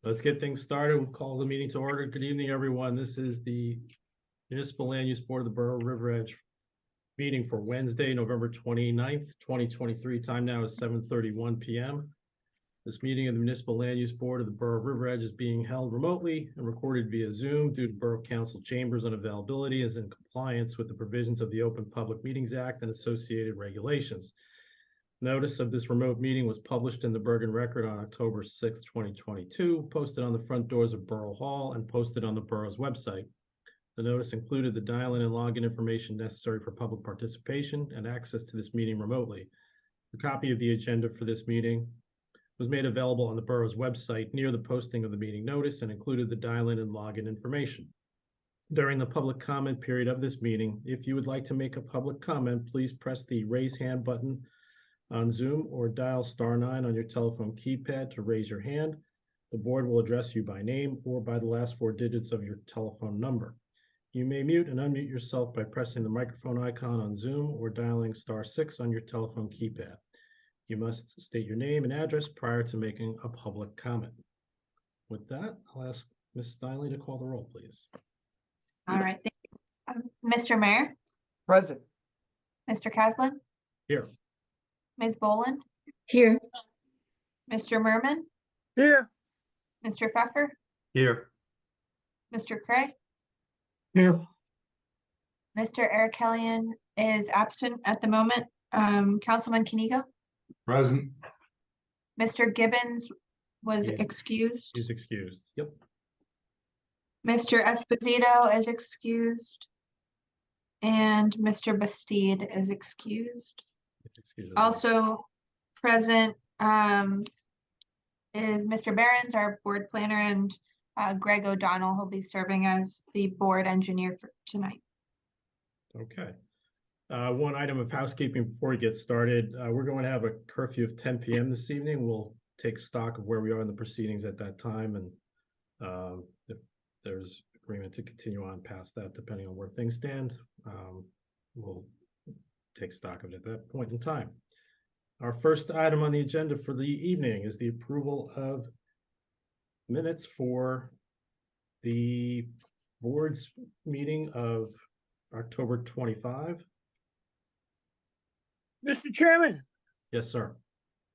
Let's get things started. We'll call the meeting to order. Good evening, everyone. This is the Municipal Land Use Board of the Borough of River Edge meeting for Wednesday, November 29th, 2023. Time now is 7:31 p.m. This meeting of the Municipal Land Use Board of the Borough of River Edge is being held remotely and recorded via Zoom due to Borough Council chambers unavailability, as in compliance with the provisions of the Open Public Meetings Act and associated regulations. Notice of this remote meeting was published in the Bergen Record on October 6, 2022, posted on the front doors of Borough Hall and posted on the borough's website. The notice included the dial-in and login information necessary for public participation and access to this meeting remotely. A copy of the agenda for this meeting was made available on the borough's website near the posting of the meeting notice and included the dial-in and login information. During the public comment period of this meeting, if you would like to make a public comment, please press the raise hand button on Zoom or dial *9 on your telephone keypad to raise your hand. The board will address you by name or by the last 4 digits of your telephone number. You may mute and unmute yourself by pressing the microphone icon on Zoom or dialing *6 on your telephone keypad. You must state your name and address prior to making a public comment. With that, I'll ask Ms. Steinle to call the roll, please. All right. Mr. Mayor, Present. Mr. Caslin, Here. Ms. Boland, Here. Mr. Merman, Here. Mr. Pfeffer, Here. Mr. Cray, Here. Mr. Eric Kellyan is absent at the moment. Councilman Kanigo, Present. Mr. Gibbons was Yes. excused. She's excused. Yep. Mr. Esposito is excused. And Mr. Bastide is excused. Excused. Also present is Mr. Behrens, our board planner, and Greg O'Donnell, who'll be serving as the board engineer for tonight. Okay. One item of housekeeping before we get started. We're going to have a curfew of 10 p.m. this evening. We'll take stock of where we are in the proceedings at that time, and if there's agreement to continue on past that, depending on where things stand, we'll take stock of it at that point in time. Our first item on the agenda for the evening is the approval of minutes for the board's meeting of October 25. Mr. Chairman, Yes, sir.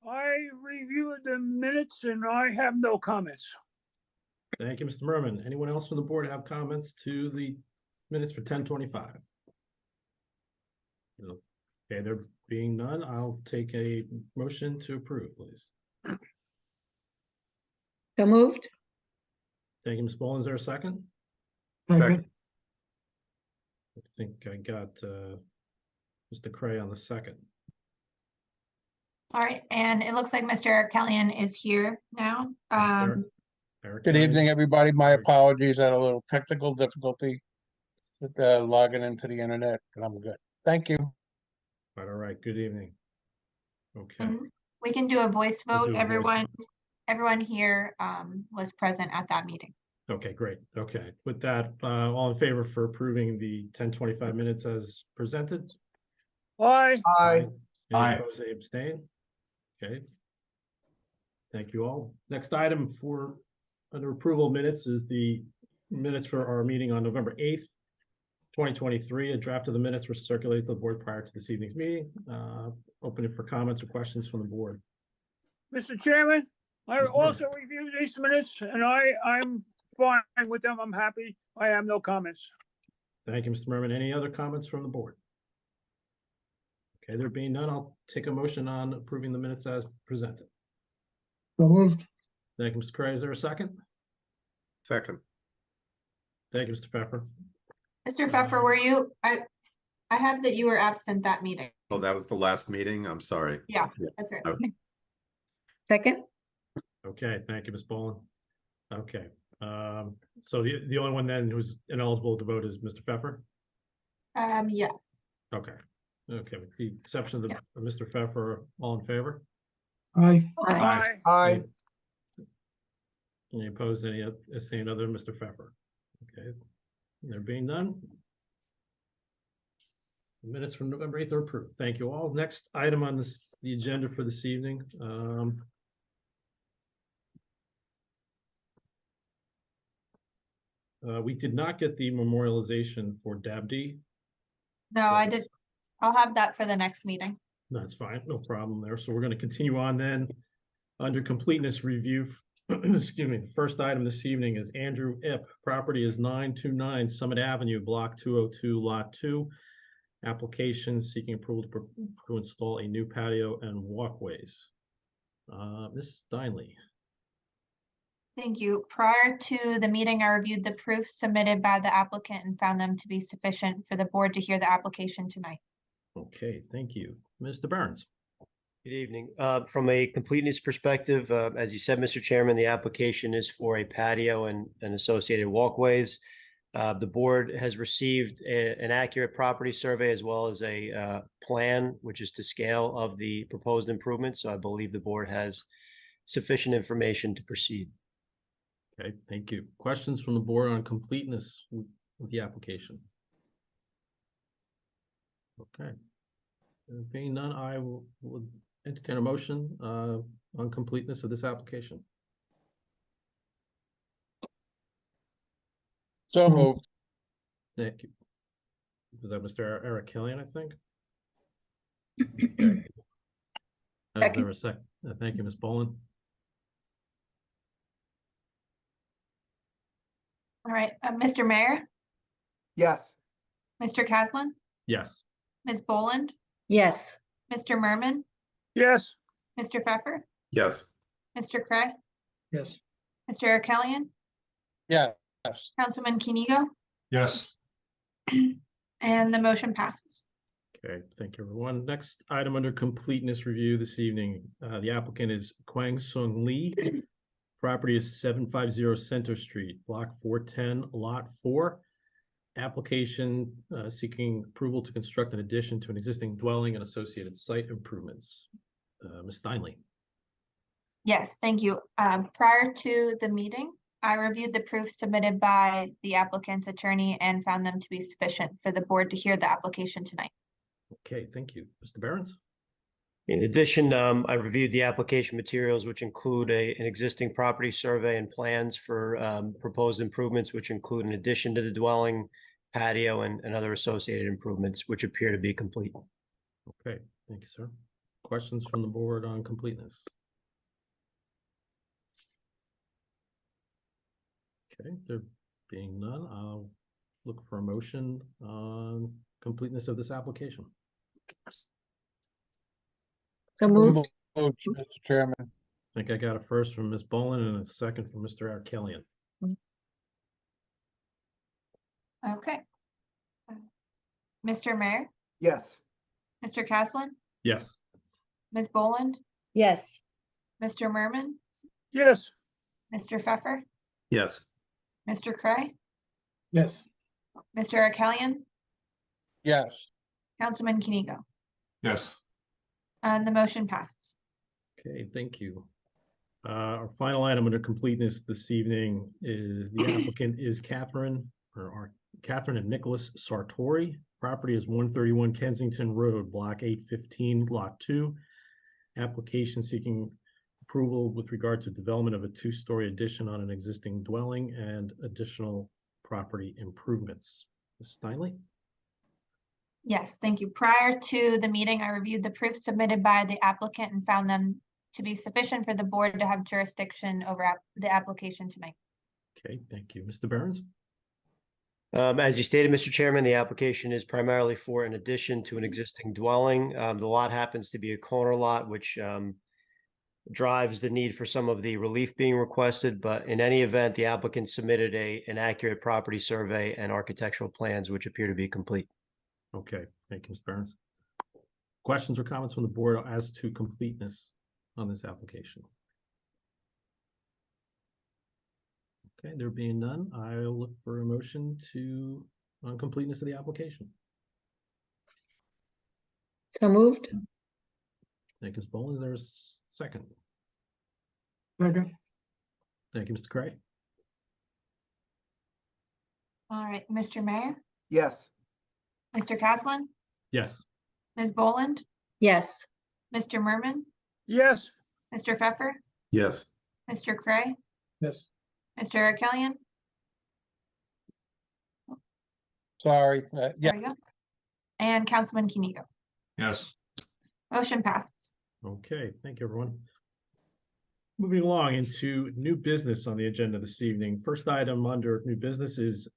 I reviewed the minutes and I have no comments. Thank you, Mr. Merman. Anyone else from the board have comments to the minutes for 10:25? No. Okay, there being none, I'll take a motion to approve, please. So moved. Thank you, Ms. Boland. Is there a second? Second. I think I got Mr. Cray on the second. All right, and it looks like Mr. Eric Kellyan is here now. Eric, Good evening, everybody. My apologies. I had a little technical difficulty with logging into the internet, but I'm good. Thank you. All right, good evening. Okay. and we can do a voice We'll vote. do a voice Everyone here was present at that meeting. Okay, great. Okay, with that, all in favor for approving the 10:25 minutes as presented? Aye. Aye. Any Aye. opposed, they abstain? Okay. Thank you all. Next item for under approval of minutes is the minutes for our meeting on November 8th, 2023. A draft of the minutes were circulated to the board prior to this evening's meeting. Open it for comments or questions from the board. Mr. Chairman, I Mr. also reviewed these minutes and I'm fine with them. I'm happy. I have no comments. Thank you, Mr. Merman. Any other comments from the board? Okay, there being none, I'll take a motion on approving the minutes as presented. So moved. Thank you, Mr. Cray. Is there a second? Second. Thank you, Mr. Pfeffer. Mr. Pfeffer, were you, I have that you were absent that meeting. Oh, that was the last meeting? I'm sorry. Yeah, that's right. Okay. Second. Okay, thank you, Ms. Boland. Okay, so the only one then who's ineligible to vote is Mr. Pfeffer? Yes. Okay, with the exception of Mr. Pfeffer, all in favor? Aye. Aye. Aye. Any opposed, any saying other than Mr. Pfeffer? Okay, there being none. The minutes from November 8th are approved. Thank you all. Next item on the agenda for this evening. We did not get the memorialization for Dabney. No, I did. I'll have that for the next meeting. That's fine, no problem there. So we're gonna continue on then. Under completeness review, excuse me, the first item this evening is Andrew Ip. Property is 929 Summit Avenue, Block 202, Lot 2. Application seeking approval to install a new patio and walkways. Ms. Steinle. Thank you. Prior to the meeting, I reviewed the proof submitted by the applicant and found them to be sufficient for the board to hear the application tonight. Okay, thank you. Mr. Burns. Good evening. From a completeness perspective, as you said, Mr. Chairman, the application is for a patio and associated walkways. The board has received an accurate property survey as well as a plan, which is to scale of the proposed improvements. So I believe the board has sufficient information to proceed. Okay, thank you. Questions from the board on completeness with the application? Okay. There being none, I would entertain a motion on completeness of this application. So moved. Thank you. Was that Mr. Eric Killian, I think? Is there a second? Thank you, Ms. Boland. All right, Mr. Mayor, Yes. Mr. Caslin, Yes. Ms. Boland, Yes. Mr. Merman, Yes. Mr. Pfeffer, Yes. Mr. Craig, Yes. Mr. Arkelian, Yes. Councilman Kenigo, Yes. and the motion passes. Okay, thank you, everyone. Next item under completeness review this evening, the applicant is Kwang Sung Lee. Property is 750 Center Street, Block 410, Lot 4. Application seeking approval to construct an addition to an existing dwelling and associated site improvements. Ms. Steinle. Yes, thank you. Prior to the meeting, I reviewed the proof submitted by the applicant's attorney and found them to be sufficient for the board to hear the application tonight. Okay, thank you. Mr. Behrens? In addition, I reviewed the application materials, which include an existing property survey and plans for proposed improvements, which include an addition to the dwelling, patio, and other associated improvements, which appear to be complete. Okay, thank you, sir. Questions from the board on completeness? Okay, there being none, I'll look for a motion on completeness of this application. So moved. Moved, Mr. Chairman. I think I got a first from Ms. Boland and a second from Mr. Arkelian. Okay. Mr. Mayor, Yes. Mr. Caslin, Yes. Ms. Boland, Yes. Mr. Merman, Yes. Mr. Pfeffer, Yes. Mr. Cray, Yes. Mr. Arkelian, Yes. Councilman Kenigo, Yes. and the motion passes. Okay, thank you. Our final item under completeness this evening is the applicant is Catherine and Nicholas Sartori. Property is 131 Kensington Road, Block 815, Lot 2. Application seeking approval with regard to development of a two-story addition on an existing dwelling and additional property improvements. Ms. Steinle? Yes, thank you. Prior to the meeting, I reviewed the proof submitted by the applicant and found them to be sufficient for the board to have jurisdiction over the application tonight. Okay, thank you. Mr. Behrens? As you stated, Mr. Chairman, the application is primarily for an addition to an existing dwelling. The lot happens to be a corner lot, which drives the need for some of the relief being requested. But in any event, the applicant submitted an accurate property survey and architectural plans, which appear to be complete. Okay, thank you, Mr. Behrens. Questions or comments from the board as to completeness on this application? Okay, there being none, I'll look for a motion on completeness of the application. So moved. Thank you, Ms. Boland. Is there a second? Second. Thank you, Mr. Cray. All right, Mr. Mayor, Yes. Mr. Caslin, Yes. Ms. Boland, Yes. Mr. Merman, Yes. Mr. Pfeffer, Yes. Mr. Cray, Yes. Mr. Arkelian, Sorry, yeah, There we go. And Councilman Kinigo. Yes. Motion passes. Okay, thank you, everyone. Moving along into new business on the agenda this evening. First item under new business is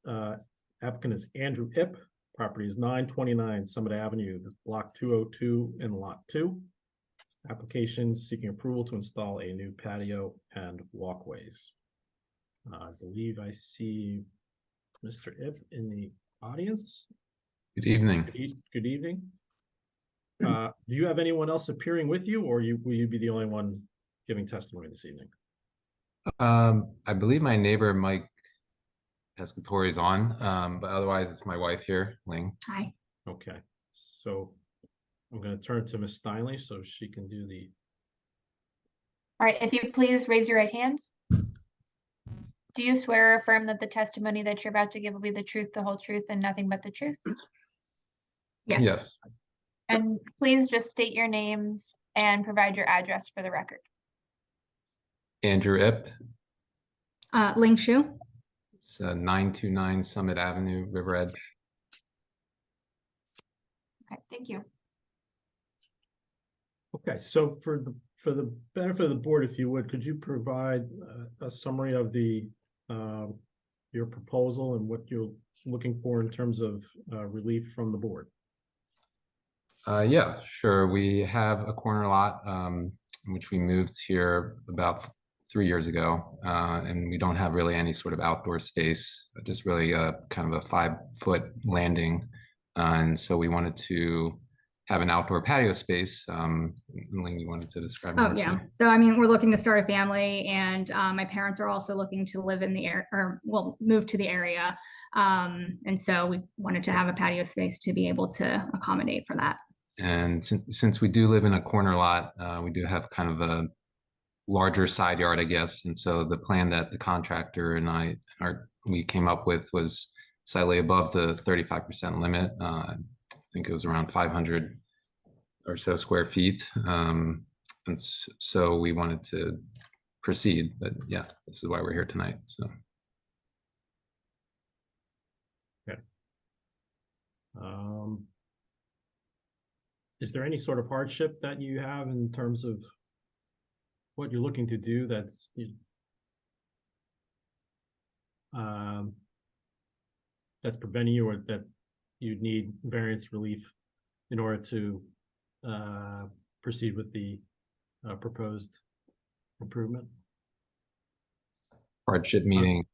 applicant is Andrew Ip. Property is 929 Summit Avenue, block 202 and lot 2. Application seeking approval to install a new patio and walkways. I believe I see Mr. Ip in the audience. Good evening. Good evening. Do you have anyone else appearing with you, or will you be the only one giving testimony this evening? I believe my neighbor Mike Pescatori is on, but otherwise it's my wife here, Ling. Hi. Okay, so I'm going to turn to Ms. Steinley so she can do the. All right, if you please raise your right hands. Do you swear or affirm that the testimony that you're about to give will be the truth, the whole truth, and nothing but the truth? Yes. And please just state your names and provide your address for the record. Andrew Ip. Ling Shu. It's 929 Summit Avenue, River Edge. Okay, thank you. Okay, so for the benefit of the board, if you would, could you provide a summary of the your proposal and what you're looking for in terms of relief from the board? Yeah, sure. We have a corner lot in which we moved here about 3 years ago, and we don't have really any sort of outdoor space, just really kind of a 5-foot landing. And so we wanted to have an outdoor patio space. Ling, you wanted to describe Oh, more? yeah. So, I mean, we're looking to start a family, and my parents are also looking to live in the area, or well, move to the area. And so we wanted to have a patio space to be able to accommodate for that. And since we do live in a corner lot, we do have kind of a larger side yard, I guess. And so the plan that the contractor and we came up with was slightly above the 35% limit. I think it was around 500 or so square feet. And so we wanted to proceed, but yeah, this is why we're here tonight. So. Okay. Is there any sort of hardship that you have in terms of what you're looking to do that's preventing you, or that you need variance relief in order to proceed with the proposed improvement? Hardship meaning?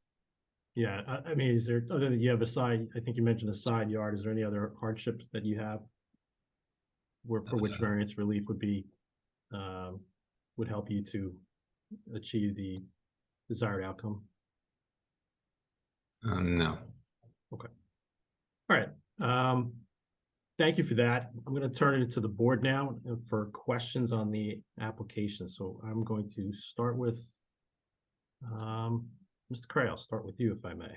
Yeah, I mean, is there, other than you have a side, I think you mentioned a side yard, is there any other hardships that you have for which variance relief would be would help you to achieve the desired outcome? No. Okay. All right. Thank you for that. I'm going to turn it to the board now for questions on the application. So I'm going to start with Mr. Cray. I'll start with you, if I may.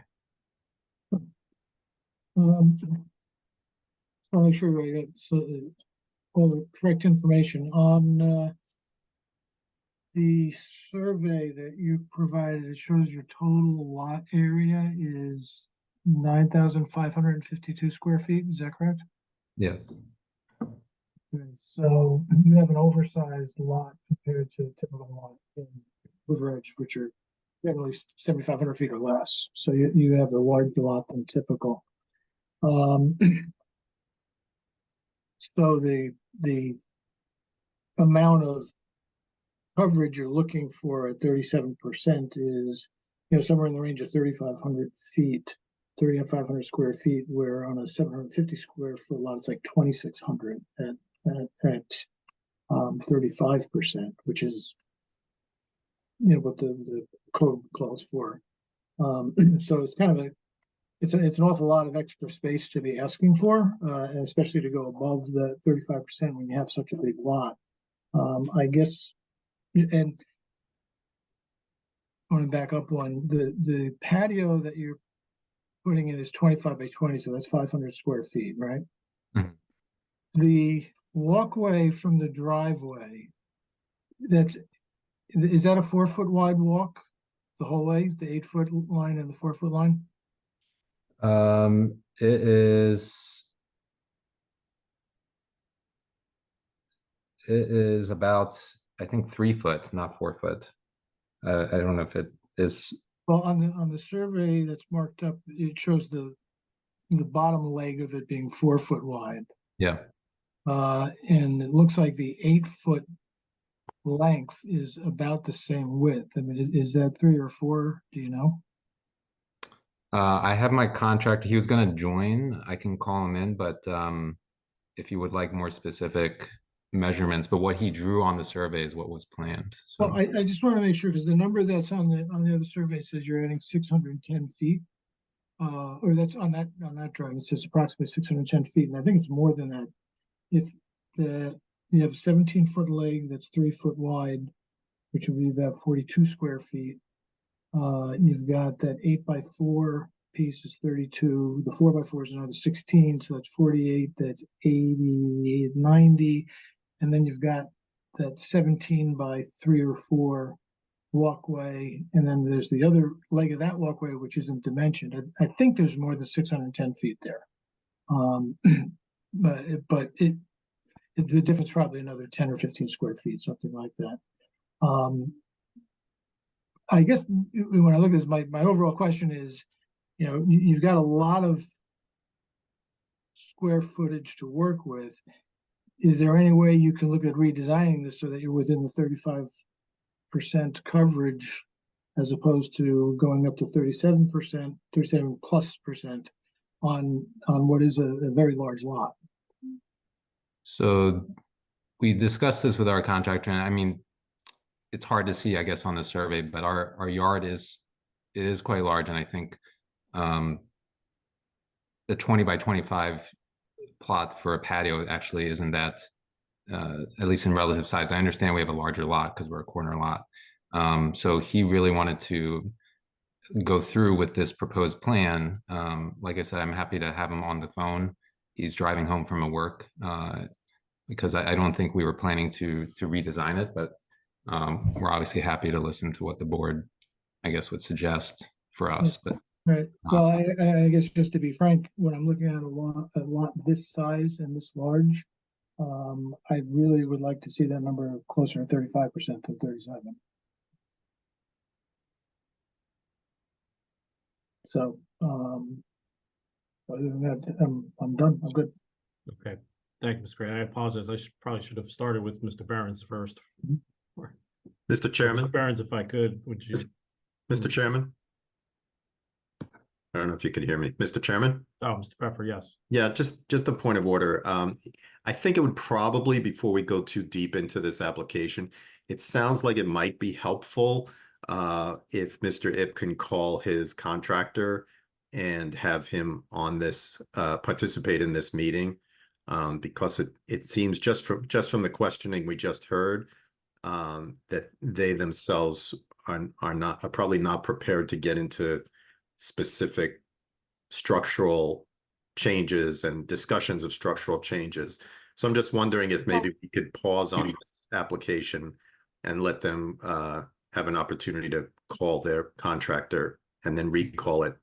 I'll make sure I get all the correct information on the survey that you provided. It shows your total lot area is 9,552 square feet. Is that correct? Yes. Okay, so you have an oversized lot compared to a typical lot in River Edge, which are generally 7,500 feet or less. So you have a larger lot than typical. So the amount of coverage you're looking for at 37% is, somewhere in the range of 3,500 feet, 3,500 square feet, where on a 750 square foot lot, it's like 2,600 at 35%, which is, what the code calls for. So it's kind of it's an awful lot of extra space to be asking for, and especially to go above the 35% when you have such a big lot. I guess, and I want to back up one, the patio that you're putting in is 25 by 20, so that's 500 square feet, right? Mhm. The walkway from the driveway, is that a 4-foot wide walk the whole way, the 8-foot line and the 4-foot line? It is about, I think, 3 foot, not 4 foot. I don't know if it is, Well, on the survey that's marked up, it shows the bottom leg of it being 4 foot wide. yeah. And it looks like the 8 foot length is about the same width. I mean, is that 3 or 4? Do you know? I have my contractor, he was gonna join, I can call him in, but if you would like more specific measurements, but what he drew on the survey is what was planned, Well, so. I just want to make sure, because the number that's on the other survey says you're adding 610 feet. Or that's on that drawing, it says approximately 610 feet, and I think it's more than that. If you have a 17-foot leg that's 3 foot wide, which would be about 42 square feet. You've got that 8x4 piece is 32, the 4x4 is another 16, so that's 48, that's 80, 90. And then you've got that 17 by 3 or 4 walkway, and then there's the other leg of that walkway, which isn't dimensioned. I think there's more than 610 feet there. But the difference probably another 10 or 15 square feet, something like that. I guess when I look at this, my overall question is, you've got a lot of square footage to work with. Is there any way you can look at redesigning this so that you're within the 35% coverage, as opposed to going up to 37%, 37+% on what is a very large lot? So we discussed this with our contractor, and I mean, it's hard to see, I guess, on the survey, but our yard is quite large, and I think the 20 by 25 plot for a patio actually isn't that, at least in relative size. I understand we have a larger lot because we're a corner lot. So he really wanted to go through with this proposed plan. Like I said, I'm happy to have him on the phone. He's driving home from work, because I don't think we were planning to redesign it, but we're obviously happy to listen to what the board, I guess, would suggest for us, but. Right, well, I guess just to be frank, when I'm looking at a lot this size and this large, I really would like to see that number closer to 35% than 37. So, other than that, I'm done, I'm good. Okay, thank you, Mr. Gray. I apologize. I probably should have started with Mr. Behrens first. Mr. Chairman, Mr. Behrens, if I could, would you? Mr. Chairman? I don't know if you could hear me. Mr. Chairman? Oh, Mr. Pfeffer, yes. Yeah, just a point of order. I think it would probably, before we go too deep into this application, it sounds like it might be helpful if Mr. Ip can call his contractor and have him on this, participate in this meeting, because it seems just from the questioning we just heard, that they themselves are probably not prepared to get into specific structural changes and discussions of structural changes. So I'm just wondering if maybe we could pause on this application and let them have an opportunity to call their contractor and then recall it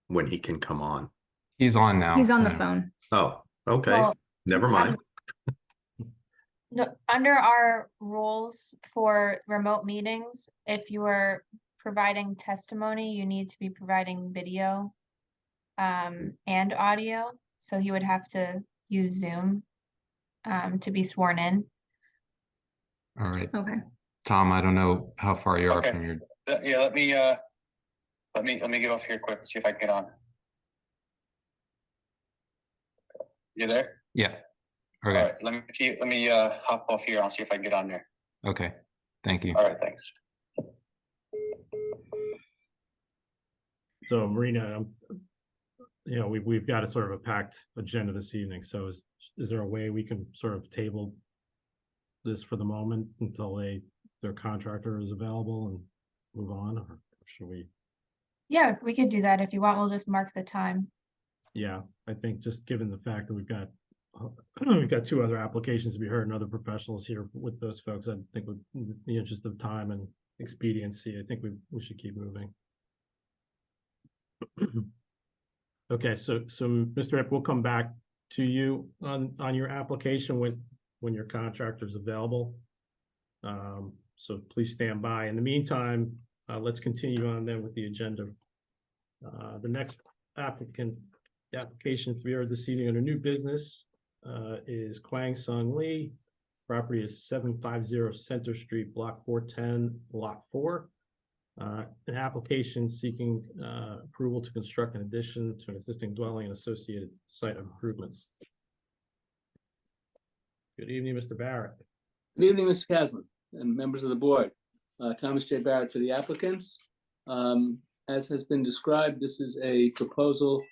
when he can come on. He's on now. He's on the phone. Oh, okay. Well, Never mind. No, under our rules for remote meetings, if you are providing testimony, you need to be providing video and audio. So he would have to use Zoom to be sworn in. All right, Okay. Tom, I don't know how far you are Okay. from your, Yeah, let me get off here quick, see if I can get on. You there? yeah. All Okay, right, let me hop off here. I'll see if I can get on there. okay, thank you. All right, thanks. So Marina, we've got a sort of a packed agenda this evening. So is there a way we can sort of table this for the moment until their contractor is available and move on, or should we? Yeah, we could do that. If you want, we'll just mark the time. Yeah, I think just given the fact that we've got 2 other applications to be heard and other professionals here with those folks, I think with the interest of time and expediency, I think we should keep moving. Okay, so Mr. Ip, we'll come back to you on your application when your contractor's available. So please stand by. In the meantime, let's continue on then with the agenda. The next application to be heard this evening under new business is Kwang Sung Lee. Property is 750 Center Street, Block 410, Lot 4. An application seeking approval to construct an addition to an existing dwelling and associated site improvements. Good evening, Mr. Barrett. Good evening, Mr. Caslen and members of the board. Thomas J. Barrett for the applicants. As has been described, this is a proposal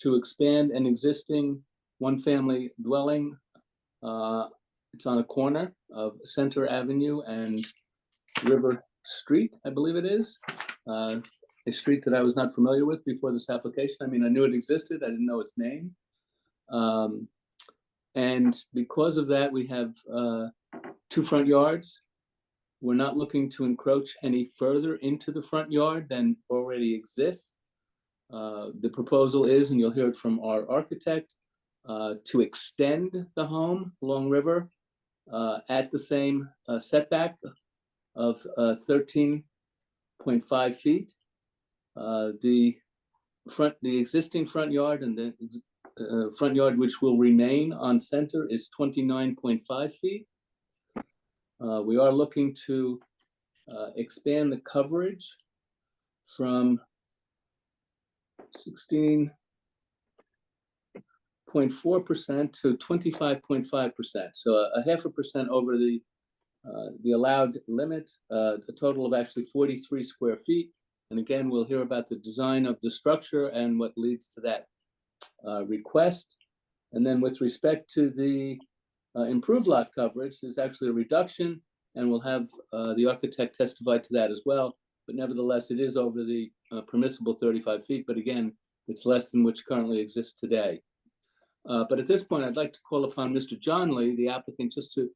to expand an existing one-family dwelling. It's on a corner of Center Avenue and River Street, I believe it is. A street that I was not familiar with before this application. I mean, I knew it existed, I didn't know its name. And because of that, we have 2 front yards. We're not looking to encroach any further into the front yard than already exists. The proposal is, and you'll hear it from our architect, to extend the home along River at the same setback of 13.5 feet. The existing front yard and the front yard which will remain on Center is 29.5 feet. We are looking to expand the coverage from 16.4% to 25.5%. So a 0.5% over the allowed limit, a total of actually 43 square feet. And again, we'll hear about the design of the structure and what leads to that request. And then with respect to the improved lot coverage, there's actually a reduction, and we'll have the architect testify to that as well. But nevertheless, it is over the permissible 35 feet, but again, it's less than which currently exists today. But at this point, I'd like to call upon Mr. John Lee, the applicant, just to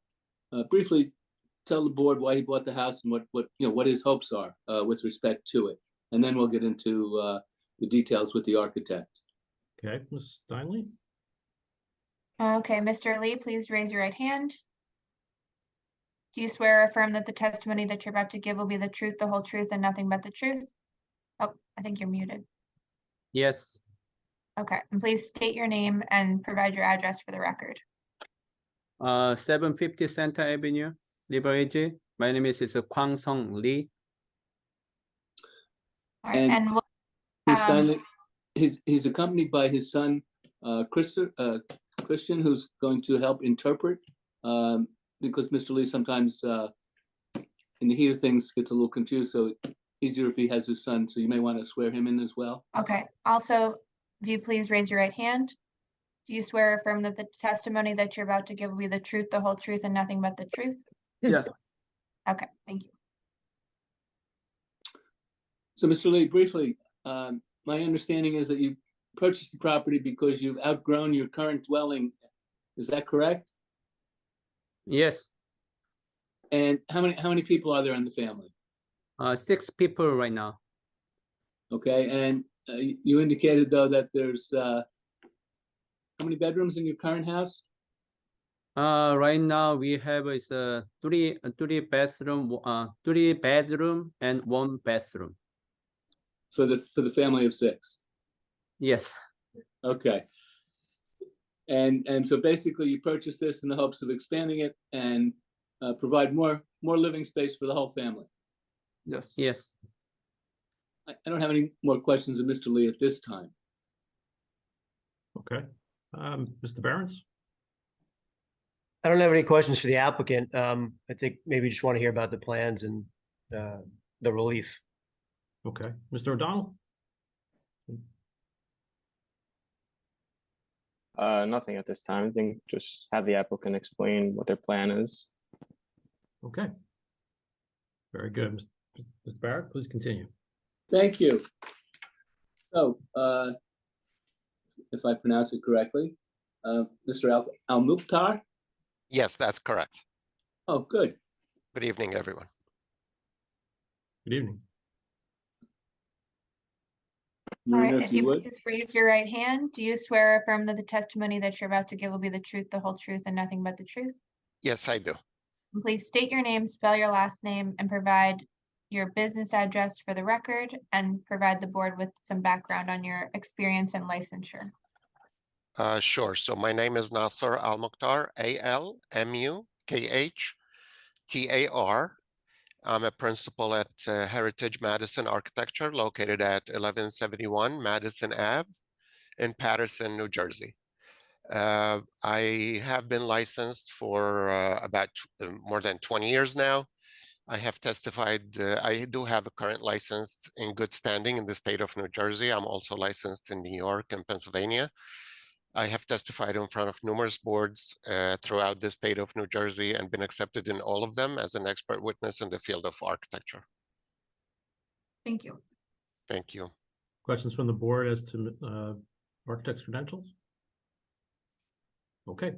briefly tell the board why he bought the house and what his hopes are with respect to it. And then we'll get into the details with the architect. Okay, Ms. Steinley. Okay, Mr. Lee, please raise your right hand. Do you swear or affirm that the testimony that you're about to give will be the truth, the whole truth, and nothing but the truth? Oh, I think you're muted. Yes. Okay, and please state your name and provide your address for the record. 750 Center Avenue, River Edge. My name is Kwang Sung Lee. All right, and we'll, Ms. Steinley, he's accompanied by his son, Christian, who's going to help interpret, because Mr. Lee sometimes in the heat of things gets a little confused, so easier if he has his son, so you may want to swear him in as well. okay, also, if you please raise your right hand. Do you swear or affirm that the testimony that you're about to give will be the truth, the whole truth, and nothing but the truth? Yes. Okay, thank you. So Mr. Lee, briefly, my understanding is that you purchased the property because you've outgrown your current dwelling. Is that correct? Yes. And how many people are there in the family? 6 people right now. Okay, and you indicated though that there's how many bedrooms in your current house? Right now we have is three bedroom and 1 bathroom. For the family of 6. Yes. Okay. And so basically you purchased this in the hopes of expanding it and provide more living space for the whole family. Yes. Yes. I don't have any more questions of Mr. Lee at this time. Okay. Mr. Behrens? I don't have any questions for the applicant. I think maybe just want to hear about the plans and the relief. Okay. Mr. O'Donnell? Nothing at this time. I think just have the applicant explain what their plan is. Okay. Very good. Mr. Barrett, please continue. Thank you. So, if I pronounce it correctly, Mr. Al-Mukhtar? Yes, that's correct. Oh, good. Good evening, everyone. Good evening. All right, Marina, if if you you would. please raise your right hand, do you swear or affirm that the testimony that you're about to give will be the truth, the whole truth, and nothing but the truth? Yes, I do. And please state your name, spell your last name, and provide your business address for the record, and provide the board with some background on your experience and licensure. Sure. So my name is Nasser Al Mukhtar, ALMUKHTAR. I'm a principal at Heritage Madison Architecture, located at 1171 Madison Ave in Paterson, New Jersey. I have been licensed for about more than 20 years now. I have testified, I do have a current license in good standing in the state of New Jersey. I'm also licensed in New York and Pennsylvania. I have testified in front of numerous boards throughout the state of New Jersey and been accepted in all of them as an expert witness in the field of architecture. Thank you. Thank you. Questions from the board as to architect's credentials? Okay.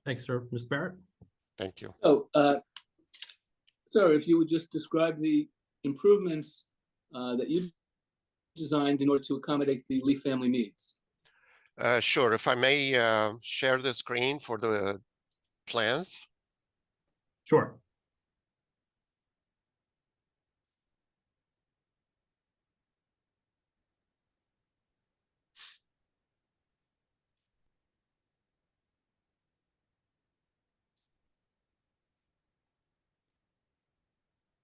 Thanks, sir. Ms. Barrett? Thank you. Oh, sir, if you would just describe the improvements that you designed in order to accommodate the Lee family needs. Sure. If I may share the screen for the plans. Sure.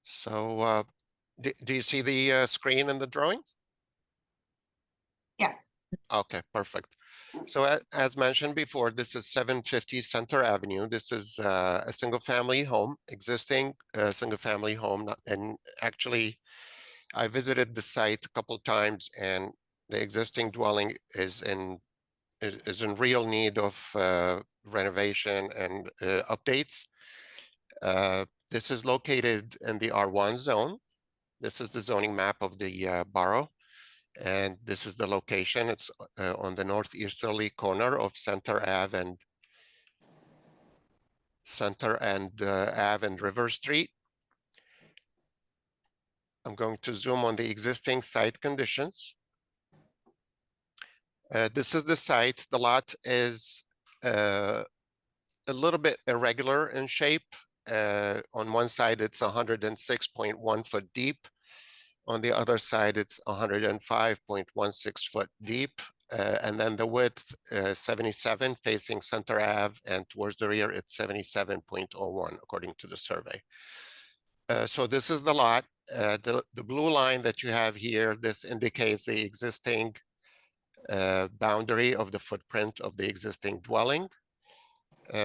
So do you see the screen in the drawings? Yes. Okay, perfect. So as mentioned before, this is 750 Center Avenue. This is a single family home, existing single family home. And actually, I visited the site a couple of times, and the existing dwelling is in real need of renovation and updates. This is located in the R1 zone. This is the zoning map of the borough. And this is the location. It's on the northeasterly corner of Center Ave and River Street. I'm going to zoom on the existing site conditions. This is the site. The lot is a little bit irregular in shape. On one side, it's 106.1 foot deep. On the other side, it's 105.16 foot deep. And then the width, 77 facing Center Ave, and towards the rear, it's 77.01 according to the survey. So this is the lot. The blue line that you have here, this indicates the existing boundary of the footprint of the existing dwelling.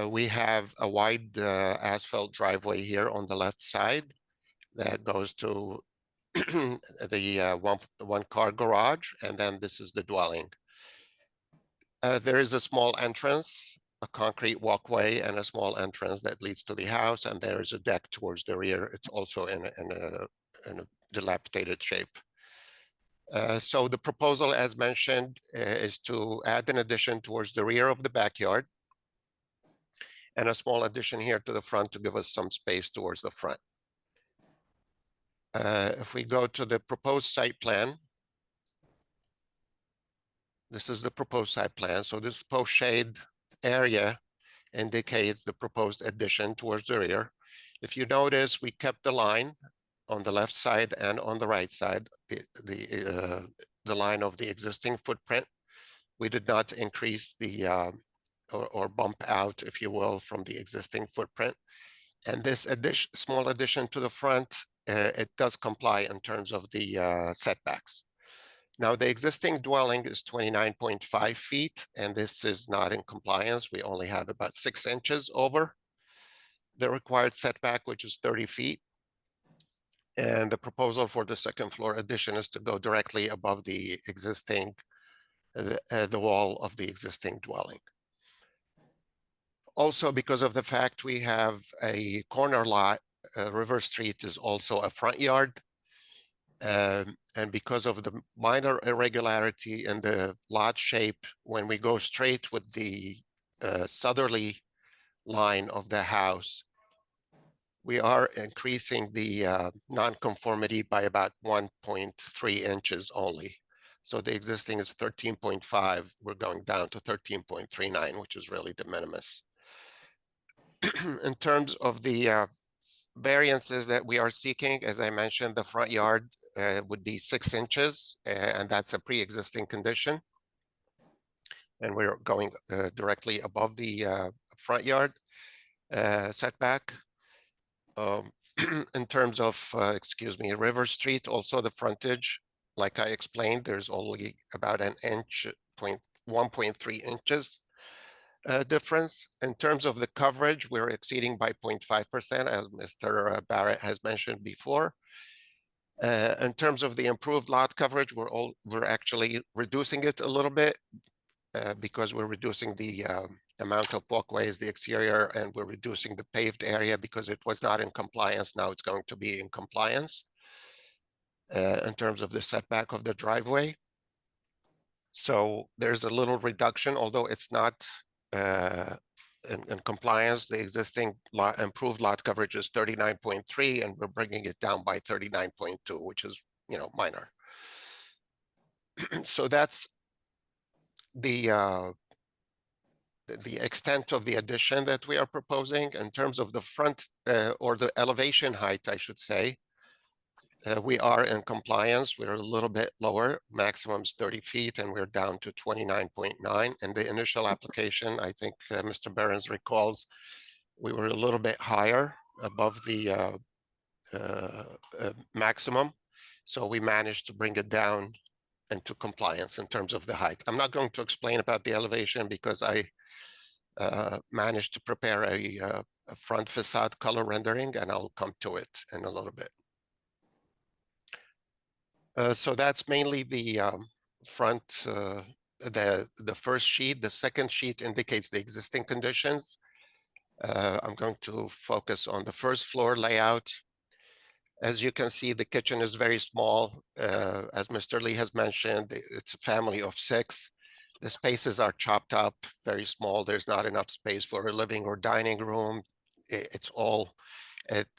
We have a wide asphalt driveway here on the left side that goes to the one car garage, and then this is the dwelling. There is a small entrance, a concrete walkway, and a small entrance that leads to the house, and there is a deck towards the rear. It's also in a dilapidated shape. So the proposal, as mentioned, is to add an addition towards the rear of the backyard and a small addition here to the front to give us some space towards the front. If we go to the proposed site plan, this is the proposed site plan. So this post-shade area indicates the proposed addition towards the rear. If you notice, we kept the line on the left side and on the right side, the line of the existing footprint. We did not increase the or bump out, if you will, from the existing footprint. And this small addition to the front, it does comply in terms of the setbacks. Now, the existing dwelling is 29.5 feet, and this is not in compliance. We only have about 6 inches over the required setback, which is 30 feet. And the proposal for the second floor addition is to go directly above the existing, the wall of the existing dwelling. Also, because of the fact we have a corner lot, River Street is also a front yard. And because of the minor irregularity in the lot shape, when we go straight with the southerly line of the house, we are increasing the nonconformity by about 1.3 inches only. So the existing is 13.5. We're going down to 13.39, which is really de minimis. In terms of the variances that we are seeking, as I mentioned, the front yard would be 6 inches, and that's a pre-existing condition. And we're going directly above the front yard setback. In terms of, excuse me, River Street, also the frontage, like I explained, there's only about an inch, 1.3 inches difference. In terms of the coverage, we're exceeding by 0.5%, as Mr. Barrett has mentioned before. In terms of the improved lot coverage, we're actually reducing it a little bit because we're reducing the amount of walkways, the exterior, and we're reducing the paved area because it was not in compliance. Now it's going to be in compliance in terms of the setback of the driveway. So there's a little reduction, although it's not in compliance. The existing improved lot coverage is 39.3, and we're bringing it down by 39.2, which is, you know, minor. So that's the extent of the addition that we are proposing. In terms of the front or the elevation height, I should say, we are in compliance. We're a little bit lower, maximum's 30 feet, and we're down to 29.9. In the initial application, I think Mr. Behrens recalls, we were a little bit higher above the maximum. So we managed to bring it down into compliance in terms of the height. I'm not going to explain about the elevation because I managed to prepare a front facade color rendering, and I'll come to it in a little bit. So that's mainly the front, the first sheet. The second sheet indicates the existing conditions. I'm going to focus on the first floor layout. As you can see, the kitchen is very small. As Mr. Lee has mentioned, it's a family of 6. The spaces are chopped up, very small. There's not enough space for a living or dining room. It's all,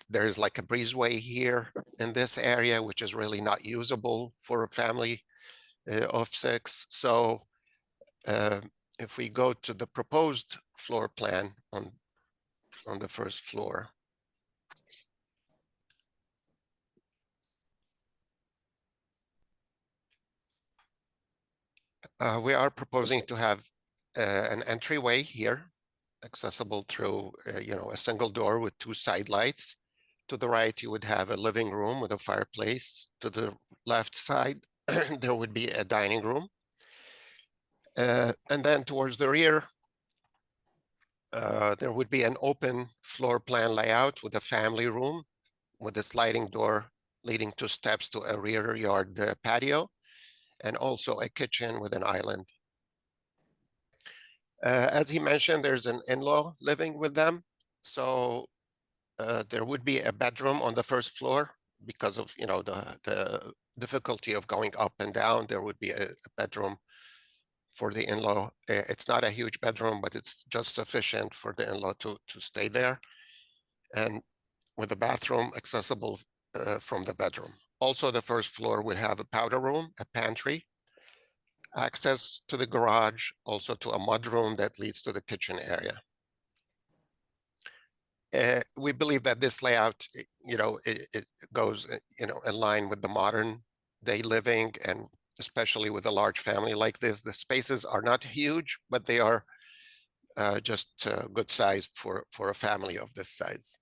there's like a breezeway here in this area, which is really not usable for a family of 6. So if we go to the proposed floor plan on the first floor, we are proposing to have an entryway here, accessible through you know, a single door with 2 side lights. To the right, you would have a living room with a fireplace. To the left side, there would be a dining room. And then towards the rear, there would be an open floor plan layout with a family room with a sliding door leading to steps to a rear yard patio, and also a kitchen with an island. As he mentioned, there's an in-law living with them. So there would be a bedroom on the first floor because of, you know, the difficulty of going up and down. There would be a bedroom for the in-law. It's not a huge bedroom, but it's just sufficient for the in-law to stay there. And with a bathroom accessible from the bedroom. Also, the first floor would have a powder room, a pantry, access to the garage, also to a mudroom that leads to the kitchen area. We believe that this layout, you know, it goes, you know, in line with the modern day living, and especially with a large family like this. The spaces are not huge, but they are just good sized for a family of this size.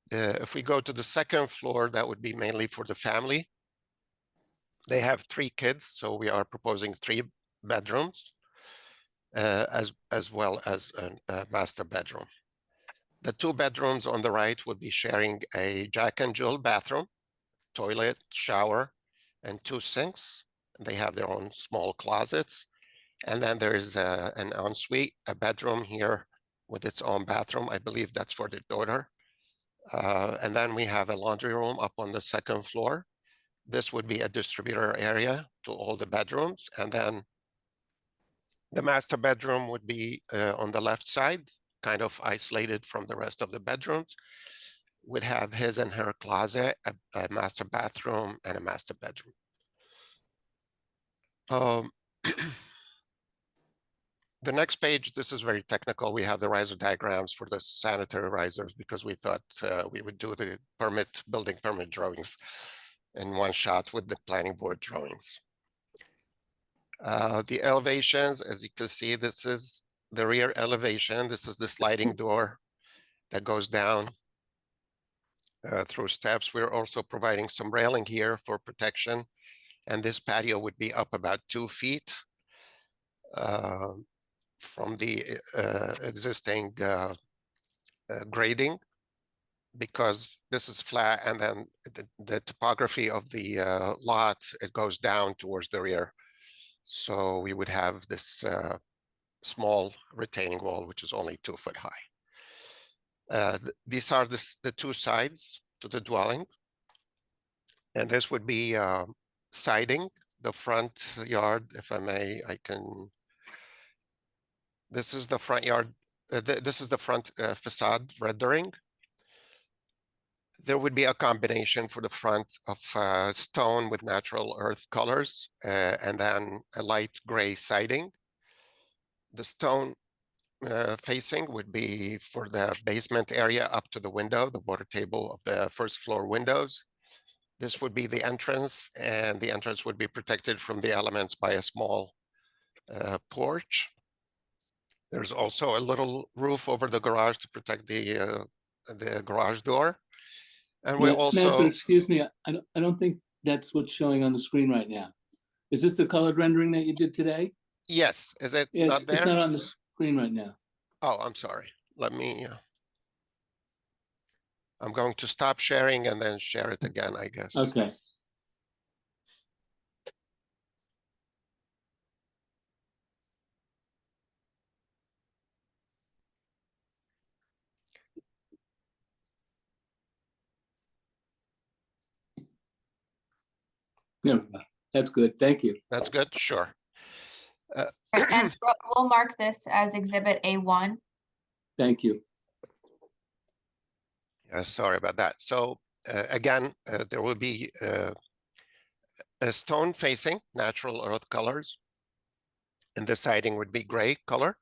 If we go to the second floor, that would be mainly for the family. They have 3 kids, so we are proposing 3 bedrooms, as well as a master bedroom. The 2 bedrooms on the right would be sharing a Jack and Jill bathroom, toilet, shower, and 2 sinks. They have their own small closets. And then there is an ensuite, a bedroom here with its own bathroom. I believe that's for the daughter. And then we have a laundry room up on the second floor. This would be a distributor area to all the bedrooms. And then the master bedroom would be on the left side, kind of isolated from the rest of the bedrooms, would have his and her closet, a master bathroom, and a master bedroom. The next page, this is very technical. We have the riser diagrams for the sanitary risers because we thought we would do the building permit drawings in one shot with the planning board drawings. The elevations, as you can see, this is the rear elevation. This is the sliding door that goes down through steps. We're also providing some railing here for protection. And this patio would be up about 2 feet from the existing grading, because this is flat, and then the topography of the lot, it goes down towards the rear. So we would have this small retaining wall, which is only 2 foot high. These are the 2 sides to the dwelling. And this would be siding the front yard, if I may, this is the front yard. This is the front facade rendering. There would be a combination for the front of stone with natural earth colors, and then a light gray siding. The stone facing would be for the basement area up to the window, the water table of the first floor windows. This would be the entrance, and the entrance would be protected from the elements by a small porch. There's also a little roof over the garage to protect the garage door. And we also, Master, excuse me, I don't think that's what's showing on the screen right now. Is this the colored rendering that you did today? yes, is it Yes, not there? it's not on the screen right now. Oh, I'm sorry. Let me, I'm going to stop sharing and then share it again, I guess. Okay. Yeah, that's good. Thank you. That's good, sure. And we'll mark this as exhibit A1. Thank you. Yeah, sorry about that. So again, there will be a stone facing natural earth colors, and the siding would be gray color.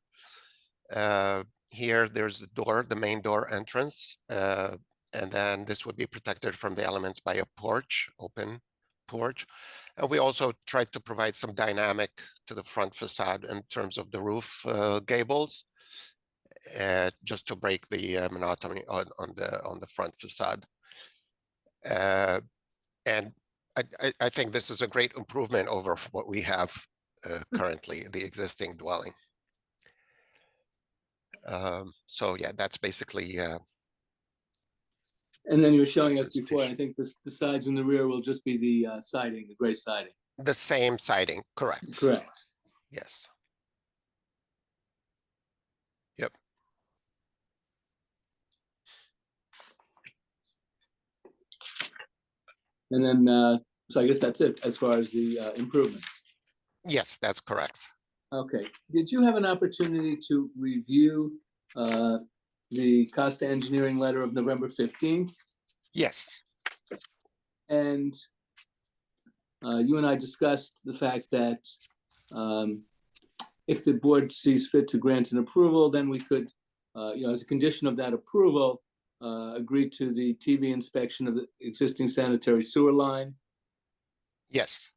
Here, there's the door, the main door entrance, and then this would be protected from the elements by a porch, open porch. And we also tried to provide some dynamic to the front facade in terms of the roof gables, just to break the monotony on the front facade. And I think this is a great improvement over what we have currently, the existing dwelling. So yeah, that's basically. And then you were showing us before, I think the sides and the rear will just be the siding, the gray siding. The same siding, correct. Correct. Yes. Yep. And then, so I guess that's it as far as the improvements. Yes, that's correct. Okay. Did you have an opportunity to review the Costa Engineering letter of November 15th? Yes. And you and I discussed the fact that if the board sees fit to grant an approval, then we could, as a condition of that approval, agree to the TV inspection of the existing sanitary sewer line. Yes.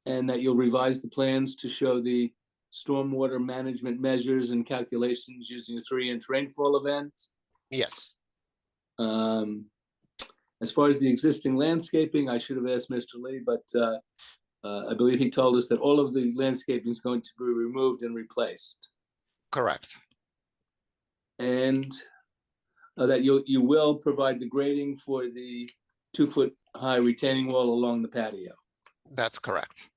And that you'll revise the plans to show the stormwater management measures and calculations using a 3-inch rainfall event. Yes. As far as the existing landscaping, I should have asked Mr. Lee, but I believe he told us that all of the landscaping is going to be removed and replaced. Correct. And that you will provide the grading for the 2-foot high retaining wall along the patio. That's correct.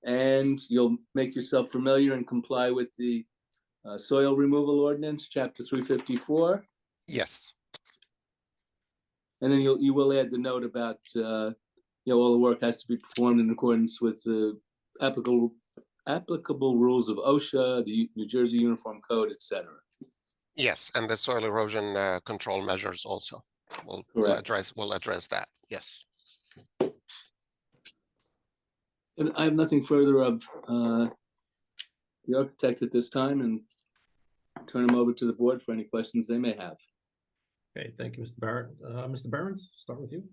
And you'll make yourself familiar and comply with the soil removal ordinance, chapter 354. Yes. And then you will add the note about all the work has to be performed in accordance with the applicable rules of OSHA, the New Jersey Uniform Code, etc. Yes, and the soil erosion control measures also. Correct. we'll address that, yes. And I have nothing further of the architect at this time, and turn them over to the board for any questions they may have. Okay, thank you, Mr. Barrett. Mr. Behrens, start with you.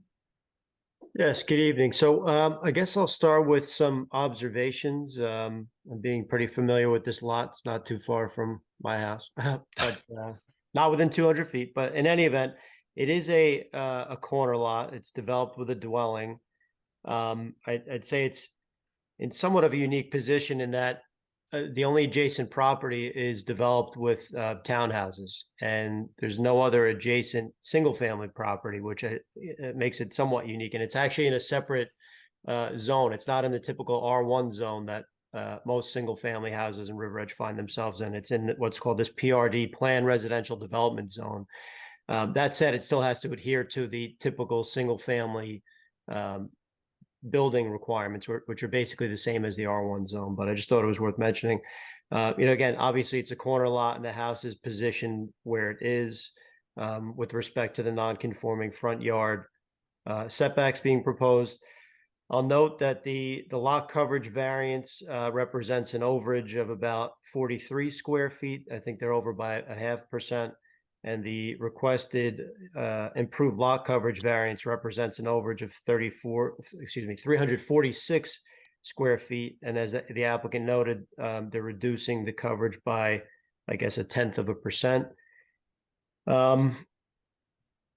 Yes, good evening. So I guess I'll start with some observations. I'm being pretty familiar with this lot. It's not too far from my house, but not within 200 feet. But in any event, it is a corner lot. It's developed with a dwelling. I'd say it's in somewhat of a unique position in that the only adjacent property is developed with townhouses, and there's no other adjacent single-family property, which it makes it somewhat unique. And it's actually in a separate zone. It's not in the typical R1 zone that most single-family houses in River Edge find themselves in. It's in what's called this PRD, Planned Residential Development Zone. That said, it still has to adhere to the typical single-family building requirements, which are basically the same as the R1 zone, but I just thought it was worth mentioning. Again, obviously it's a corner lot and the house is positioned where it is with respect to the non-conforming front yard setbacks being proposed. I'll note that the lot coverage variance represents an overage of about 43 square feet. I think they're over by 0.5%. And the requested improved lot coverage variance represents an overage of 346 square feet. And as the applicant noted, they're reducing the coverage by, I guess, 0.1%.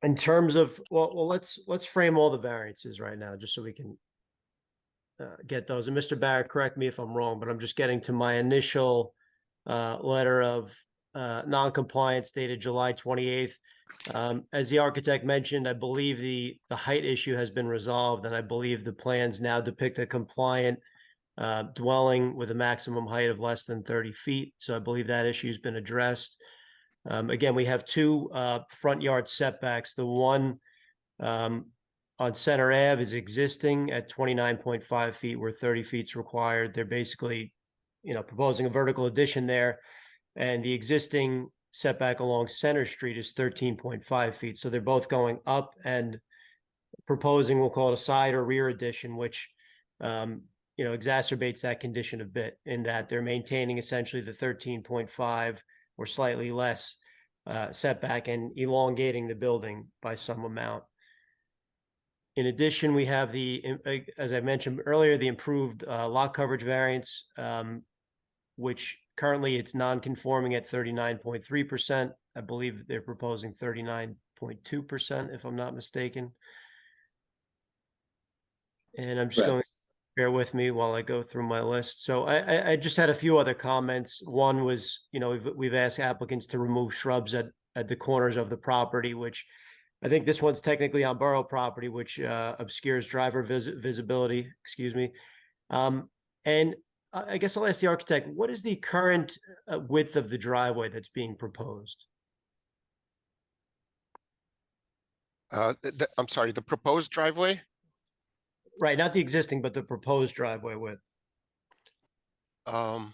In terms of, well, let's frame all the variances right now, just so we can get those. And Mr. Barrett, correct me if I'm wrong, but I'm just getting to my initial letter of non-compliance dated July 28th. As the architect mentioned, I believe the height issue has been resolved, and I believe the plans now depict a compliant dwelling with a maximum height of less than 30 feet. So I believe that issue has been addressed. Again, we have two front yard setbacks. The one on Center Ave is existing at 29.5 feet where 30 feet is required. They're basically, proposing a vertical addition there. And the existing setback along Center Street is 13.5 feet. So they're both going up and proposing, we'll call it a side or rear addition, which, exacerbates that condition a bit in that they're maintaining essentially the 13.5 or slightly less setback and elongating the building by some amount. In addition, we have as I mentioned earlier, the improved lot coverage variance, which currently it's non-conforming at 39.3%. I believe they're proposing 39.2%, if I'm not mistaken. And I'm just going to bear with me while I go through my list. So I just had a few other comments. One was, we've asked applicants to remove shrubs at the corners of the property, which I think this one's technically on borough property, which obscures driver visibility, excuse me. And I guess I'll ask the architect, what is the current width of the driveway that's being proposed? I'm sorry, the proposed driveway? Right, not the existing, but the proposed driveway width. Um,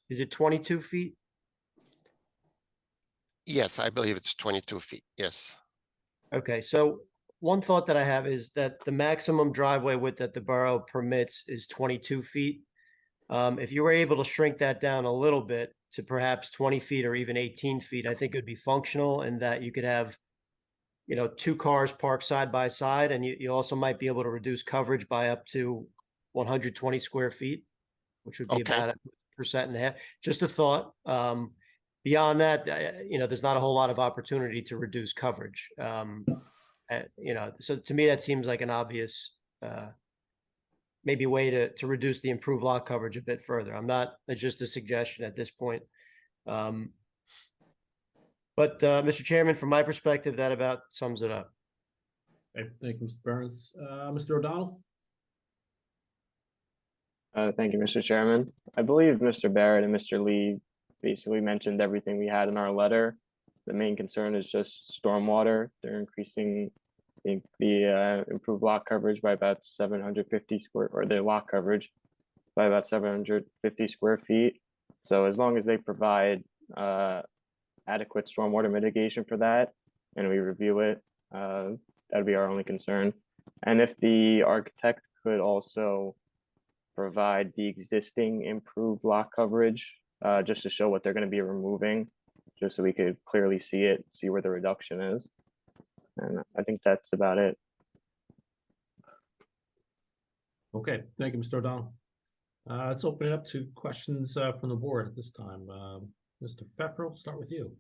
Is it 22 feet? yes, I believe it's 22 feet, yes. Okay, so one thought that I have is that the maximum driveway width that the borough permits is 22 feet. If you were able to shrink that down a little bit to perhaps 20 feet or even 18 feet, I think it would be functional in that you could have, two cars parked side by side, and you also might be able to reduce coverage by up to 120 square feet, which would be about 1.5%. Just a thought. Beyond that, there's not a whole lot of opportunity to reduce coverage. So to me, that seems like an obvious maybe way to reduce the improved lot coverage a bit further. It's just a suggestion at this point. But Mr. Chairman, from my perspective, that about sums it up. Okay, thank you, Mr. Burns. Mr. O'Donnell? Thank you, Mr. Chairman. I believe Mr. Barrett and Mr. Lee basically mentioned everything we had in our letter. The main concern is just stormwater. They're increasing the improved lot coverage by about 750 square, or the lot coverage by about 750 square feet. So as long as they provide adequate stormwater mitigation for that, and we review it, That'd be our only concern. And if the architect could also provide the existing improved lot coverage, just to show what they're going to be removing, just so we could clearly see it, see where the reduction is. And I think that's about it. Okay, thank you, Mr. O'Donnell. Let's open it up to questions from the board at this time. Mr. Pfeffer, we'll start with you.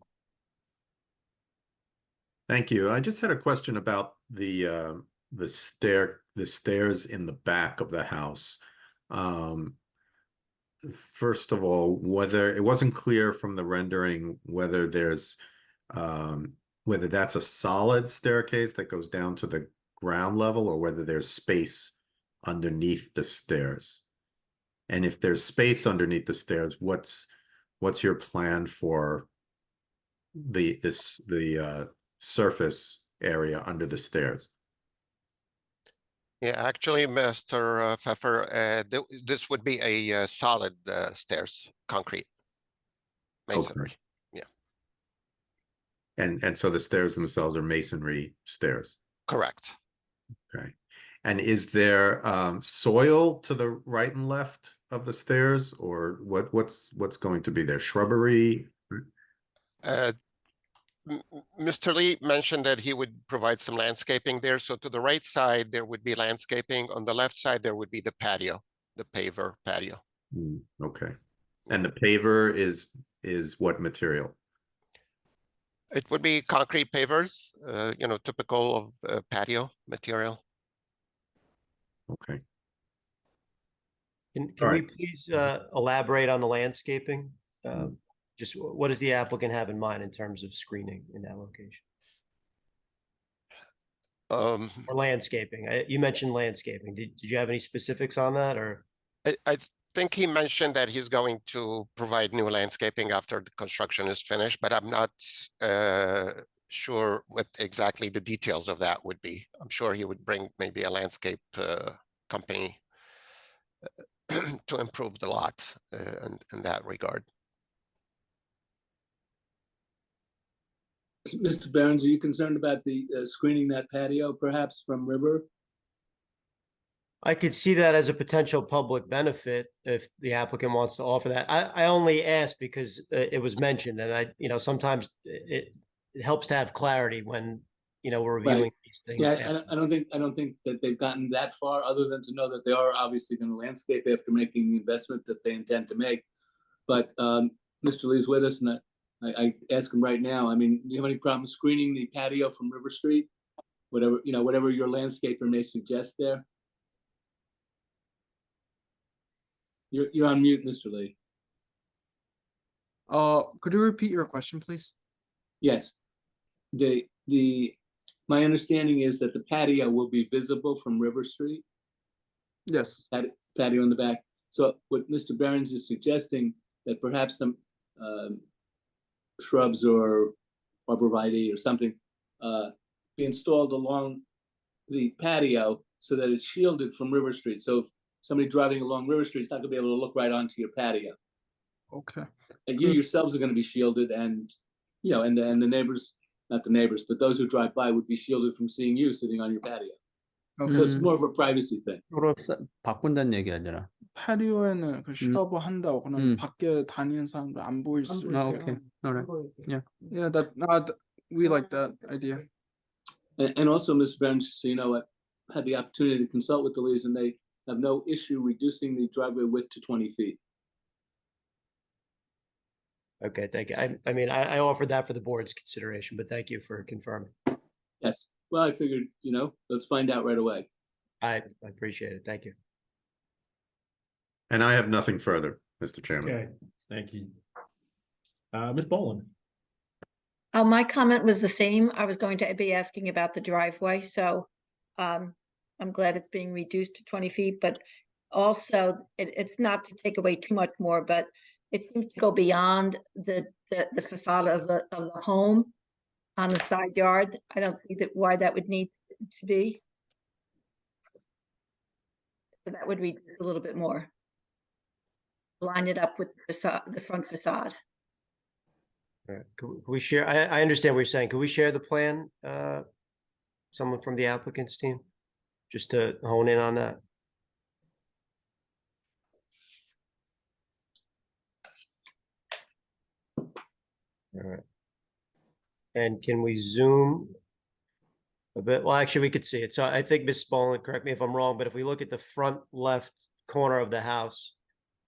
Thank you. I just had a question about the stairs in the back of the house. First of all, whether it wasn't clear from the rendering whether there's whether that's a solid staircase that goes down to the ground level or whether there's space underneath the stairs. And if there's space underneath the stairs, what's your plan for the surface area under the stairs? Yeah, actually, Mr. Pfeffer, this would be a solid stairs, concrete. Masonry. Okay. Yeah. And so the stairs themselves are masonry stairs. Correct. Okay. And is there soil to the right and left of the stairs, or what's going to be there? Shrubbery? Mr. Lee mentioned that he would provide some landscaping there. So to the right side, there would be landscaping. On the left side, there would be the patio, the paver patio. Okay. And the paver is what material? It would be concrete pavers, you know, typical of patio material. Okay. Can All we right. please elaborate on the landscaping? Just what does the applicant have in mind in terms of screening in that location? Or landscaping? You mentioned landscaping. Did you have any specifics on that, or? I think he mentioned that he's going to provide new landscaping after the construction is finished, but I'm not sure what exactly the details of that would be. I'm sure he would bring maybe a landscape company to improve the lot in that regard. Mr. Behrens, are you concerned about the screening that patio perhaps from river? I could see that as a potential public benefit if the applicant wants to offer that. I only ask because it was mentioned, and sometimes it helps to have clarity when, we're reviewing these things. Yeah, I don't think that they've gotten that far, other than to know that they are obviously going to landscape after making the investment that they intend to make. But Mr. Lee's with us, and I ask him right now. I mean, do you have any problem screening the patio from River Street? Whatever your landscaper may suggest there. You're on mute, Mr. Lee. Could you repeat your question, please? Yes. My understanding is that the patio will be visible from River Street. Yes. Patio in the back. So what Mr. Behrens is suggesting, that perhaps some shrubs or arborvitae or something be installed along the patio so that it's shielded from River Street. So if somebody driving along River Street is not going to be able to look right onto your patio. Okay. And you yourselves are going to be shielded, and and the neighbors, not the neighbors, but those who drive by would be shielded from seeing you sitting on your patio. Okay. So it's more of a privacy thing. 바꾼다는 얘기 아니라. 파리오에는 그 슈터브 한다고 그러면 밖에 다니는 사람들 안 보일 수 있게. Okay. All right. Yeah. Yeah, we like that idea. And also, Mr. Behrens, so I had the opportunity to consult with the Lees, and they have no issue reducing the driveway width to 20 feet. Okay, thank you. I mean, I offered that for the board's consideration, but thank you for confirming. Yes. Well, I figured, let's find out right away. I appreciate it. Thank you. And I have nothing further, Mr. Chairman. Okay, thank you. Ms. Boland. Oh, my comment was the same. I was going to be asking about the driveway, so I'm glad it's being reduced to 20 feet, but also it's not to take away too much more, but it seems to go beyond the facade of the home on the side yard. I don't see why that would need to be. So that would reduce a little bit more. Line it up with the front facade. All right. Can we share? I understand what you're saying. Can we share the plan Someone from the applicant's team? Just to hone in on that. All right. And can we zoom a bit? Well, actually, we could see it. So I think Ms. Spollen, correct me if I'm wrong, but if we look at the front left corner of the house,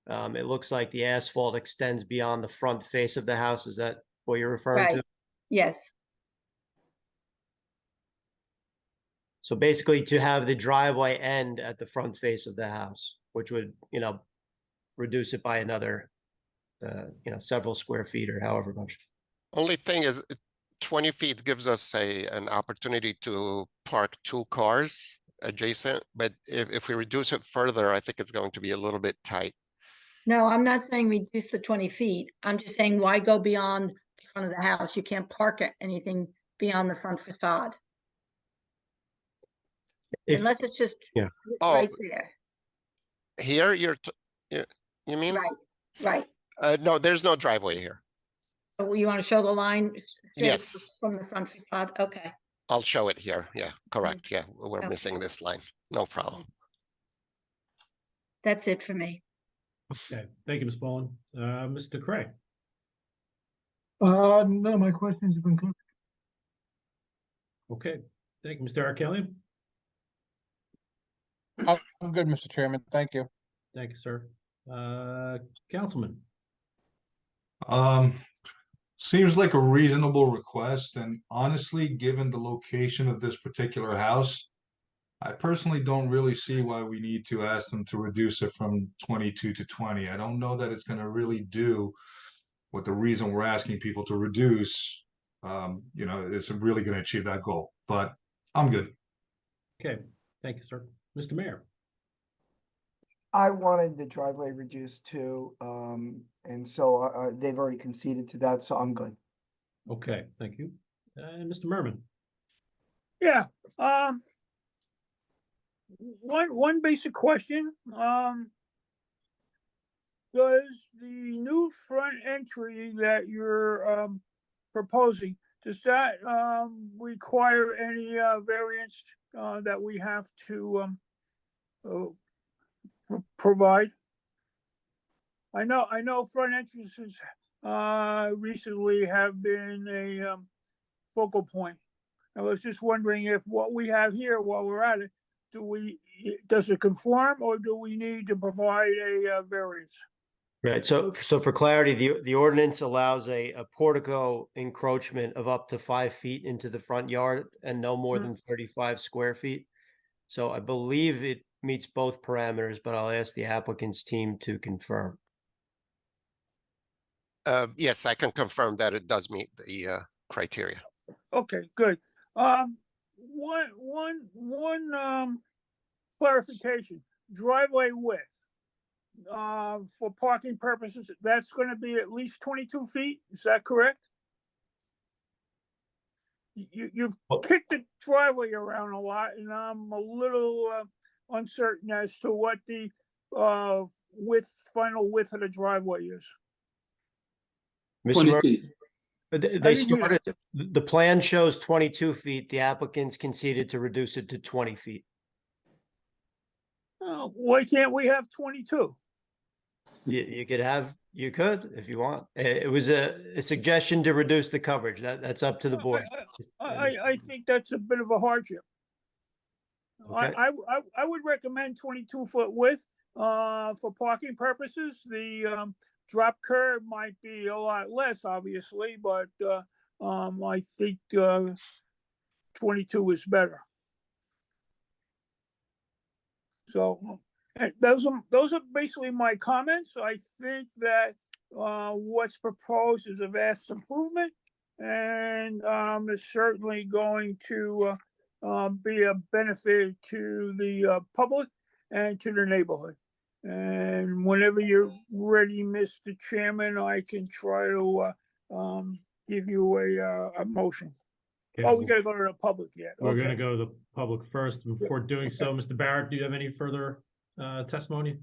it looks like the asphalt extends beyond the front face of the house. Is that what you're referring Right. to? Yes, So basically to have the driveway end at the front face of the house, which would, reduce it by another, several square feet or however much. Only thing is 20 feet gives us an opportunity to park 2 cars adjacent, but if we reduce it further, I think it's going to be a little bit tight. no, I'm not saying reduce the 20 feet. I'm just saying why go beyond the front of the house? You can't park anything beyond the front facade. Unless it's just Yeah. right there. Here, you mean? Right, right. No, there's no driveway here. So you want to show the line? straight Yes. From the front facade, okay. I'll show it here. Yeah, correct. Yeah, we're Okay. missing this line. No problem. That's it for me. Okay, thank you, Ms. Bowen. Mr. Craig. No, my questions have been covered. Okay, thank you, Mr. Arkelian. I'm good, Mr. Chairman. Thank you. Thank you, sir. Councilman. Seems like a reasonable request, and honestly, given the location of this particular house, I personally don't really see why we need to ask them to reduce it from 22 to 20. I don't know that it's going to really do what the reason we're asking people to reduce, it's really going to achieve that goal, but I'm good. Okay, thank you, sir. Mr. Mayor. I wanted the driveway reduced too, and so they've already conceded to that, so I'm good. Okay, thank you. And Mr. Merman. Yeah, one basic question, does the new front entry that you're, proposing, does that, require any, variance, that we have to, provide? I know front entrances, recently have been a, focal point. I was just wondering if what we have here while we're at it, does it conform or do we need to provide a variance? Right, so for clarity, the ordinance allows a portico encroachment of up to 5 feet into the front yard and no more than 35 square feet. So I believe it meets both parameters, but I'll ask the applicant's team to confirm. Yes, I can confirm that it does meet the criteria. Okay, good. One clarification, driveway width. For parking purposes, that's gonna be at least 22 feet, is that correct? You've kicked the driveway around a lot, and I'm a little uncertain as to what the final width of the driveway is. Mr. 20 Murphy, feet. they started, the plan shows 22 feet. The applicants conceded to reduce it to 20 feet. Why can't we have 22? You could if you want. It was a suggestion to reduce the coverage. That's up to the board. I think that's a bit of a hardship. Okay. I would recommend 22-foot width for parking purposes. The drop curb might be a lot less, obviously, but I think 22 is better. So those are basically my comments. I think that what's proposed is a vast improvement, and is certainly going to be a benefit to the public and to the neighborhood. And whenever you're ready, Mr. Chairman, I can try to give you a motion. Okay, Oh, we gotta go to the public yet. We're Okay. gonna go to the public first. Before doing so, Mr. Barrett, do you have any further testimony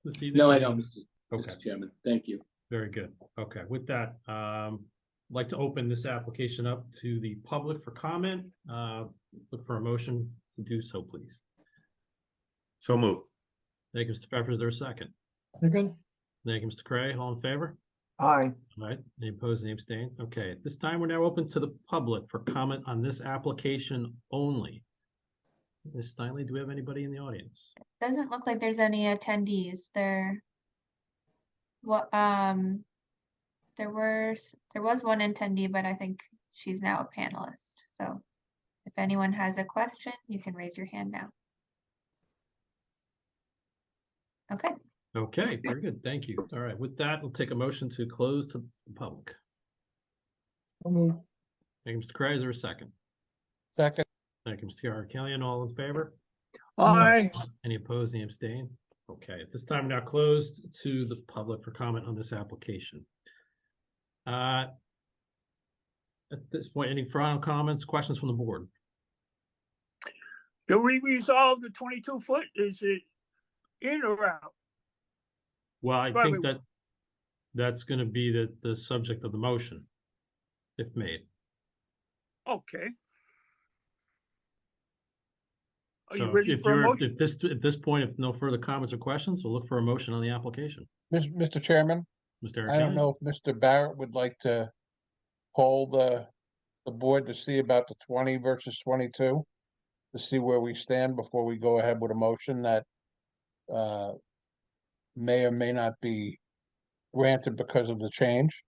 this evening? No, I don't, Okay. Mr. Chairman. Thank you. Very good. Okay, with that, I'd like to open this application up to the public for comment. look for a motion to do so, please. So move. Thank you, Mr. Pfeffer. Is there a second? Second. Thank you, Mr. Cray. All in favor? Aye. All right, any opposed, any abstain? Okay, at this time, we're now open to the public for comment on this application only. Ms. Steinley, do we have anybody in the audience? Doesn't look like there's any attendees there. What, there was one attendee, but I think she's now a panelist. So if anyone has a question, you can raise your hand now. Okay. Okay, very good. Thank you. All right, with that, we'll take a motion to close to the public. So moved. Thank you, Mr. Cray. Is there a second? Second. Thank you, Mr. Kelly. All in favor? Aye. Any opposed, any abstain? Okay, at this time, now closed to the public for comment on this application. At this point, any final comments, questions from the board? Do we resolve the 22-foot? Is it in or out? Well, I Probably- think that's going to be the subject of the motion, if made. Okay. Are So you ready for a motion? at this point, if no further comments or questions, we'll look for a motion on the application. Mr. Chairman, Mr. I don't Kelly? know if Mr. Barrett would like to poll the board to see about the 20 versus 22, to see where we stand before we go ahead with a motion that may or may not be granted because of the change.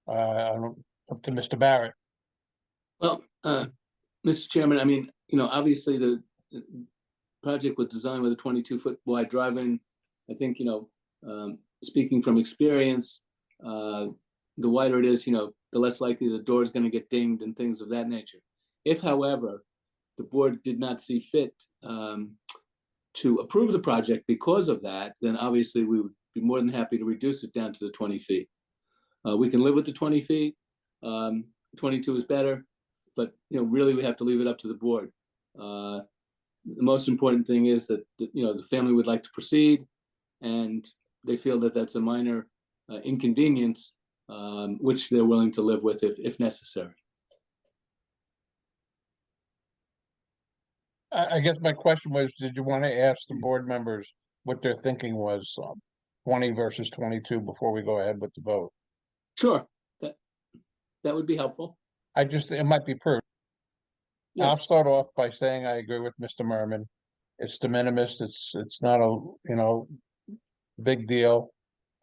Up to Mr. Barrett. Well, Mr. Chairman, I mean, obviously the project was designed with a 22-foot wide drive-in. I think, speaking from experience, the wider it is, the less likely the door is going to get dinged and things of that nature. If, however, the board did not see fit to approve the project because of that, then obviously we would be more than happy to reduce it down to the 20 feet. We can live with the 20 feet. 22 is better, but really we have to leave it up to the board. The most important thing is that the family would like to proceed, and they feel that that's a minor inconvenience, which they're willing to live with if necessary. I guess my question was, did you want to ask the board members what their thinking was, 20 versus 22 before we go ahead with the vote? Sure, that would be helpful. It might be prudent. I'll Yes. start off by saying I agree with Mr. Merman. It's de minimis. It's not a, big deal.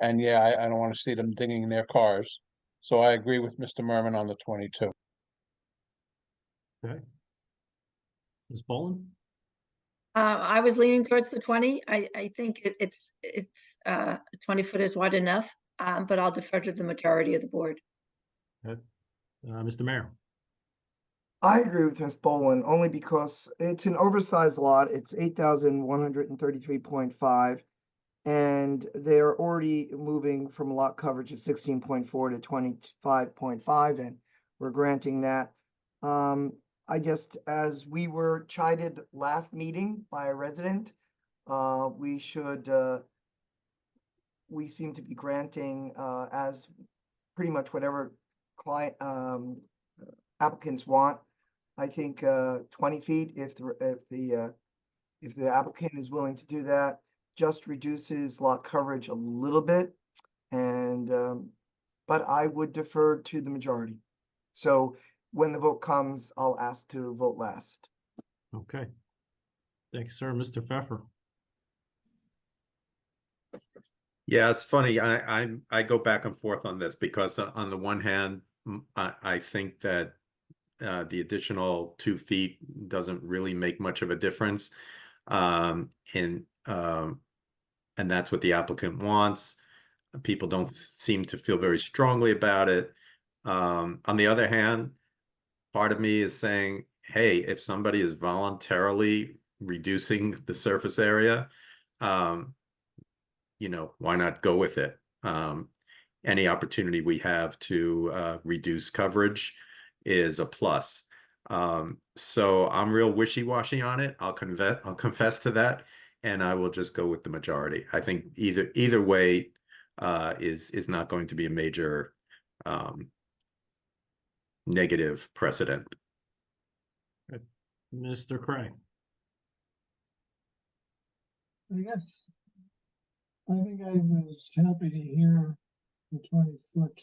And yeah, I don't want to see them dinging their cars. So I agree with Mr. Merman on the 22. Okay. Ms. Boland? I was leaning towards the 20. I think it's 20 foot is wide enough, but I'll defer to the majority of the board. Okay. Mr. Mayor? I agree with Ms. Boland only because it's an oversized lot. It's 8,133.5. And they're already moving from lot coverage of 16.4 to 25.5, and we're granting that. I just, as we were chided last meeting by a resident, we seem to be granting as pretty much whatever client applicants want. I think 20 feet, if the applicant is willing to do that, just reduces lot coverage a little bit, and but I would defer to the majority. So when the vote comes, I'll ask to vote last. Okay. Thanks, sir. Mr. Pfeffer? Yeah, it's funny. I go back and forth on this because on the one hand, I think that the additional 2 feet doesn't really make much of a difference. And that's what the applicant wants. People don't seem to feel very strongly about it. On the other hand, part of me is saying, hey, if somebody is voluntarily reducing the surface area, why not go with it? Any opportunity we have to reduce coverage is a plus. So I'm real wishy-washy on it. I'll confess to that, and I will just go with the majority. I think either way is not going to be a major negative precedent. Mr. Craig. I guess, I think I was happy to hear the 20-foot,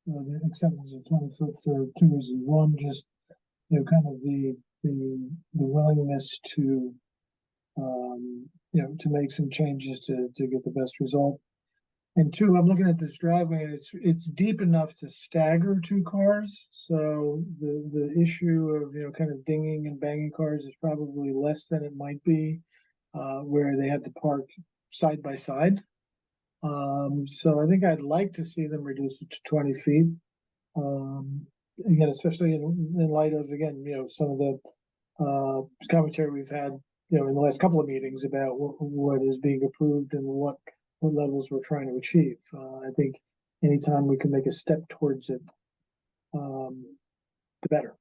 the acceptance of 20-foot for two reasons. One, just, kind of the willingness to, to make some changes to get the best result. And two, I'm looking at this driveway and it's deep enough to stagger two cars. So the issue of, kind of dinging and banging cars is probably less than it might be, where they had to park side by side. So I think I'd like to see them reduce it to 20 feet. Again, especially in light of, again, some of the commentary we've had, in the last couple of meetings about what is being approved and what levels we're trying to achieve. I think anytime we can make a step towards it, the better.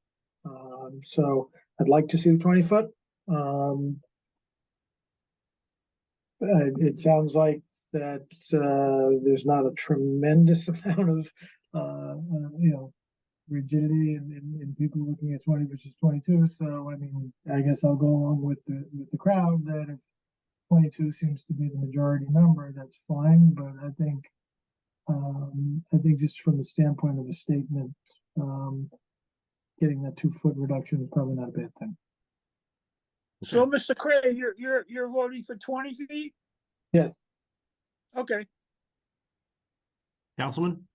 So I'd like to see the 20-foot. It sounds like that there's not a tremendous amount of rigidity in people looking at 20 versus 22. So I mean, I guess I'll go along with the crowd that if 22 seems to be the majority number, that's fine. But I think just from the standpoint of a statement, getting that 2-foot reduction is probably not a bad thing. So, Mr. Craig, you're voting for 20 feet? Yes. Okay. Councilman?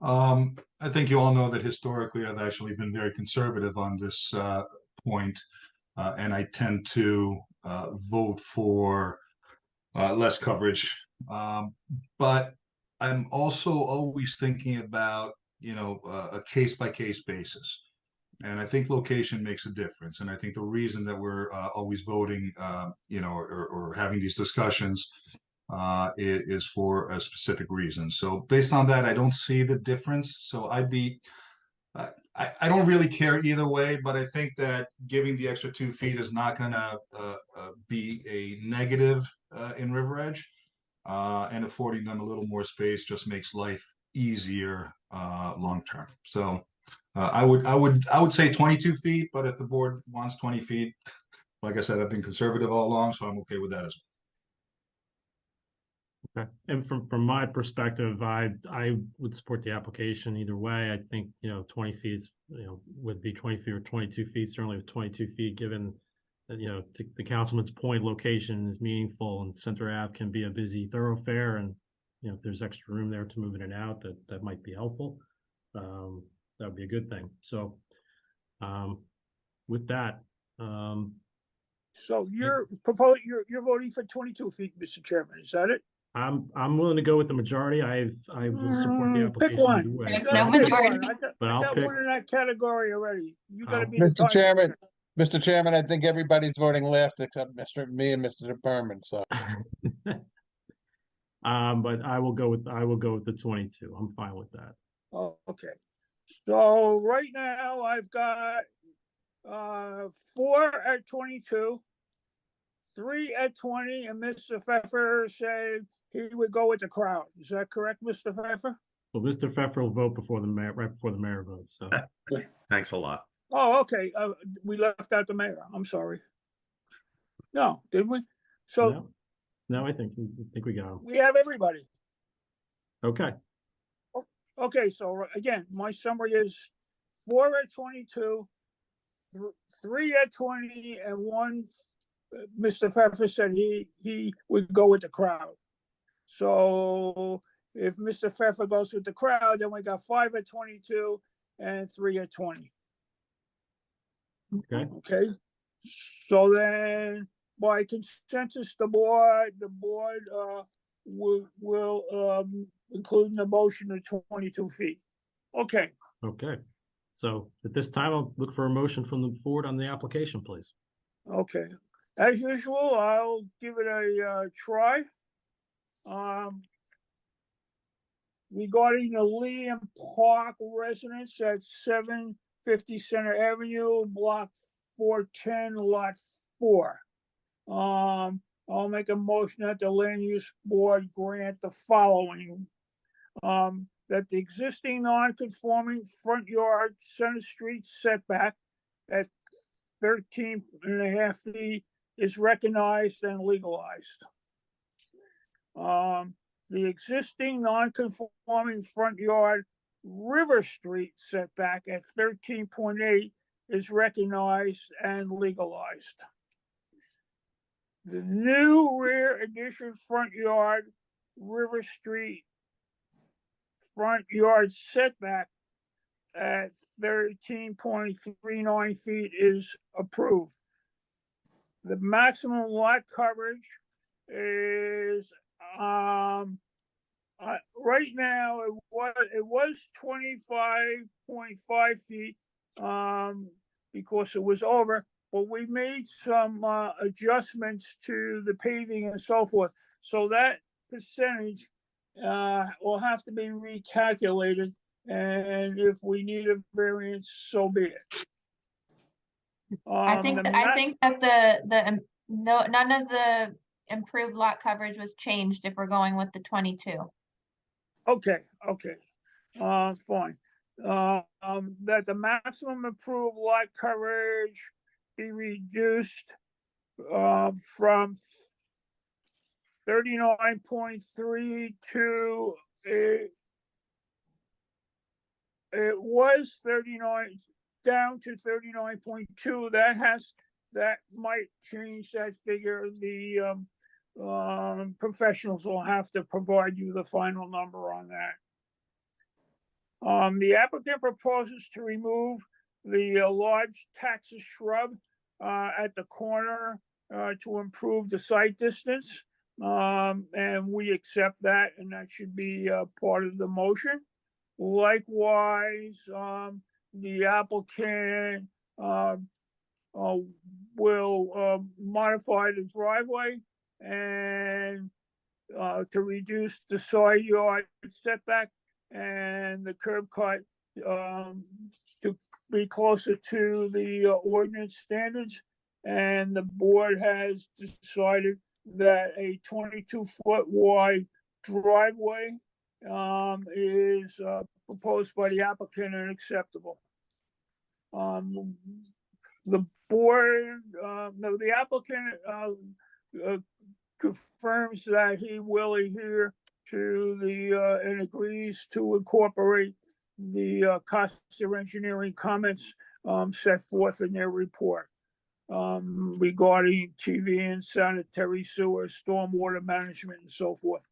I think you all know that historically I've actually been very conservative on this point, and I tend to vote for less coverage. But I'm also always thinking about, a case-by-case basis. And I think location makes a difference. And I think the reason that we're always voting, or having these discussions is for a specific reason. So based on that, I don't see the difference. So I don't really care either way, but I think that giving the extra 2 feet is not gonna be a negative in River Edge, and affording them a little more space just makes life easier long term. So I would say 22 feet, but if the board wants 20 feet, like I said, I've been conservative all along, so I'm okay with that as well. Okay. And from my perspective, I would support the application either way. I think, 20 feet is, would be 20 feet or 22 feet, certainly with 22 feet, given that, to the councilman's point, location is meaningful and Center Ave can be a busy thoroughfare. And, if there's extra room there to move in and out, that might be helpful. That would be a good thing. So, with that, so you're proposing, you're voting for 22 feet, Mr. Chairman, is that it? I'm willing to go with the majority. I will support the application Pick one. either way. There's So no I'll pick- majority. But I I'll got pick- one in that category already. You gotta be the Mr. Chairman, tiebreaker. Mr. Chairman, I think everybody's voting left except me and Mr. Berman, so. But I will go with the 22. I'm fine with that. Oh, okay. So right now I've got 4 at 22, 3 at 20, and Mr. Pfeffer said he would go with the crowd. Is that correct, Mr. Pfeffer? Well, Mr. Pfeffer will vote before the mayor, right before the mayor votes. So Thanks a lot. Oh, okay. We left out the mayor. I'm sorry. No, did we? So no, I think we got him. we have everybody. Okay. Okay, so again, my summary is 4 at 22, 3 at 20, and 1. Mr. Pfeffer said he would go with the crowd. So if Mr. Pfeffer goes with the crowd, then we got 5 at 22 and 3 at 20. Okay. Okay. So then, by consensus, the board will include in the motion of 22 feet. Okay. Okay. So at this time, I'll look for a motion from the board on the application, please. Okay. As usual, I'll give it a try. Regarding the Liam Park residence at 750 Center Avenue, block 410, lot 4. I'll make a motion that the land use board grant the following. That the existing non-conforming front yard Center Street setback at 13.5 feet is recognized and legalized. The existing non-conforming front yard River Street setback at 13.8 is recognized and legalized. The new rear addition front yard River Street front yard setback at 13.39 feet is approved. The maximum lot coverage is right now it was 25.5 feet because it was over, but we made some adjustments to the paving and so forth. So that percentage will have to be recalculated, and if we need a variance, so be it. I think that none of the improved lot coverage was changed if we're going with the 22. Okay, fine. That the maximum approved lot coverage be reduced from 39.3 to it was 39 down to 39.2. That might change that figure. The professionals will have to provide you the final number on that. The applicant proposes to remove the large taxus shrub at the corner to improve the sight distance. And we accept that, and that should be part of the motion. Likewise, the applicant will modify the driveway and to reduce the side yard setback and the curb cut to be closer to the ordinance standards. And the board has decided that a 22-foot wide driveway is proposed by the applicant and acceptable. The board, no, the applicant confirms that he will adhere to the and agrees to incorporate the Costa Engineering comments set forth in their report regarding TV and sanitary sewer, stormwater management, and so forth.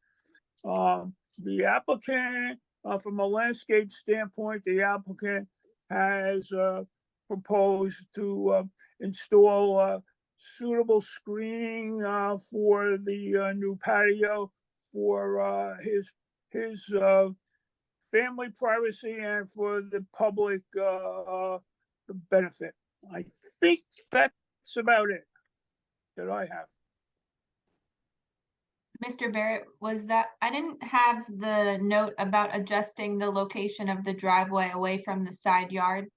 The applicant, from a landscape standpoint, the applicant has proposed to install suitable screening for the new patio for his family privacy and for the public benefit. I think that's about it that I have. Mr. Barrett, I didn't have the note about adjusting the location of the driveway away from the side yard.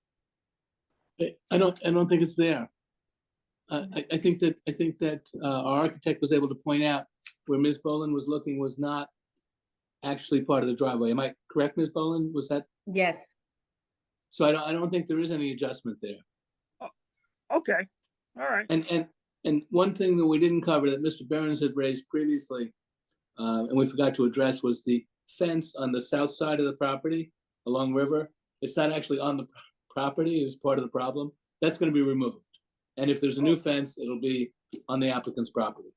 I don't think it's there. I think that our architect was able to point out where Ms. Boland was looking was not actually part of the driveway. Am I correct, Ms. Boland? Was that? Yes. So I don't think there is any adjustment there. Okay, all right. And one thing that we didn't cover that Mr. Behrens had raised previously, and we forgot to address, was the fence on the south side of the property along River. It's not actually on the property, is part of the problem. That's going to be removed. And if there's a new fence, it'll be on the applicant's property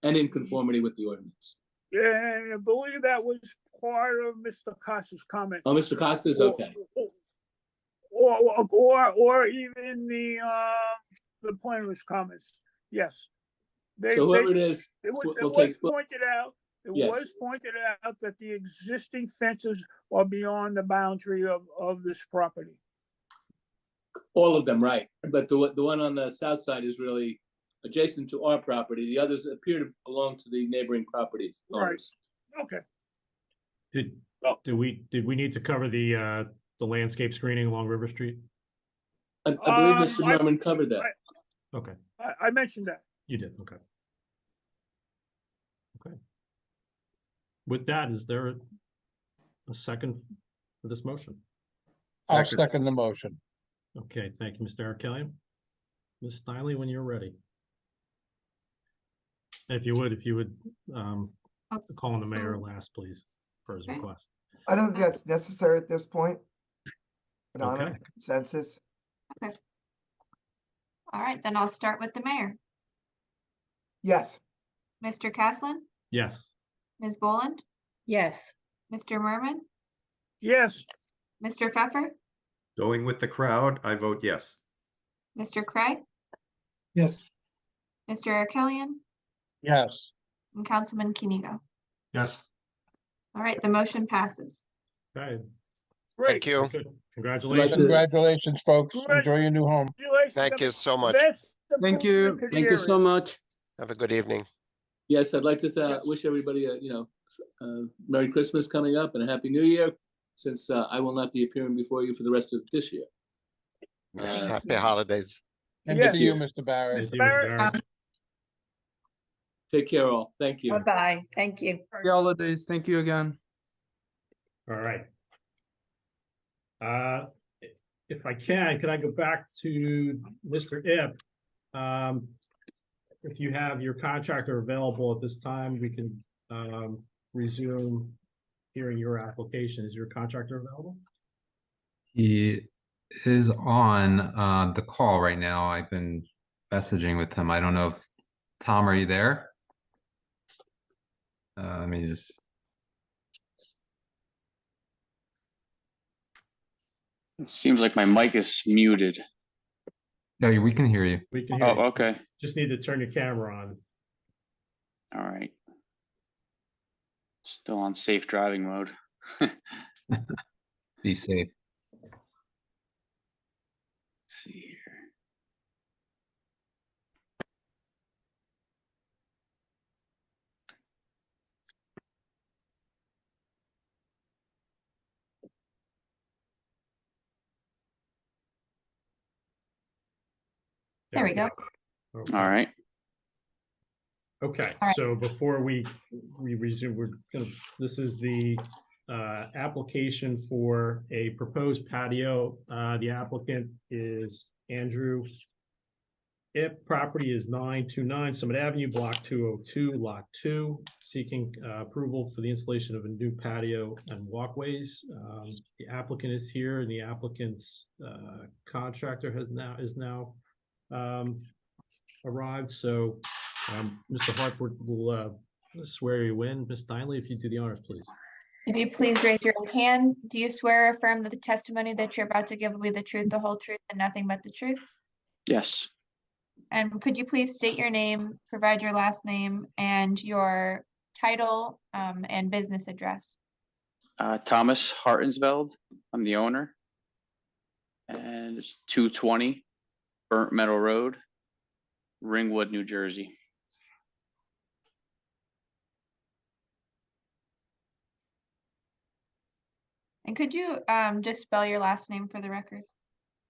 and in conformity with the ordinance. And I believe that was part of Mr. Costa's comments. Oh, Mr. Costa's okay. Or even the planner's comments. Yes. So whoever it is, it was pointed out. It Yes. was pointed out that the existing fences are beyond the boundary of this property. All of them, right? But the one on the south side is really adjacent to our property. The others appear to belong to the neighboring property owners. Right. Okay. Did we need to cover the landscape screening along River Street? I believe Mr. Merman covered that. Okay, I mentioned that. you did. Okay. Okay. With that, is there a second for this motion? I'll second the motion. Okay, thank you, Mr. Arkelian. Ms. Steinle, when you're ready. If you would, call on the mayor last, please, for his Okay. request. I don't think that's necessary at this point. But I Okay. don't think consensus. Okay. All right, then I'll start with the mayor. Yes. Mr. Caslin, Yes. Ms. Boland, Yes. Mr. Merman, Yes. Mr. Pfeffer, Going with the crowd, I vote yes. Mr. Craig, Yes. Mr. Arkelian, Yes. and Councilman Kinigo. Yes. All right, the motion passes. Okay. Thank you. Good. Congratulations. Congratulations, folks. Congrats. Enjoy your new home. Congratulations Thank on you the so much. best Thank you. improvement to the Thank you so area. much. Have a good evening. Yes, I'd like to wish everybody a, Merry Christmas coming up and a Happy New Year, since I will not be appearing before you for the rest of this year. Happy holidays. And Yes. to you, Mr. Barrett. Thank you, Mr. Barrett. Barrett. Take care all. Thank you. Bye-bye. Thank you. Happy holidays. Thank you again. All right. If I can I go back to Mr. Ip? If you have your contractor available at this time, we can resume hearing your application. Is your contractor available? He is on the call right now. I've been messaging with him. I don't know if Tom, are you there? Let me just. It seems like my mic is muted. Yeah, we can hear you. We can hear Oh, you. okay. Just need to turn your camera on. All right. Still on safe driving mode. Be safe. Let's see here. There we go. Okay. All right. Okay, All right. so before we resume, this is the application for a proposed patio. The applicant is Andrew Ip. Property is 929 Summit Avenue, Block 202, Lot 2, seeking approval for the installation of a new patio and walkways. The applicant is here, and the applicant's contractor is now arrived. So Mr. Hartford will swear you in. Ms. Steinle, if you do the honors, please. If you please raise your right hand, do you swear or affirm that the testimony that you're about to give will be the truth, the whole truth, and nothing but the truth? Yes. And could you please state your name, provide your last name, and your title and business address? Thomas Hartensveld. I'm the owner. And it's 220 Burnt Meadow Road, Ringwood, New Jersey. And could you just spell your last name for the record?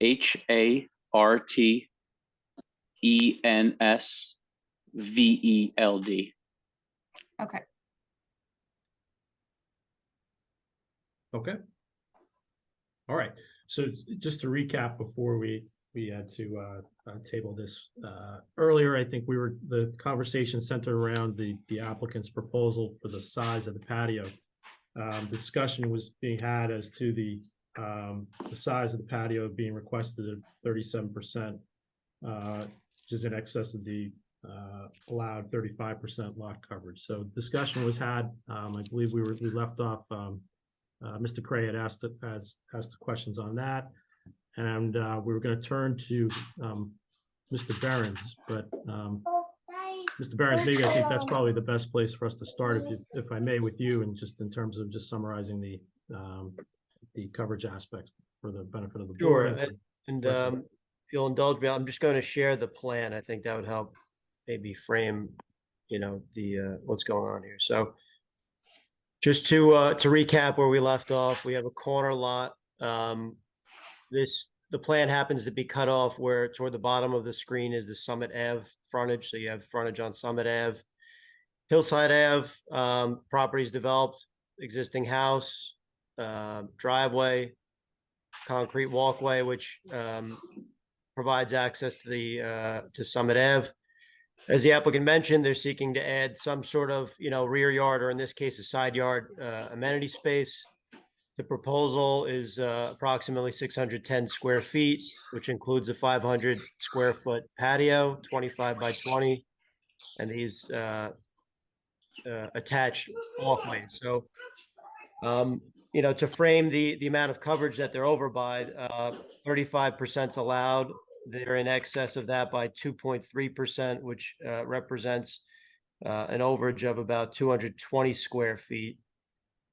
HARTENSVELD. Okay. Okay. All right. So just to recap before we had to table this earlier, I think the conversation centered around the applicant's proposal for the size of the patio. Discussion was being had as to the size of the patio being requested at 37%, which is in excess of the allowed 35% lot coverage. So discussion was had. I believe we left off. Mr. Cray had asked the questions on that, and we were going to turn to Mr. Behrens, but Mr. Behrens, maybe I think that's probably the best place for us to start, if I may, with you, and just in terms of just summarizing the coverage aspects for the benefit of the Sure. board. And if you'll indulge me, I'm just going to share the plan. I think that would help maybe frame, the what's going on here. So just to recap where we left off, we have a corner lot. The plan happens to be cut off where toward the bottom of the screen is the Summit Ave frontage. So you have frontage on Summit Ave. Hillside Ave, properties developed, existing house, driveway, concrete walkway, which provides access to to Summit Ave. As the applicant mentioned, they're seeking to add some sort of, rear yard, or in this case, a side yard amenity space. The proposal is approximately 610 square feet, which includes a 500 square foot patio, 25 by 20, and these attached walkways. So, to frame the amount of coverage that they're over by, 35% is allowed. They're in excess of that by 2.3%, which represents an overage of about 220 square feet.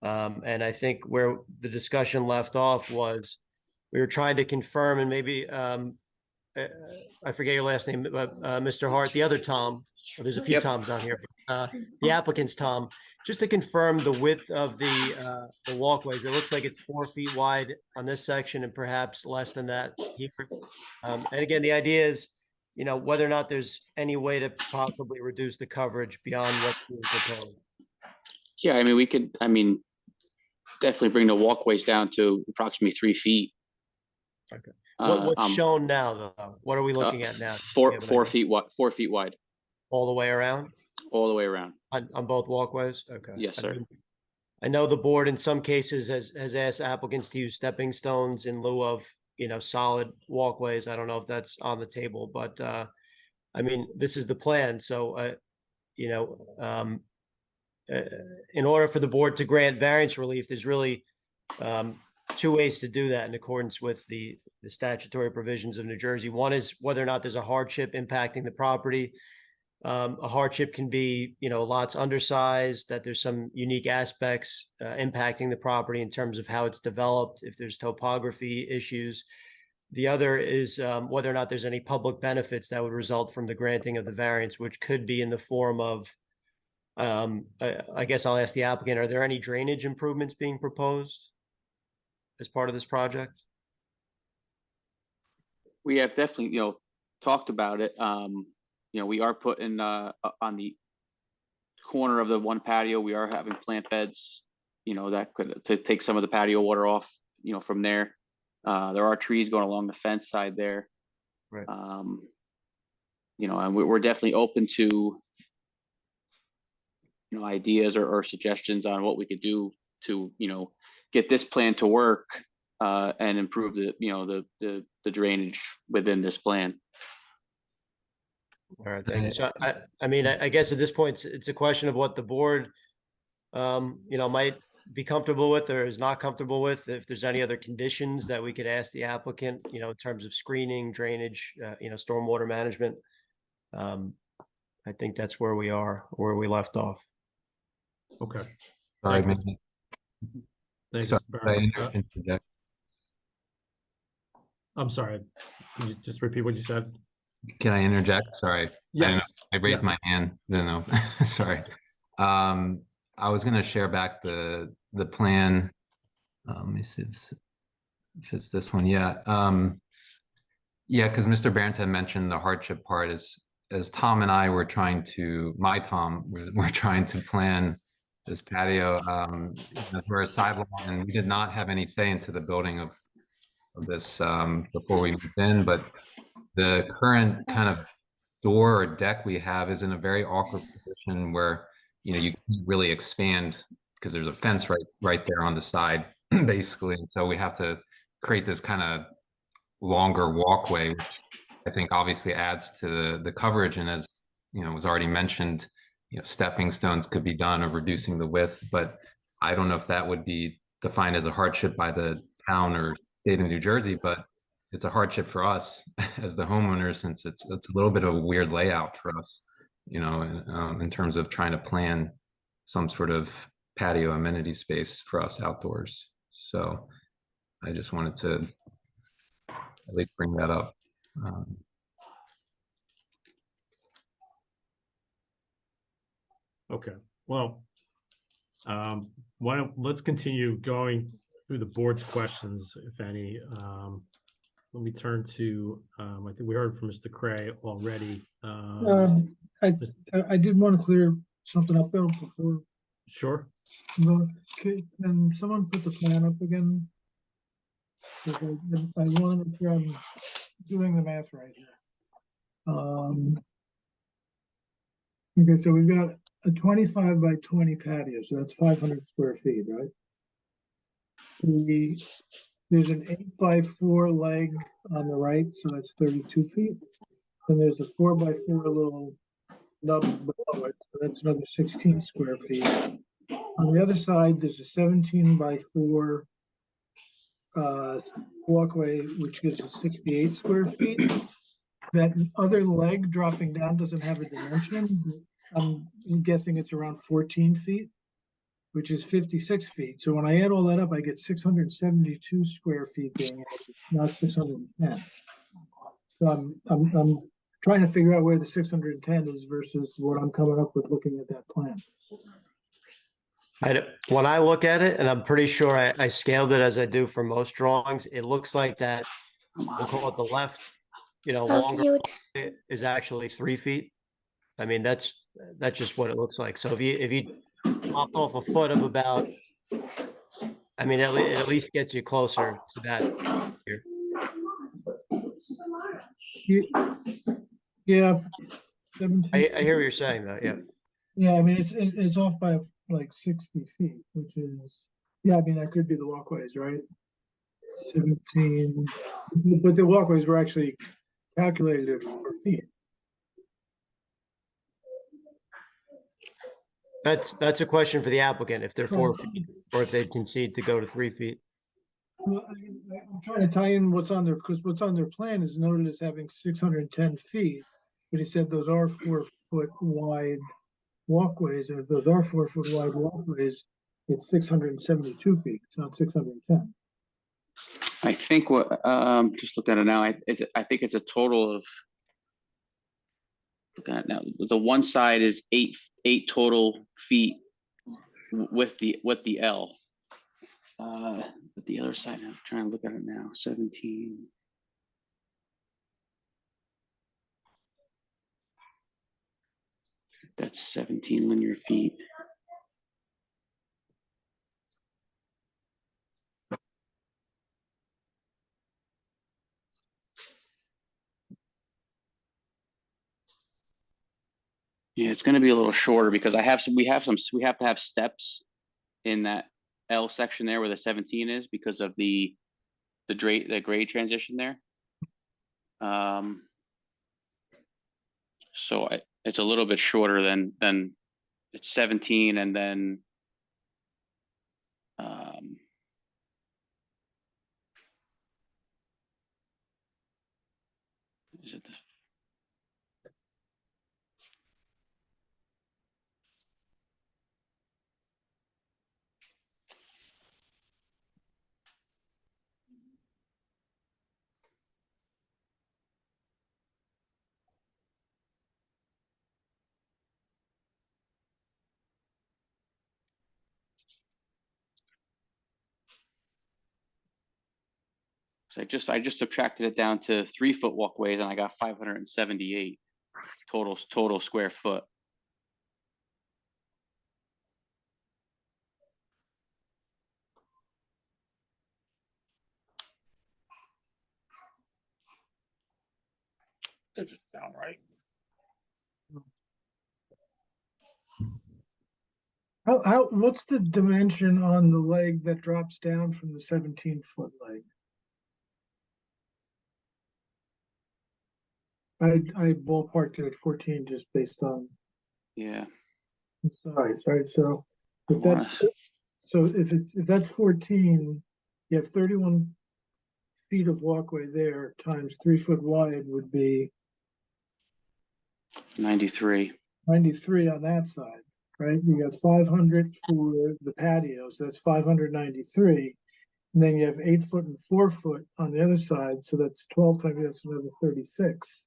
And I think where the discussion left off was we were trying to confirm, and maybe I forget your last name, but Mr. Hart, the other Tom, there's a few Toms on here, but the applicant's Tom, just to confirm the width of the walkways. It looks like it's 4 feet wide on this section and perhaps less than that here. And again, the idea is, whether or not there's any way to possibly reduce the coverage beyond what's being proposed. Yeah, I mean, we could, definitely bring the walkways down to approximately 3 feet. Okay. What's shown now, though? What are we looking at now? 4 feet wide. 4 feet wide. All the way around? All the way around. On both walkways? Okay. Yes, sir. I know the board in some cases has asked applicants to use stepping stones in lieu of, solid walkways. I don't know if that's on the table, but this is the plan. So, in order for the board to grant variance relief, there's really two ways to do that in accordance with the statutory provisions of New Jersey. One is whether or not there's a hardship impacting the property. A hardship can be, lots undersized, that there's some unique aspects impacting the property in terms of how it's developed, if there's topography issues. The other is whether or not there's any public benefits that would result from the granting of the variance, which could be in the form of, I guess I'll ask the applicant, are there any drainage improvements being proposed as part of this project? We have definitely, talked about it. We are putting on the corner of the one patio, we are having plant beds, that could to take some of the patio water off, from there. There are trees going along the fence side there. Right. And we're definitely open to, ideas or suggestions on what we could do to, get this plan to work and improve the drainage within this plan. All right, thank you. So I guess at this point, it's a question of what the board, might be comfortable with or is not comfortable with. If there's any other conditions that we could ask the applicant, in terms of screening, drainage, stormwater management. I think that's where we are, where we left off. Okay. Sorry, Thank you. Thanks, Sorry, Mr. Barnes. I interject. I'm sorry. Can you just repeat what you said? Can I interject? Sorry. Yes. I raised Yes. my hand. Didn't know. Sorry. I was going to share back the plan. Let me see if it's this one. Yeah. Yeah, because Mr. Barnes had mentioned the hardship part is, as Tom and I were trying to, we're trying to plan this patio for a sidewalk, and we did not have any say into the building of this before we moved in, but the current kind of door or deck we have is in a very awkward position where, you can't really expand because there's a fence right there on the side, basically. And so we have to create this kind of longer walkway, which I think obviously adds to the coverage. And as, was already mentioned, stepping stones could be done of reducing the width, but I don't know if that would be defined as a hardship by the town or state of New Jersey, but it's a hardship for us as the homeowners, since it's a little bit of a weird layout for us, in terms of trying to plan some sort of patio amenity space for us outdoors. So I just wanted to at least bring that up. Okay, well, let's continue going through the board's questions, if any. Let me turn to, I think we heard from Mr. Cray already. I did want to clear something up though before. Sure. Can someone put the plan up again? I want to make sure I'm doing the math right here. Okay, so we've got a 25 by 20 patio, so that's 500 square feet, right? There's an 8 by 4 leg on the right, so that's 32 feet. And there's a 4 by 4 little nub below it, so that's another 16 square feet. On the other side, there's a 17 by 4 walkway, which gives us 68 square feet. That other leg dropping down doesn't have a dimension. I'm guessing it's around 14 feet, which is 56 feet. So when I add all that up, I get 672 square feet being added, not 610. So I'm trying to figure out where the 610 is versus what I'm coming up with looking at that plan. When I look at it, and I'm pretty sure I scaled it as I do for most drawings, it looks like that, we'll call it the left, longer is actually 3 feet. I mean, that's just what it looks like. So if you drop off a foot of about, I mean, it at least gets you closer to that here. Yeah. I hear what you're saying though, yeah. Yeah, I mean, it's off by like 60 feet, which is, yeah, I mean, that could be the walkways, right? 17, but the walkways were actually calculated at 4 feet. That's a question for the applicant, if they're 4 feet, or if they concede to go to 3 feet. Well, I'm trying to tie in what's on there, because what's on their plan is noted as having 610 feet, but he said those are 4 foot wide walkways, and if those are 4 foot wide walkways, it's 672 feet. It's not 610. I think what, just look at it now, I think it's a total of, look at it now, the one side is eight total feet with the L. But the other side, I'm trying to look at it now, 17. That's 17 linear feet. Yeah, it's going to be a little shorter because we have to have steps in that L section there where the 17 is because of the grade transition there. So it's a little bit shorter than it's 17, and then is it the So I just subtracted it down to 3 foot walkways, and I got 578 total square foot. It's just downright. What's the dimension on the leg that drops down from the 17-foot leg? I ballparked it at 14 just based on Yeah. the size, right? So if that's 14, you have 31 feet of walkway there times 3 foot wide would be 93. 93 on that side, right? You got 500 for the patio, so that's 593. And then you have 8 foot and 4 foot on the other side, so that's 12 times, that's another 36.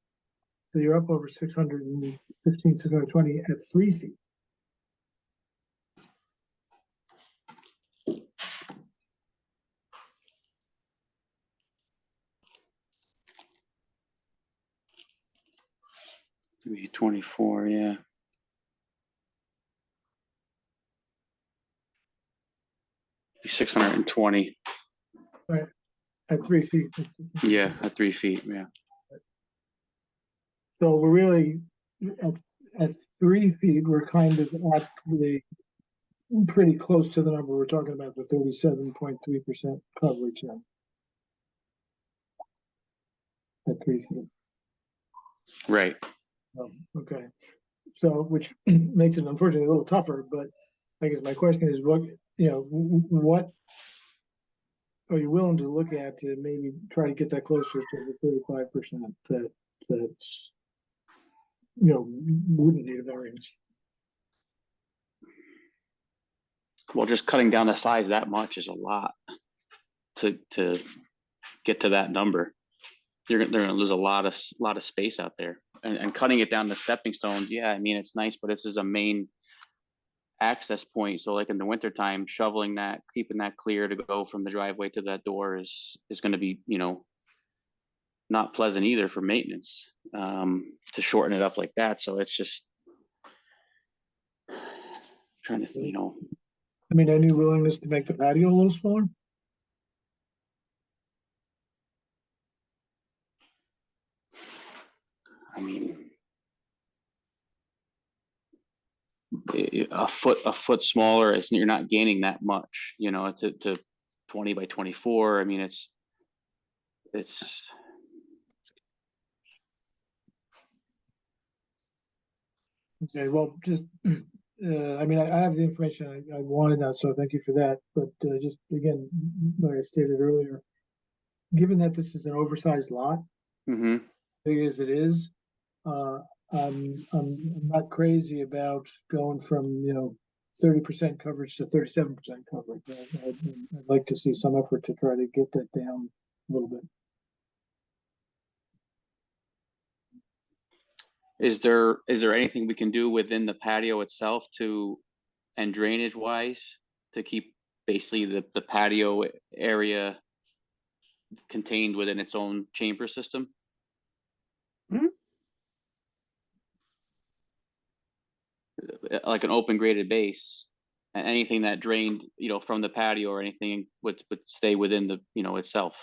So you're up over 615, 620 at 3 feet. Maybe 24, yeah. Be 620. Right, at 3 feet. Yeah, at 3 feet, yeah. So we're really at 3 feet, we're kind of at the pretty close to the number we're talking about, the 37.3% coverage then. At 3 feet. Right. Okay. So, which makes it unfortunately a little tougher, but I guess my question is what, what are you willing to look at to maybe try to get that closer to the 35% that's, wouldn't need a variance? Well, just cutting down the size that much is a lot to get to that number. They're gonna lose a lot of space out there, and cutting it down to stepping stones. Yeah, I mean, it's nice, but this is a main access point. So like in the wintertime, shoveling that, keeping that clear to go from the driveway to that door is going to be, not pleasant either for maintenance, to shorten it up like that. So it's just trying to, I mean, any willingness to make the patio a little smaller? I mean, a foot smaller, you're not gaining that much, to 20 by 24. I mean, it's Okay, well, just, I mean, I have the information I wanted now, so thank you for that. But just again, like I stated earlier, given that this is an oversized lot, big as it is, I'm not crazy about going from 30% coverage to 37% coverage. I'd like to see some effort to try to get that down a little bit. Is there anything we can do within the patio itself and drainage wise to keep basically the patio area contained within its own chamber system? Like an open graded base, and anything that drained, from the patio or anything would stay within the, itself.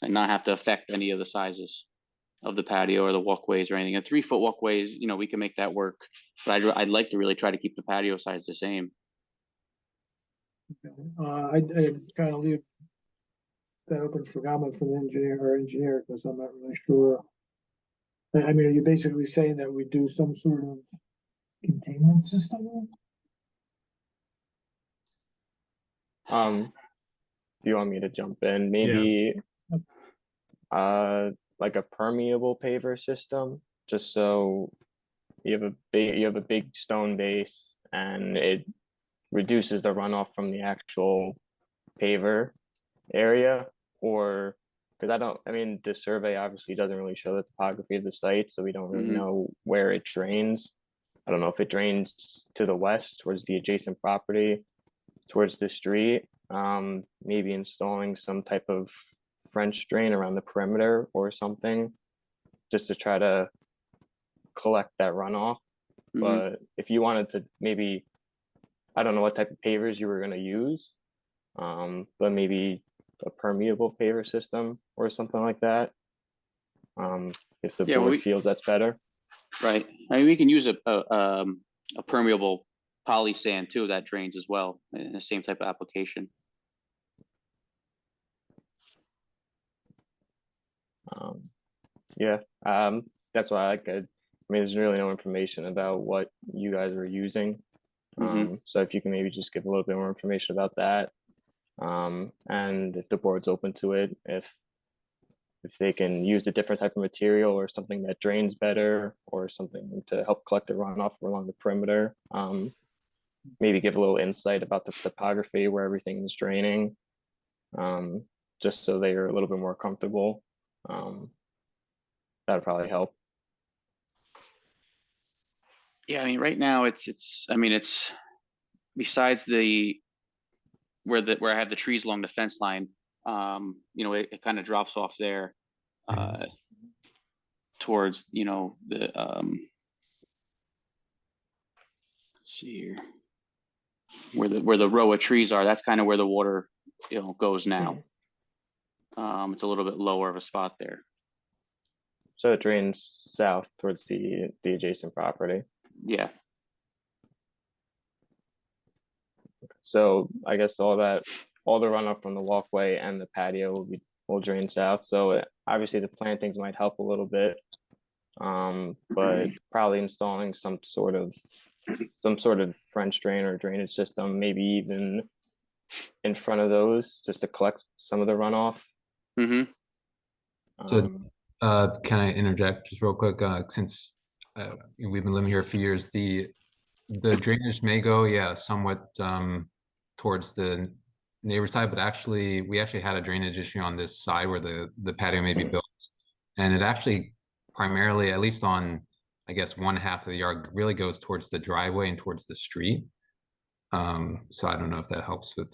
And not have to affect any of the sizes of the patio or the walkways or anything. A 3-foot walkways, we can make that work, but I'd like to really try to keep the patio size the same. I'd kind of leave that open for comment from the engineer, because I'm not really sure. I mean, are you basically saying that we do some sort of containment system? Do you want me to jump in? Maybe like a permeable paver system, just so you have a big stone base and it reduces the runoff from the actual paver area. Or because the survey obviously doesn't really show the topography of the site, so we don't really know where it drains. I don't know if it drains to the west towards the adjacent property, towards the street. Maybe installing some type of French drain around the perimeter or something, just to try to collect that runoff. But if you wanted to, maybe, I don't know what type of pavers you were going to use, but maybe a permeable paver system or something like that. If the board feels that's better. Right. I mean, we can use a permeable poly sand too that drains as well in the same type of application. That's why I mean, there's really no information about what you guys were using. So if you can maybe just give a little bit more information about that. And if the board's open to it, if they can use a different type of material or something that drains better or something to help collect the runoff along the perimeter, maybe give a little insight about the topography where everything is draining, just so they are a little bit more comfortable. That'd probably help. Yeah, I mean, right now it's besides where I have the trees along the fence line, it kind of drops off there, towards, the, let's see here, where the row of trees are. That's kind of where the water, goes now. It's a little bit lower of a spot there. So it drains south towards the adjacent property. Yeah. So I guess all the runoff from the walkway and the patio will drain south. So obviously the plantings might help a little bit, but probably installing some sort of French drain or drainage system, maybe even in front of those, just to collect some of the runoff. Mm-hmm. So, can I interject just real quick? Since we've been living here for years, the drainage may go, yeah, somewhat towards the neighbor side, but actually, we actually had a drainage issue on this side where the patio may be built, and it actually primarily, at least on, I guess, one half of the yard, really goes towards the driveway and towards the street. So I don't know if that helps with.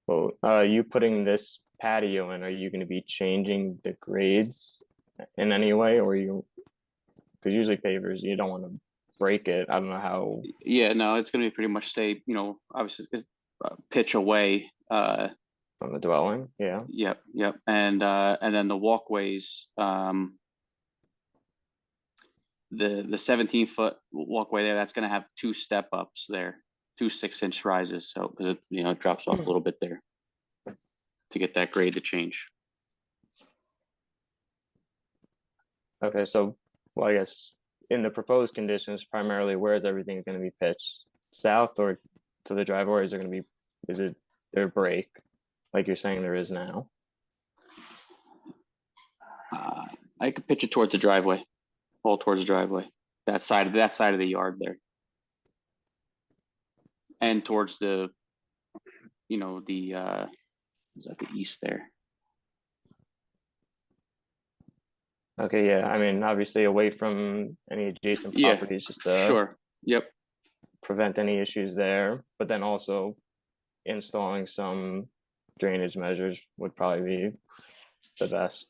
Well, you putting this patio in, are you going to be changing the grades in any way, or because usually pavers, you don't want to break it. I don't know how. Yeah, no, it's going to be pretty much stay, obviously pitch away from the dwelling. Yeah. Yep. And then the walkways, the 17-foot walkway there, that's going to have 2 step ups there, 2 6-inch rises. So because it drops off a little bit there to get that grade to change. Okay, so well, I guess in the proposed conditions, primarily, where is everything going to be pitched? South or to the driveway? Or is it their break, like you're saying there is now? I could pitch it towards the driveway, all towards the driveway, that side of the yard there, and towards the, is that the east there? Okay, yeah. I mean, obviously away from any adjacent properties, just to sure. Yep. prevent any issues there. But then also installing some drainage measures would probably be the best.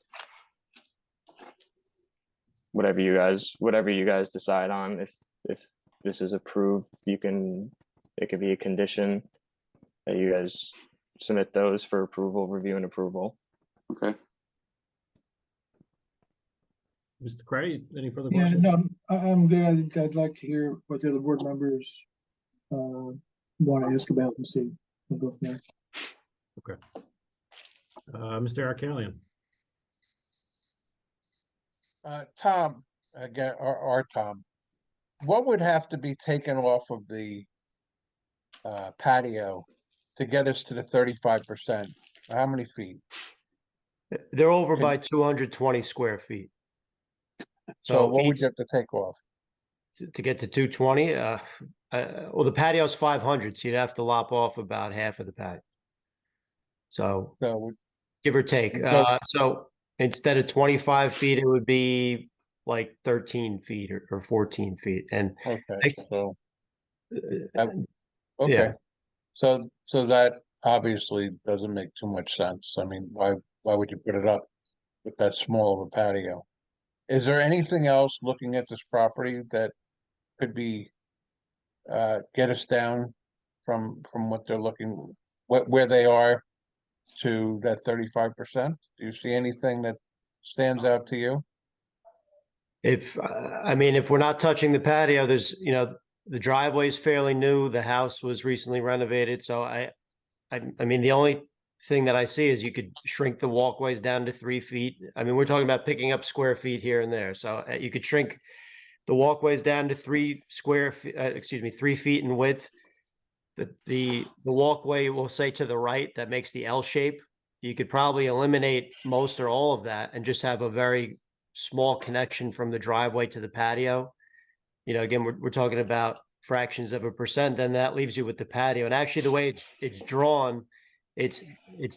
Whatever you guys decide on, if this is approved, it could be a condition that you guys submit those for approval, review and approval. Okay. Mr. Cray, any further Yeah, questions? no, I'm good. I think I'd like to hear what the other board members want to ask about and see. We'll go from there. Okay. Mr. Arkalian. Tom, again, or Tom, what would have to be taken off of the patio to get us to the 35%? How many feet? They're over by 220 square feet. So what would you have to take off? To get to 220, well, the patio's 500, so you'd have to lop off about half of the patio. So give or take. So instead of 25 feet, it would be like 13 feet or 14 feet. And okay, yeah. So that obviously doesn't make too much sense. I mean, why would you put it up with that small of a patio? Is there anything else looking at this property that could be get us down from what they're looking, where they are to that 35%? Do you see anything that stands out to you? If we're not touching the patio, there's, the driveway is fairly new. The house was recently renovated. So I mean, the only thing that I see is you could shrink the walkways down to 3 feet. I mean, we're talking about picking up square feet here and there. So you could shrink the walkways down to 3 feet in width. The walkway, we'll say to the right, that makes the L shape. You could probably eliminate most or all of that and just have a very small connection from the driveway to the patio. Again, we're talking about fractions of a percent, then that leaves you with the patio. And actually the way it's drawn, its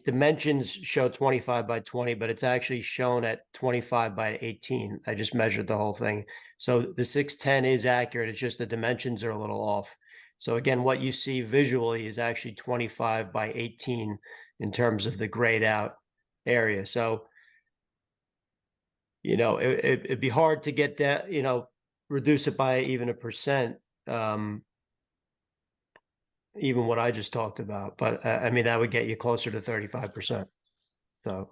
dimensions show 25 by 20, but it's actually shown at 25 by 18. I just measured the whole thing. So the 610 is accurate. It's just the dimensions are a little off. So again, what you see visually is actually 25 by 18 in terms of the grayed out area. So, it'd be hard to get that, reduce it by even a percent. Even what I just talked about, but I mean, that would get you closer to 35%. So.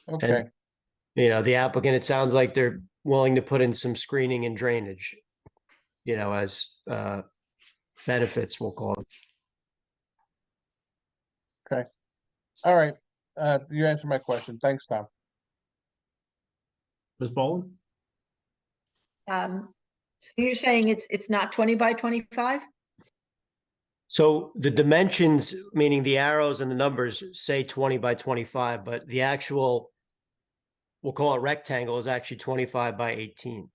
Okay, And, you know, the applicant, it sounds like they're willing to put in some screening and drainage, you know, as benefits, we'll call it. okay. All right. You answered my question. Thanks, Tom. Ms. Boland? So you're saying it's not 20 by 25? So the dimensions, meaning the arrows and the numbers, say 20 by 25, but the actual, we'll call it rectangle, is actually 25 by 18.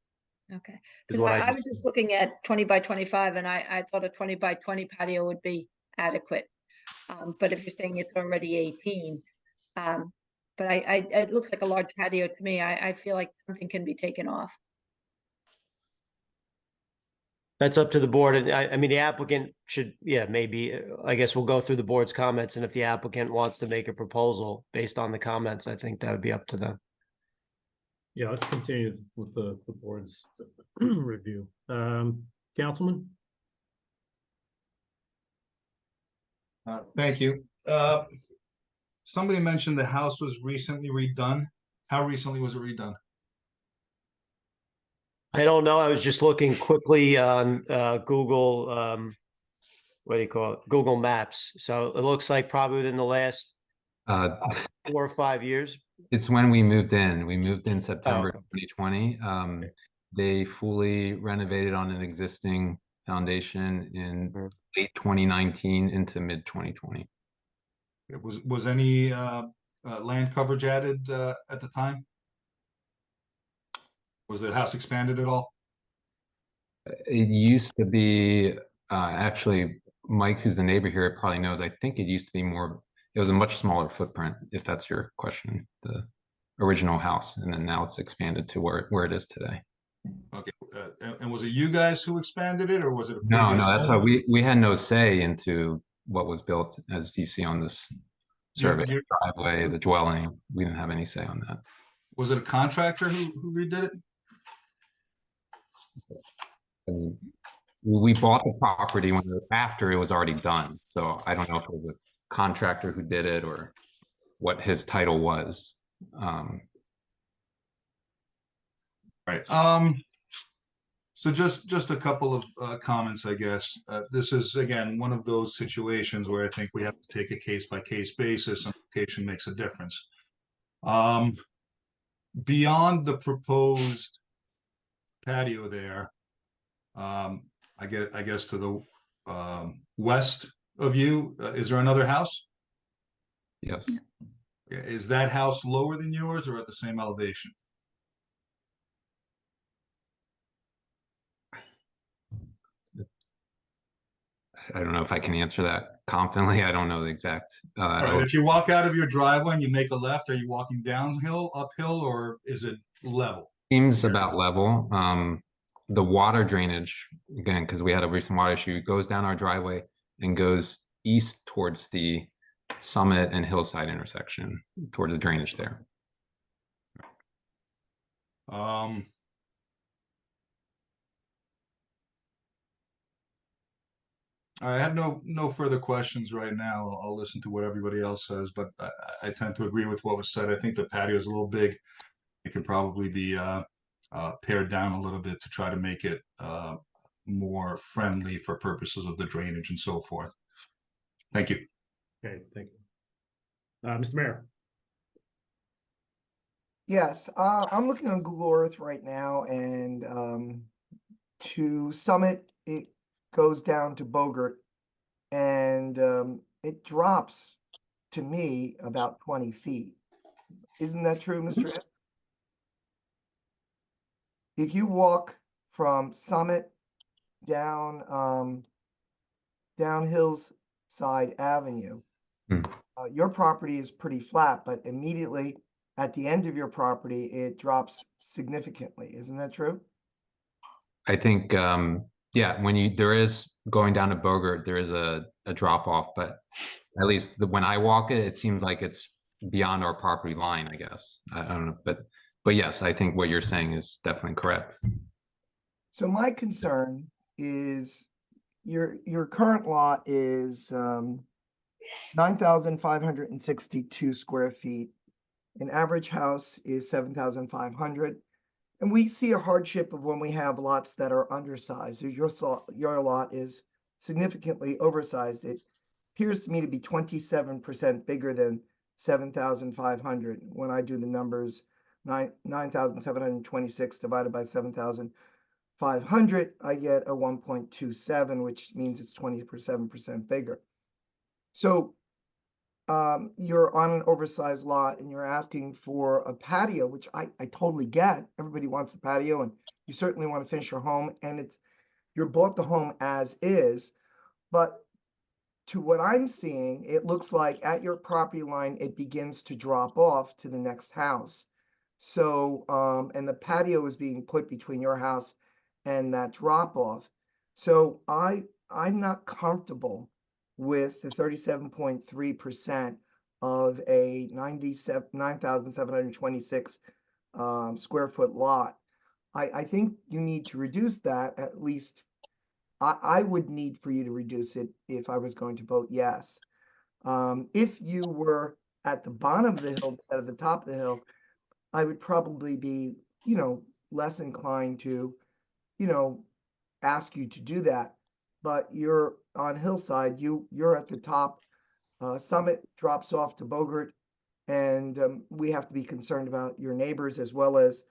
Okay, Is because what I I was just looking at 20 by 25 and I thought a 20 by 20 patio would be adequate. But if you're saying it's already 18, but it looks like a large patio to me. I feel like something can be taken off. That's up to the board. And I mean, the applicant should, yeah, maybe, I guess we'll go through the board's comments. And if the applicant wants to make a proposal based on the comments, I think that would be up to them. Yeah, let's continue with the board's review. Councilman? Thank you. Somebody mentioned the house was recently redone. How recently was it redone? I don't know. I was just looking quickly on Google, what do you call it? Google Maps. So it looks like probably within the last 4 or 5 years. It's when we moved in. We moved in September okay. 2020. They fully renovated on an existing foundation in late 2019 into mid 2020. Was any land coverage added at the time? Was the house expanded at all? It used to be, actually, Mike, who's the neighbor here, probably knows. I think it used to be more, it was a much smaller footprint, if that's your question, the original house. And then now it's expanded to where it is today. Okay. And was it you guys who expanded it, or was it a No, previous that's owner? why we had no say into what was built, as you see on this survey, You- driveway, the dwelling. We didn't have any say on that. Was it a contractor who redid it? And we bought the property after it was already done. So I don't know if it was a contractor who did it or what his title was. Right. So just a couple of comments, I guess. This is, again, one of those situations where I think we have to take a case-by-case basis, and location makes a difference. Beyond the proposed patio there, I guess to the west of you, is there another house? Yes. Is that house lower than yours or at the same elevation? I don't know if I can answer that confidently. I don't know the exact. All right, if you walk out of your driveway and you make a left, are you walking downhill, uphill, or is it level? Seems about level. The water drainage, again, because we had a recent water issue, goes down our driveway and goes east towards the Summit and Hillside intersection, towards the drainage there. I have no further questions right now. I'll listen to what everybody else says, but I tend to agree with what was said. I think the patio is a little big. It could probably be pared down a little bit to try to make it more friendly for purposes of the drainage and so forth. Thank you. Okay, thank you. Mr. Mayor? Yes, I'm looking on Google Earth right now, and to Summit, it goes down to Bogart, and it drops to me about 20 feet. Isn't that true, Mr. Ip? If you walk from Summit down down Hillside Avenue, your property is pretty flat, but immediately at the end of your property, it drops significantly. Isn't that true? I think, yeah, there is going down to Bogart, there is a drop off, but at least when I walk it, it seems like it's beyond our property line, I guess. I don't know, but yes, I think what you're saying is definitely correct. So my concern is your current lot is 9,562 square feet. An average house is 7,500. And we see a hardship of when we have lots that are undersized. So your lot is significantly oversized. It appears to me to be 27% bigger than 7,500. When I do the numbers, 9,726 divided by 7,500, I get a 1.27, which means it's 27% bigger. So you're on an oversized lot and you're asking for a patio, which I totally get. Everybody wants a patio and you certainly want to finish your home, and you're bought the home as is. But to what I'm seeing, it looks like at your property line, it begins to drop off to the next house. So, and the patio is being put between your house and that drop off. So I'm not comfortable with the 37.3% of a 9,726 square foot lot. I think you need to reduce that. At least I would need for you to reduce it if I was going to vote yes. If you were at the bottom of the hill instead of the top of the hill, I would probably be, less inclined to, ask you to do that. But you're on Hillside, you're at the top. Summit drops off to Bogart, and we have to be concerned about your neighbors as well as,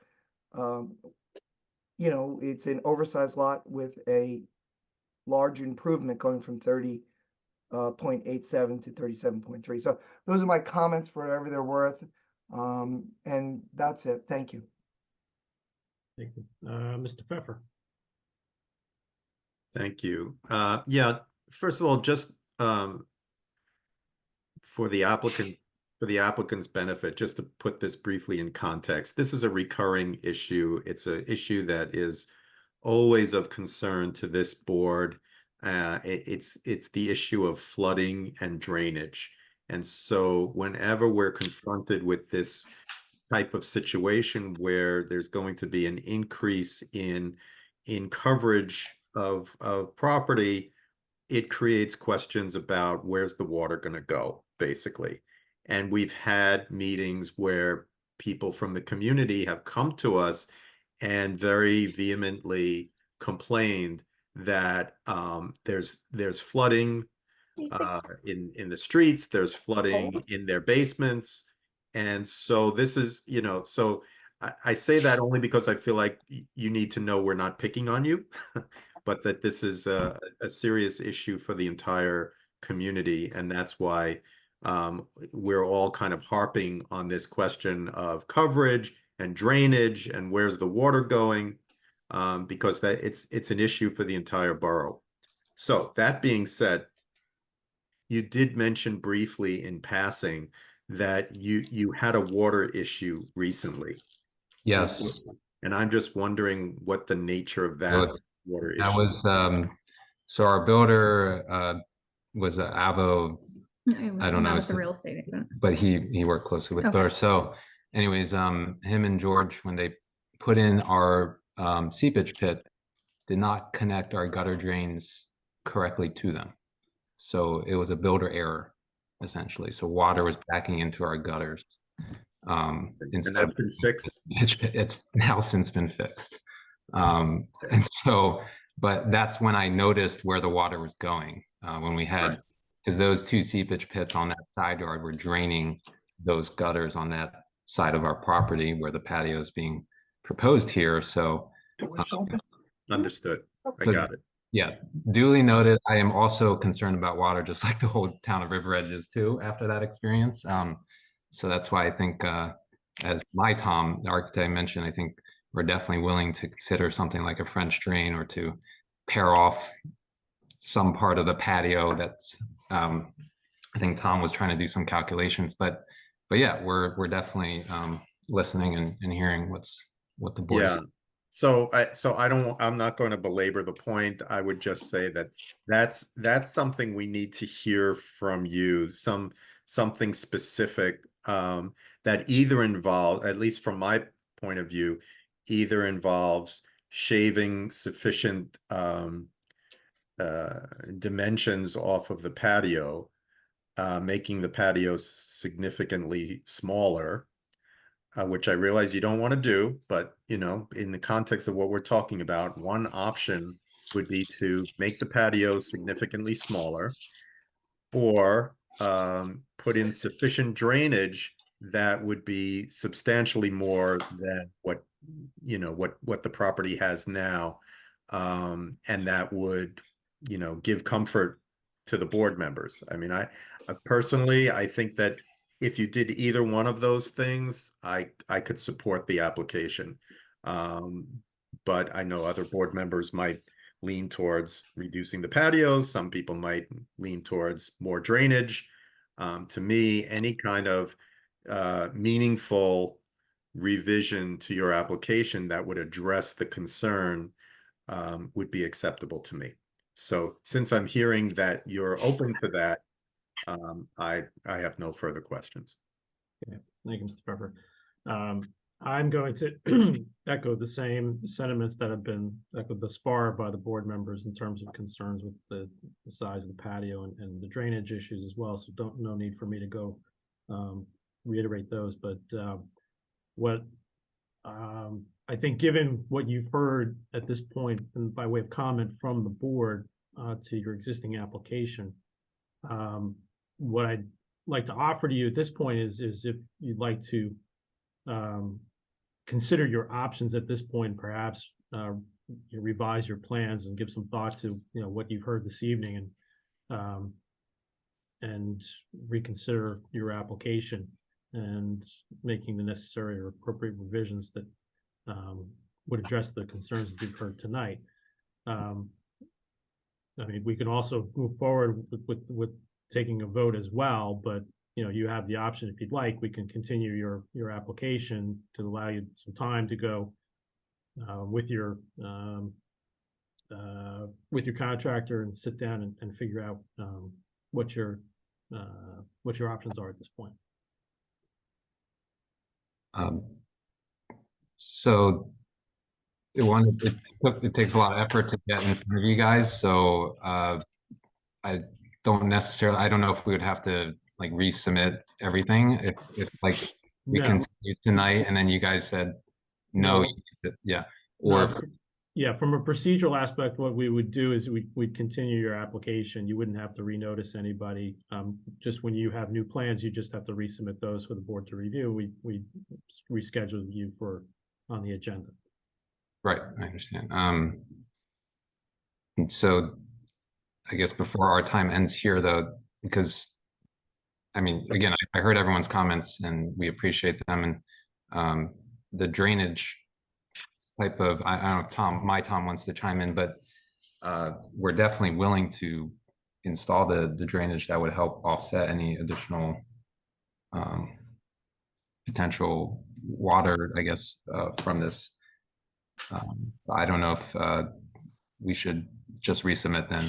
it's an oversized lot with a large improvement going from 30.87 to 37.3. So those are my comments for whatever they're worth. And that's it. Thank you. Thank you. Mr. Pfeffer. Thank you. Yeah, first of all, just for the applicant's benefit, just to put this briefly in context, this is a recurring issue. It's an issue that is always of concern to this board. It's the issue of flooding and drainage. And so whenever we're confronted with this type of situation where there's going to be an increase in coverage of property, it creates questions about where's the water going to go, basically. And we've had meetings where people from the community have come to us and very vehemently complained that there's flooding in the streets, there's flooding in their basements. And so this is, so I say that only because I feel like you need to know we're not picking on you, but that this is a serious issue for the entire community. And that's why we're all kind of harping on this question of coverage and drainage and where's the water going, because it's an issue for the entire borough. So that being said, you did mention briefly in passing that you had a water issue recently. Yes. And I'm just wondering what the nature of that water issue. That was so our builder was Avo. I don't know. That was the real estate agent. But he worked closely with builder. So anyways, him and George, when they put in our seepage pit, did not connect our gutter drains correctly to them. So it was a builder error, essentially. So water was backing into our gutters. And that's been fixed? It's now since been fixed. And so, but that's when I noticed where the water was going. When we had, because those two seepage pits on that side yard were draining those gutters on that side of our property where the patio is being proposed here. So understood. I got it. Yeah, duly noted. I am also concerned about water, just like the whole town of River Edge is too, after that experience. So that's why I think, as Tom, the architect, mentioned, I think we're definitely willing to consider something like a French drain or to pair off some part of the patio. That's, I think Tom was trying to do some calculations, but yeah, we're definitely listening and hearing what the board is saying. So I'm not going to belabor the point. I would just say that that's something we need to hear from you, something specific that either involve, at least from my point of view, either involves shaving sufficient dimensions off of the patio, making the patio significantly smaller, which I realize you don't want to do, but you know, in the context of what we're talking about, one option would be to make the patio significantly smaller, or put in sufficient drainage that would be substantially more than what, you know, what the property has now. And that would, you know, give comfort to the board members. I mean, I personally, I think that if you did either one of those things, I could support the application. But I know other board members might lean towards reducing the patio. Some people might lean towards more drainage. To me, any kind of meaningful revision to your application that would address the concern would be acceptable to me. So since I'm hearing that you're open to that, I have no further questions. Okay. Thank you, Mr. Pepper. I'm going to echo the same sentiments that have been echoed thus far by the board members in terms of concerns with the size of the patio and the drainage issues as well. So no need for me to go reiterate those. But what I think, given what you've heard at this point, and by way of comment from the board to your existing application, what I'd like to offer to you at this point is if you'd like to consider your options at this point, perhaps you revise your plans and give some thought to, you know, what you've heard this evening, and reconsider your application and making the necessary or appropriate revisions that would address the concerns that you've heard tonight. I mean, we can also move forward with taking a vote as well, but you know, you have the option, if you'd like, we can continue your application to allow you some time to go with your contractor and sit down and figure out what your options are at this point. So it takes a lot of effort to get in front of you guys. So I don't know if we would have to like resubmit everything if like we No. continue tonight and then you guys said no, yeah, or Yeah, from a procedural aspect, what we would do is we'd continue your application. You wouldn't have to renotice anybody. Just when you have new plans, you just have to resubmit those for the board to review. We reschedule you on the agenda. right, I understand. And so I guess before our time ends here though, because I mean, again, I heard everyone's comments and we appreciate them, and the drainage type of, I don't know if Tom wants to chime in, but we're definitely willing to install the drainage that would help offset any additional potential water, I guess, from this. I don't know if we should just resubmit then.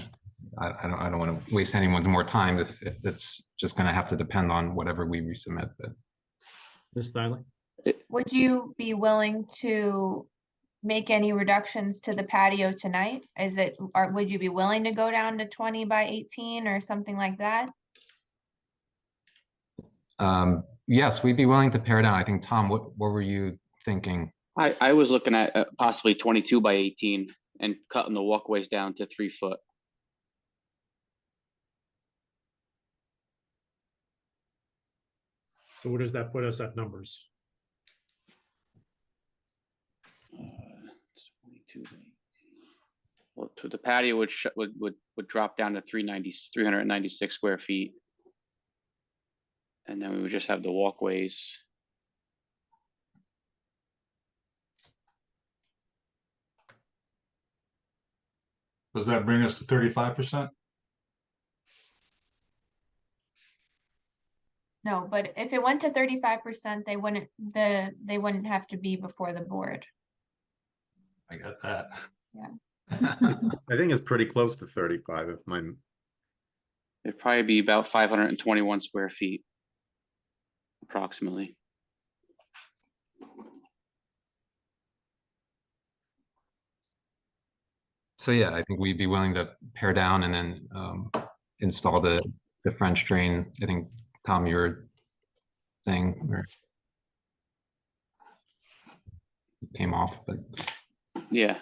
I don't want to waste anyone's more time if it's just going to have to depend on whatever we resubmit. But Ms. Steinle? Would you be willing to make any reductions to the patio tonight? Or would you be willing to go down to 20 by 18 or something like that? yes, we'd be willing to pare down. I think, Tom, what were you thinking? I was looking at possibly 22 by 18 and cutting the walkways down to 3 foot. So where does that put us at numbers? 22 by 18. Well, to the patio would drop down to 396 square feet. And then we would just have the walkways. Does that bring us to 35%? No, but if it went to 35%, they wouldn't have to be before the board. I got that. Yeah. I think it's pretty close to 35 if my. It'd probably be about 521 square feet, approximately. So yeah, I think we'd be willing to pare down and then install the the French drain. I think, Tom, your thing or came off, but Yeah.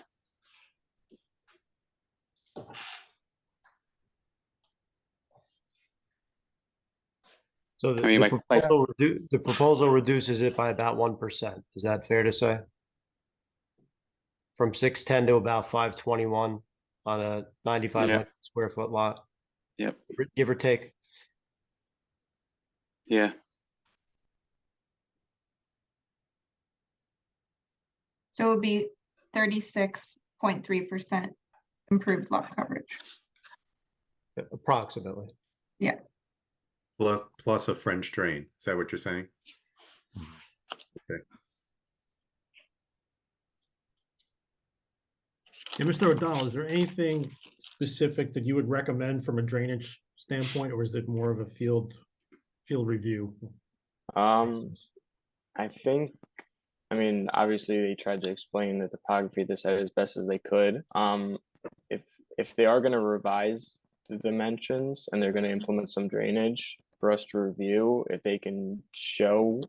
So I mean, the proposal reduces it by about 1%. Is that fair to say? From 610 to about 521 on a 9,500 square foot lot. Yep. Give or take. Yeah. So it would be 36.3% improved lot coverage. Approximately. Yeah. Plus a French drain. Is that what you're saying? Okay. Yeah, Mr. O'Donnell, is there anything specific that you would recommend from a drainage standpoint, or is it more of a field review? I think, I mean, obviously they tried to explain the topography of the site as best as they could. If they are going to revise the dimensions and they're going to implement some drainage for us to review, if they can show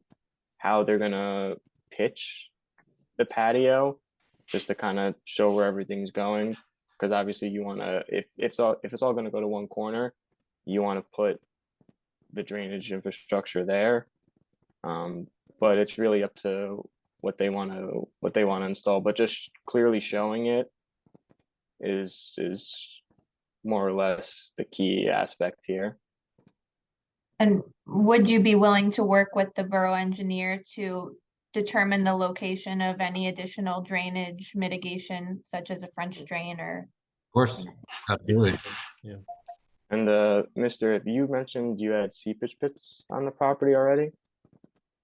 how they're going to pitch the patio, just to kind of show where everything's going, because obviously you want to, if it's all going to go to one corner, you want to put the drainage infrastructure there. But it's really up to what they want to install. But just clearly showing it is more or less the key aspect here. And would you be willing to work with the borough engineer to determine the location of any additional drainage mitigation, such as a French drain or? Of course, absolutely. Yeah. And Mr., you mentioned you had seepage pits on the property already?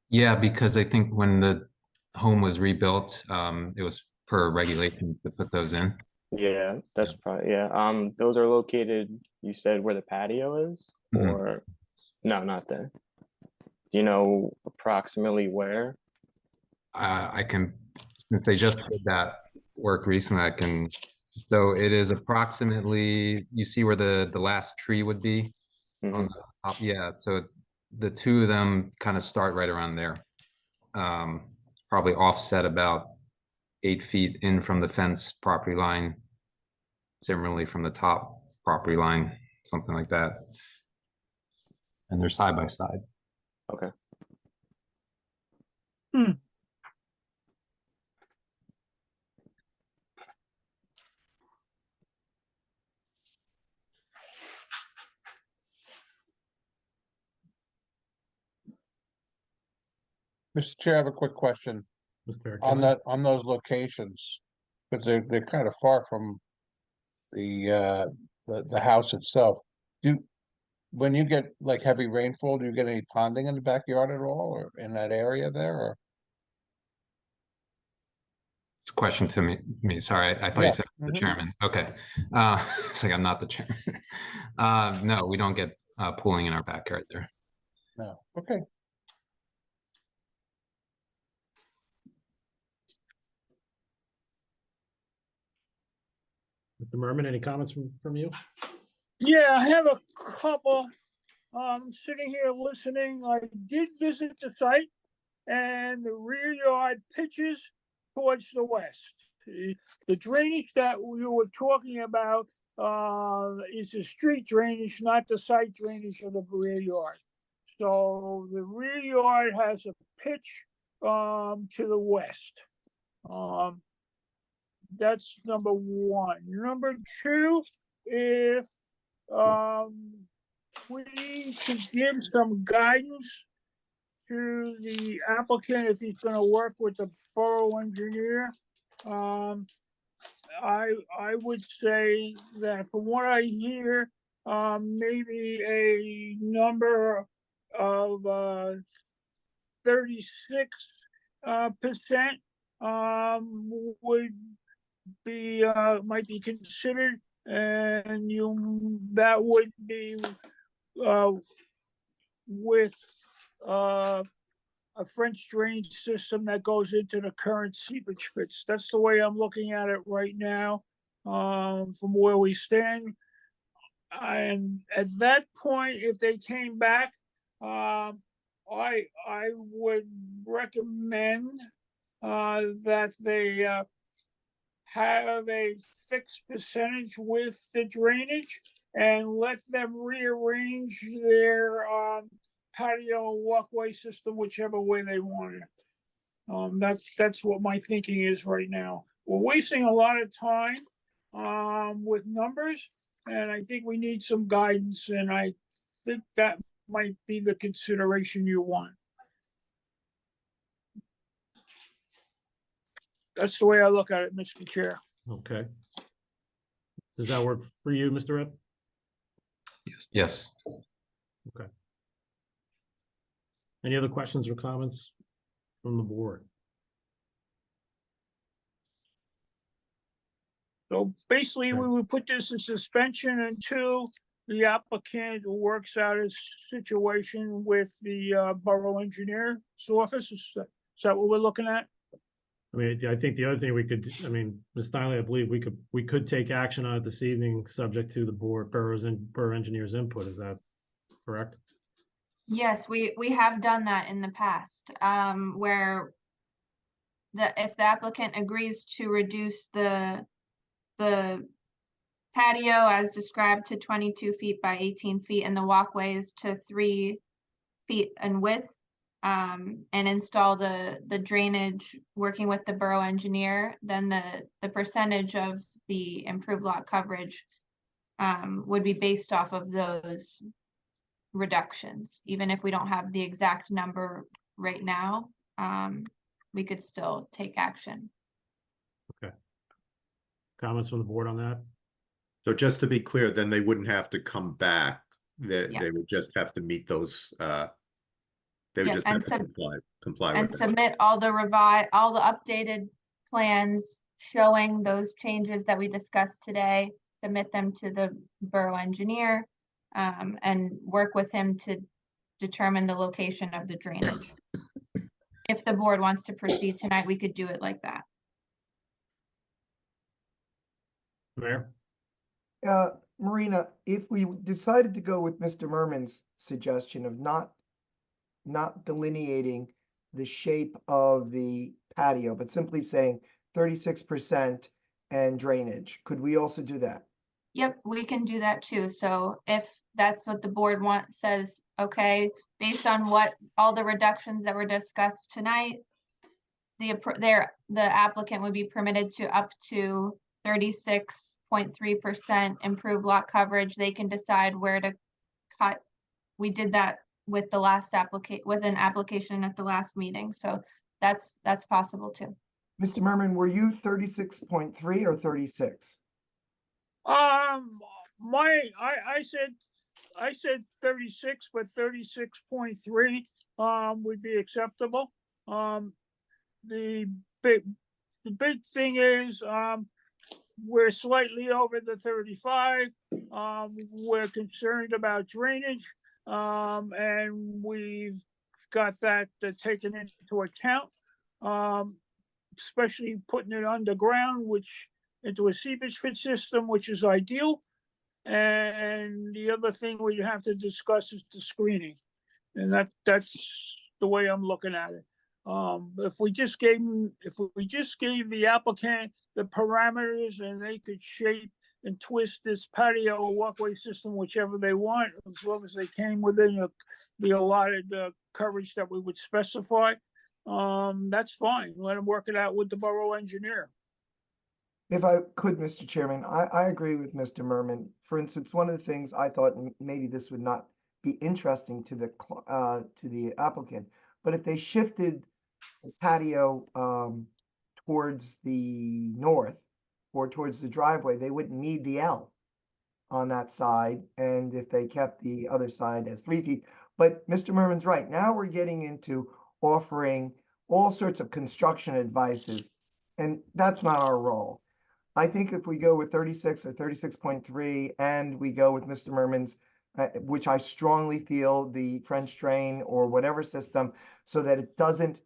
Yeah, because I think when the home was rebuilt, it was per regulation to put those in. Yeah, that's probably, yeah. Those are located, you said, where the patio is? Or no, not there. Do you know approximately where? I can, since they just did that work recently, I can, so it is approximately, you see where the last tree would be on the top? Yeah, so the two of them kind of start right around there. Probably offset about 8 feet in from the fence property line, similarly from the top property line, something like that. And they're side by side. Okay. Mr. Chair, I have a quick question on those locations, because they're kind of far from the house itself. When you get like heavy rainfall, do you get any ponding in the backyard at all, or in that area there, or? It's a question to me. Sorry, I thought you said the chairman. Okay. It's like I'm not the chairman. No, we don't get pooling in our backyard there. No. Okay. Mr. Merman, any comments from you? Yeah, I have a couple. Sitting here listening, I did visit the site, and the rear yard pitches towards the west. The drainage that we were talking about is the street drainage, not the site drainage of the rear yard. So the rear yard has a pitch to the west. That's number one. Number two, if we need to give some guidance to the applicant if he's going to work with the borough engineer, I would say that from what I hear, maybe a number of 36% would be might be considered, and that would be with a French drain system that goes into the current seepage pits. That's the way I'm looking at it right now, from where we stand. and at that point, if they came back, I would recommend that they have a fixed percentage with the drainage and let them rearrange their patio walkway system whichever way they want it. That's what my thinking is right now. We're wasting a lot of time with numbers, and I think we need some guidance, and I think that might be the consideration you want. That's the way I look at it, Mr. Chair. Okay. Does that work for you, Mr. Ed? Yes. Okay. Any other questions or comments from the board? So basically, we would put this in suspension until the applicant works out his situation with the borough engineer's office. Is that what we're looking at? I mean, I think the other thing we could, I mean, Ms. Steinle, I believe we could take action on it this evening, subject to the borough engineer's input. Is that correct? Yes, we have done that in the past, where if the applicant agrees to reduce the patio as described to 22 feet by 18 feet and the walkways to 3 feet in width, and install the drainage working with the borough engineer, then the percentage of the improved lot coverage would be based off of those reductions. Even if we don't have the exact number right now, we could still take action. Okay. Comments from the board on that? So just to be clear, then they wouldn't have to come back. They Yeah. they would just have to meet those, they would Yeah, just and have to comply and with them. submit all the updated plans showing those changes that we discussed today, submit them to the borough engineer, and work with him to determine the location of the drainage. If the board wants to proceed tonight, we could do it like that. Mayor? Marina, if we decided to go with Mr. Merman's suggestion of not delineating the shape of the patio, but simply saying 36% and drainage, could we also do that? Yep, we can do that too. So if that's what the board says, okay, based on what all the reductions that were discussed tonight, the applicant would be permitted to up to 36.3% improved lot coverage. They can decide where to cut. We did that with the last with an application at the last meeting. So that's possible too. Mr. Merman, were you 36.3 or 36? I said 36, but 36.3 would be acceptable. The big thing is we're slightly over the 35. We're concerned about drainage, and we've got that taken into account, especially putting it underground, into a seepage pit system, which is ideal. And the other thing we have to discuss is the screening, and that's the way I'm looking at it. If we just gave the applicant the parameters and they could shape and twist this patio or walkway system whichever they want, as long as they came within the allotted coverage that we would specify, that's fine. Let them work it out with the borough engineer. If I could, Mr. Chairman, I agree with Mr. Merman. For instance, one of the things I thought maybe this would not be interesting to the applicant, but if they shifted the patio towards the north or towards the driveway, they wouldn't need the L on that side. And if they kept the other side as 3 feet, but Mr. Merman's right. Now we're getting into offering all sorts of construction advices, and that's not our role. I think if we go with 36 or 36.3 and we go with Mr. Merman's, which I strongly feel the French drain or whatever system, so that it doesn't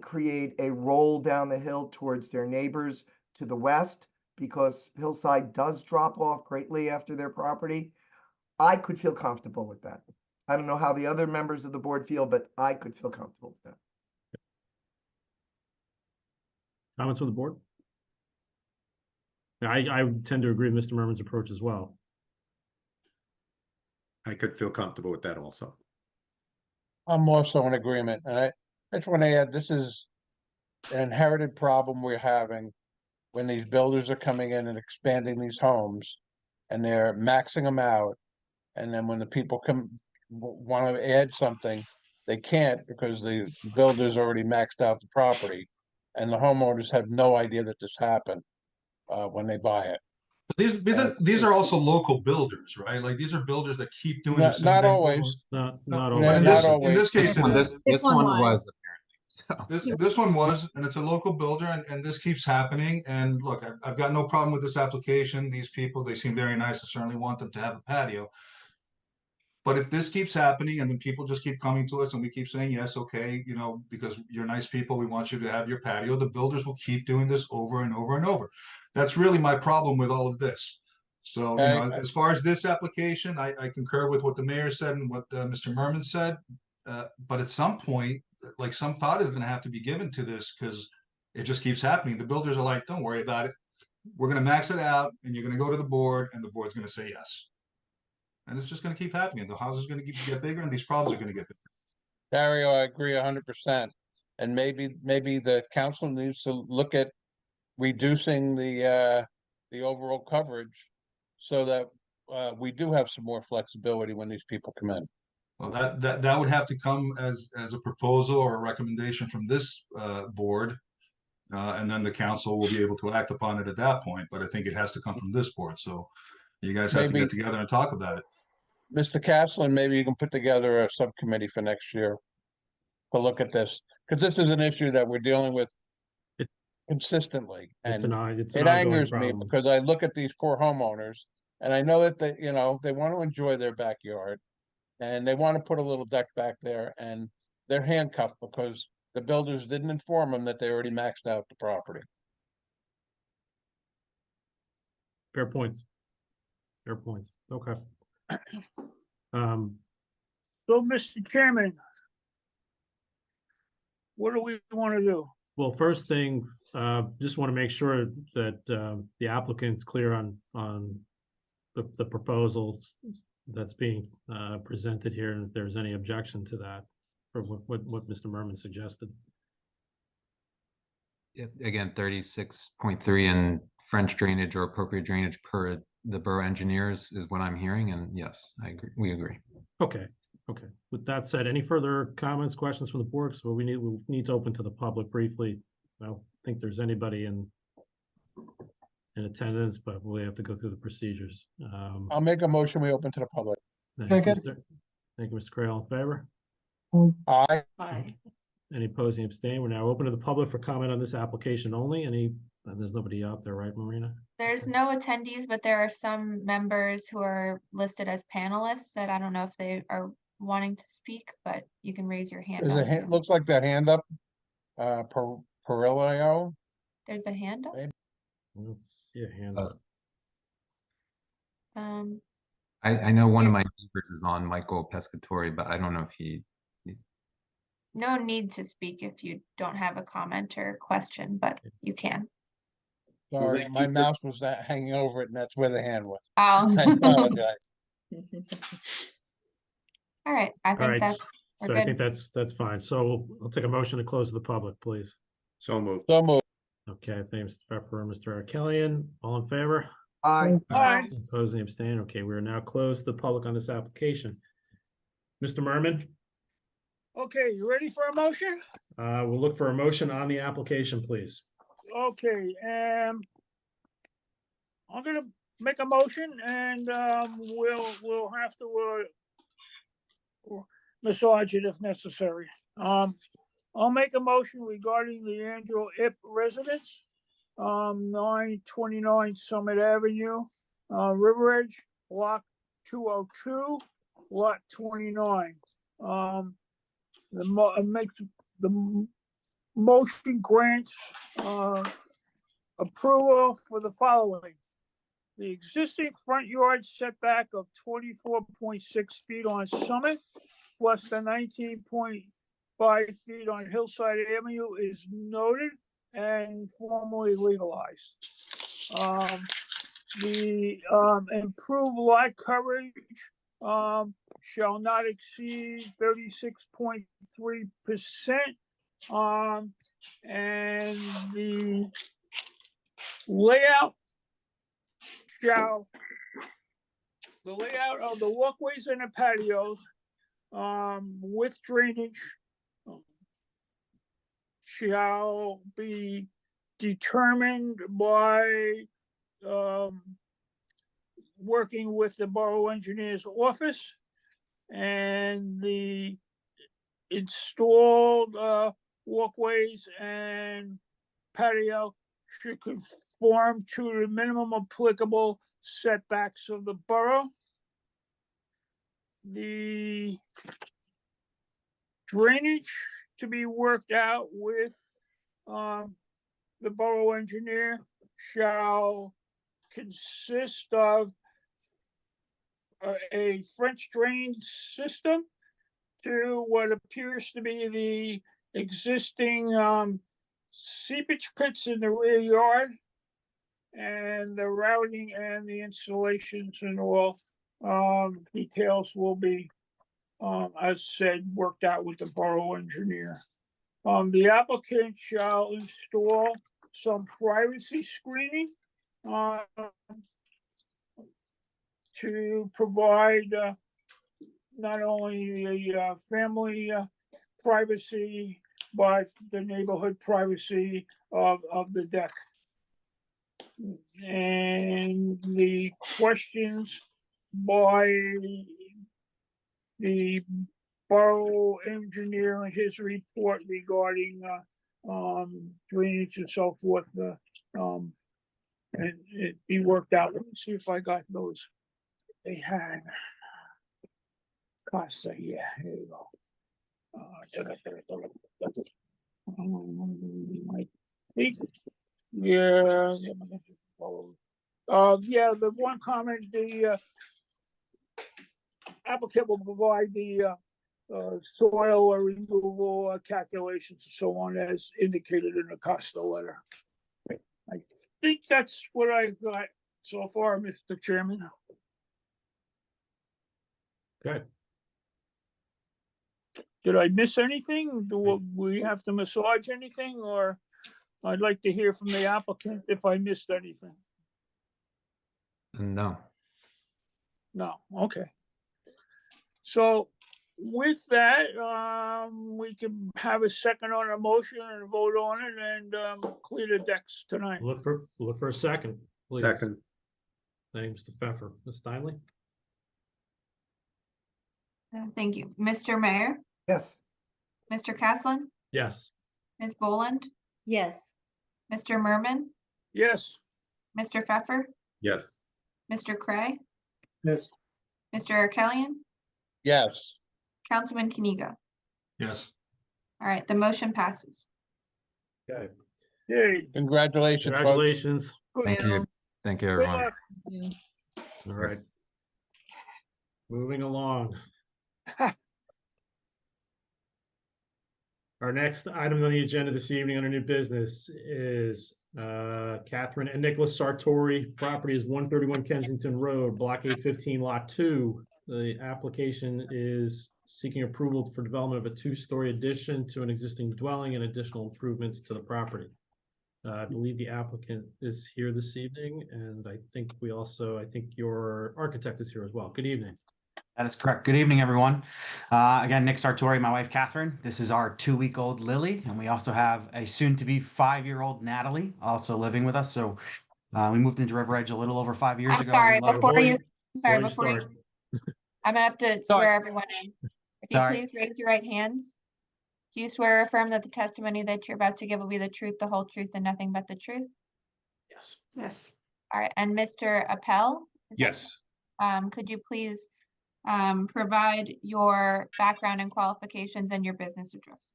create a roll down the hill towards their neighbors to the west, because Hillside does drop off greatly after their property, I could feel comfortable with that. I don't know how the other members of the board feel, but I could feel comfortable with that. Comments from the board? Yeah, I tend to agree with Mr. Merman's approach as well. I could feel comfortable with that also. I'm also in agreement, and I just want to add, this is an inherited problem we're having when these builders are coming in and expanding these homes, and they're maxing them out, and then when the people come, want to add something, they can't because the builder's already maxed out the property, and the homeowners have no idea that this happened when they buy it. These are also local builders, right? Like these are builders that keep doing the Not, same not thing. always. Not But always. in Not this, always. in this case, it is. This one was apparently. This one was, and it's a local builder, and this keeps happening. And look, I've got no problem with this application. These people, they seem very nice. I certainly want them to have a patio. But if this keeps happening and then people just keep coming to us and we keep saying, yes, okay, you know, because you're nice people, we want you to have your patio, the builders will keep doing this over and over and over. That's really my problem with all of this. So, you know, as far as this application, I concur with what the mayor said and what Mr. Merman said. But at some point, like some thought is going to have to be given to this because it just keeps happening. The builders are like, don't worry about it. We're going to max it out and you're going to go to the board and the board's going to say yes. And it's just going to keep happening. The house is going to get bigger and these problems are going to get bigger. Dario, I agree 100%. And maybe the council needs to look at reducing the overall coverage so that we do have some more flexibility when these people come in. Well, that would have to come as a proposal or a recommendation from this board. And then the council will be able to act upon it at that point. But I think it has to come from this board. So you guys have to get together and talk about it. Mr. Castleton, maybe you can put together a subcommittee for next year to look at this, because this is an issue that we're dealing with consistently. It's And it's it an ongoing angers me problem. because I look at these poor homeowners and I know that they, you know, they want to enjoy their backyard and they want to put a little deck back there and they're handcuffed because the builders didn't inform them that they already maxed out the property. Fair points. Fair points. Okay. So, Mr. Chairman, what do we want to do? Well, first thing, just want to make sure that the applicant's clear on the proposals that's being presented here, and if there's any objection to that, for what Mr. Merman suggested. Again, 36.3 and French drainage or appropriate drainage per the borough engineers is what I'm hearing, and yes, I agree. We agree. Okay. Okay. With that said, any further comments, questions from the board? So we need to open to the public briefly. I don't think there's anybody in attendance, but we have to go through the procedures. I'll make a motion. We open to the public. Thank you, Mr. Crail. In favor? Aye. Aye. Any opposing, abstain? We're now open to the public for comment on this application only. There's nobody out there, right, Marina? There's no attendees, but there are some members who are listed as panelists that I don't know if they are wanting to speak, but you can raise your hand. There's a hand, looks like the hand up, Perillo. There's a hand up. Let's see a hand up. I know one of my neighbors is on, Michael Pescatori, but I don't know if he. No need to speak if you don't have a comment or question, but you can. Sorry, my mouse was hanging over it and that's where the hand was. Oh. I apologize. All right, I All think right, that's, so we're I think good. that's fine. So I'll take a motion to close to the public, please. So moved. So moved. Okay, thanks, Mr. Pfeffer, Mr. Arkelian. All in favor? Aye. Aye. Opposing, abstain. Okay, we are now closed to the public on this application. Mr. Merman, Okay, you ready for a motion? we'll look for a motion on the application, please. Okay, I'm gonna make a motion and we'll have to massage it if necessary. I'll make a motion regarding the Angelo Ip residence, 929 Summit Avenue, River Edge, block 202, lot 29. The motion grants approval for the following. The existing front yard setback of 24.6 feet on Summit plus the 19.5 feet on Hillside Avenue is noted and formally legalized. The improved lot coverage shall not exceed 36.3%. And the layout of the walkways and the patios with drainage shall be determined by working with the borough engineer's office, and the installed walkways and patio should conform to the minimum applicable setbacks of the borough. The drainage to be worked out with the borough engineer shall consist of a French drain system to what appears to be the existing seepage pits in the rear yard, and the routing and the installations and all details will be, as said, worked out with the borough engineer. The applicant shall install some privacy screening to provide not only the family privacy, but the neighborhood privacy of the deck. And the questions by the borough engineer and his report regarding drainage and so forth, and it be worked out. Let me see if I got those. They had Costa, yeah, here you go. Yeah, the one comment, the applicant will provide the soil or removal calculations and so on as indicated in the Costa letter. I think that's what I got so far, Mr. Chairman. Good. Did I miss anything? Do we have to massage anything, or I'd like to hear from the applicant if I missed anything? No. No, okay. So with that, we can have a second on a motion and vote on it and clear the decks tonight. Look for a second, please. Second. Thank you, Mr. Pfeffer. Ms. Steinle? Thank you. Mr. Mayor, Yes. Mr. Caslin, Yes. Ms. Boland, Yes. Mr. Merman, Yes. Mr. Pfeffer, Yes. Mr. Cray, Yes. Mr. Arkelian, Yes. Councilman Kaniga. Yes. All right, the motion passes. Okay. Yay. Congratulations, folks. Congratulations. Thank you. Thank you, Good everyone. luck. All right. Moving along. Our next item on the agenda this evening under new business is Catherine and Nicholas Sartori. Property is 131 Kensington Road, Block 815, Lot 2. The application is seeking approval for development of a two-story addition to an existing dwelling and additional improvements to the property. I believe the applicant is here this evening, and I think your architect is here as well. Good evening. That is correct. Good evening, everyone. Again, Nick Sartori, my wife, Catherine. This is our 2-week-old Lily, and we also have a soon-to-be 5-year-old Natalie also living with us. So we moved into River Edge a little over 5 years ago. Sorry, We love- before you start. I'm gonna have to swear everyone in. If you Sorry. please raise your right hands. Do you swear or affirm that the testimony that you're about to give will be the truth, the whole truth, and nothing but the truth? Yes. Yes. All right, and Mr. Appel? Yes. Could you please provide your background and qualifications and your business address?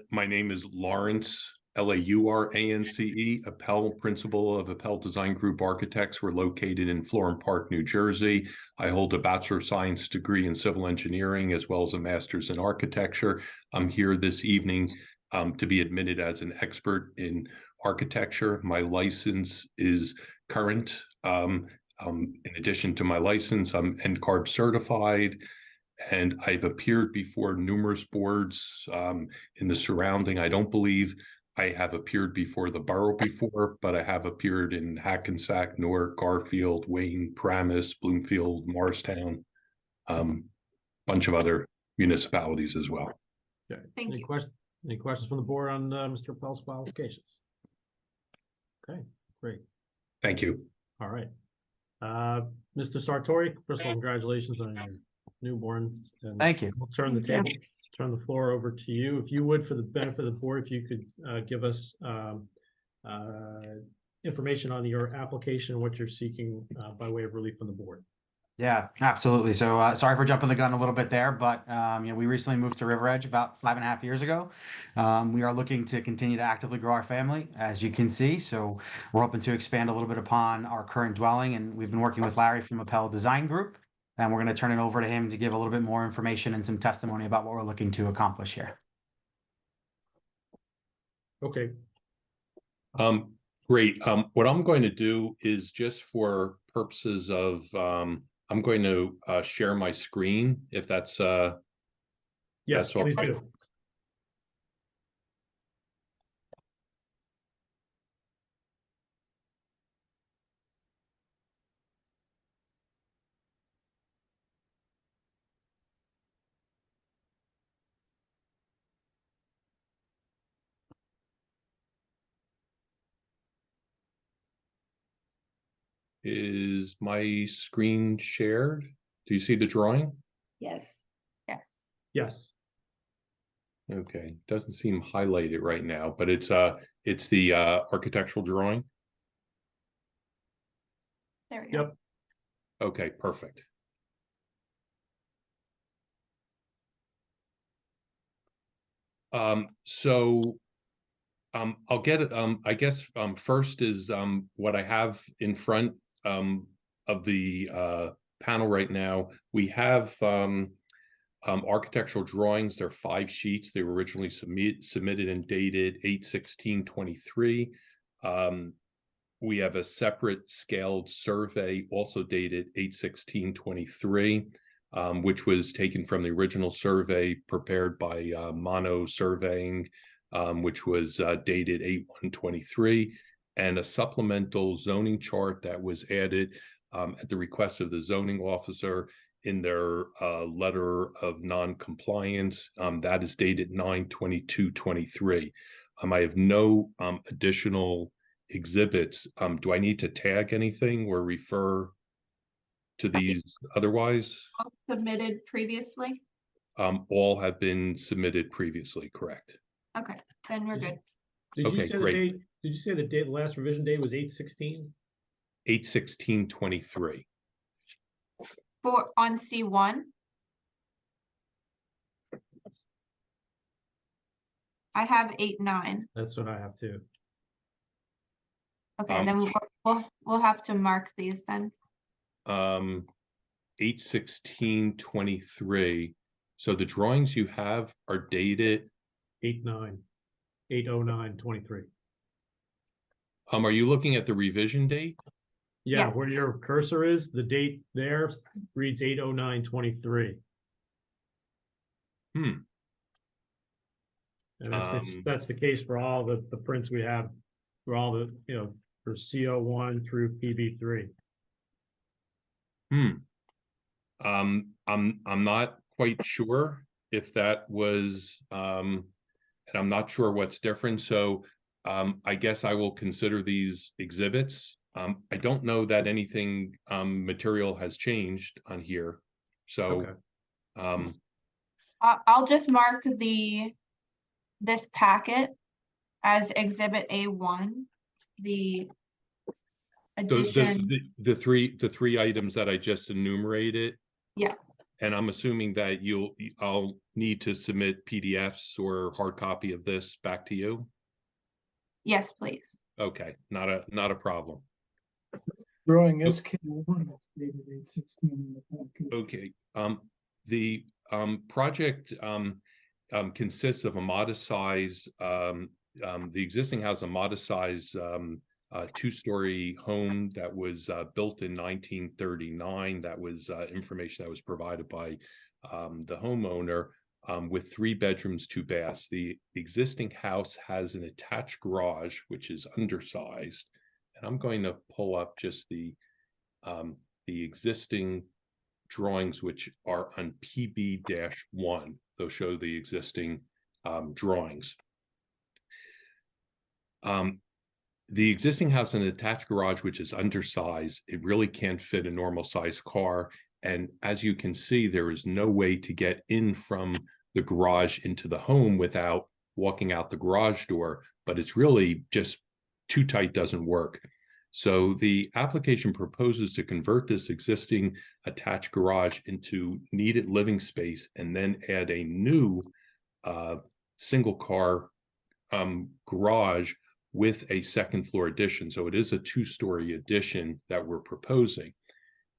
My name is Lawrence Laurance, Appel, principal of Appel Design Group Architects. We're located in Florham Park, New Jersey. I hold a Bachelor of Science degree in Civil Engineering as well as a Master's in Architecture. I'm here this evening to be admitted as an expert in architecture. My license is current. In addition to my license, I'm NCARB certified, and I've appeared before numerous boards in the surrounding. I don't believe I have appeared before the borough before, but I have appeared in Hackensack, Newark, Garfield, Wayne, Paramus, Bloomfield, Morristown, bunch of other municipalities as well. Okay. Thank Any you. any questions from the board on Mr. Appel's qualifications? Okay, great. Thank you. All right. Mr. Sartori, first of all, congratulations on your newborn. And Thank you. We'll turn the floor over to you. If you would, for the benefit of the board, if you could give us information on your application, what you're seeking by way of relief from the board. Yeah, absolutely. So sorry for jumping the gun a little bit there, but we recently moved to River Edge about 5.5 years ago. We are looking to continue to actively grow our family, as you can see. So we're hoping to expand a little bit upon our current dwelling, and we've been working with Larry from Appel Design Group, and we're going to turn it over to him to give a little bit more information and some testimony about what we're looking to accomplish here. Okay. Great. What I'm going to do is, just for purposes of I'm going to share my screen, if that's yes, that's all please right. do. Is my screen shared? Do you see the drawing? Yes. Yes. Yes. Okay, doesn't seem highlighted right now, but it's the architectural drawing. There we go. Yep. Okay, perfect. I'll get it. I guess first is what I have in front of the panel right now. We have architectural drawings. There are 5 sheets. They were originally submitted and dated 8/16/23. We have a separate scaled survey also dated 8/16/23, which was taken from the original survey prepared by Mono Surveying, which was dated 8/1/23, and a supplemental zoning chart that was added at the request of the zoning officer in their letter of non-compliance. That is dated 9/22/23. I have no additional exhibits. Do I need to tag anything or refer to these otherwise? Submitted previously. All have been submitted previously, correct? Okay, then we're good. Did you Okay, say great. the date? Did you say the date? The last revision date was 8/16? 8/16/23. For on C1. I have 8/9. That's what I have too. Okay, then we'll have to mark these then. 8/16/23. So the drawings you have are dated 8/9, 8/09/23. Are you looking at the revision date? Yeah, Yes. where your cursor is, the date there reads 8/09/23. Hmm. And that's the case for all the prints we have, for all the, for CO1 through PB3. I'm not quite sure if that was and I'm not sure what's different. So I guess I will consider these exhibits. I don't know that anything material has changed on here. So I'll just mark this packet as Exhibit A1. The addition. the three items that I just enumerated. Yes. And I'm assuming that I'll need to submit PDFs or hard copy of this back to you. Yes, please. Okay, not a problem. Drawing SK1, that's dated 8/16 in the package. Okay, the project consists of a modest size, the existing house, a modest size two-story home that was built in 1939. That was information that was provided by the homeowner, with 3 bedrooms, 2 baths. The existing house has an attached garage, which is undersized. And I'm going to pull up just the existing drawings, which are on PB-1. They'll show the existing drawings. The existing house and attached garage, which is undersized, it really can't fit a normal sized car. And as you can see, there is no way to get in from the garage into the home without walking out the garage door, but it's really just too tight, doesn't work. So the application proposes to convert this existing attached garage into needed living space and then add a new single car garage with a second floor addition. So it is a 2-story addition that we're proposing.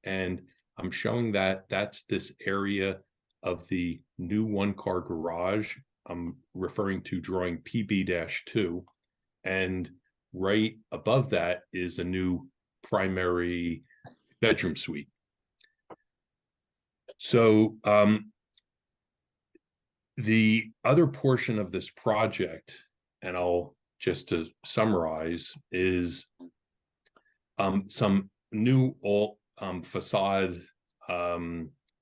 And I'm showing that that's this area of the new 1-car garage. I'm referring to drawing PB-2. And right above that is a new primary bedroom suite. So the other portion of this project, and I'll just to summarize, is some new facade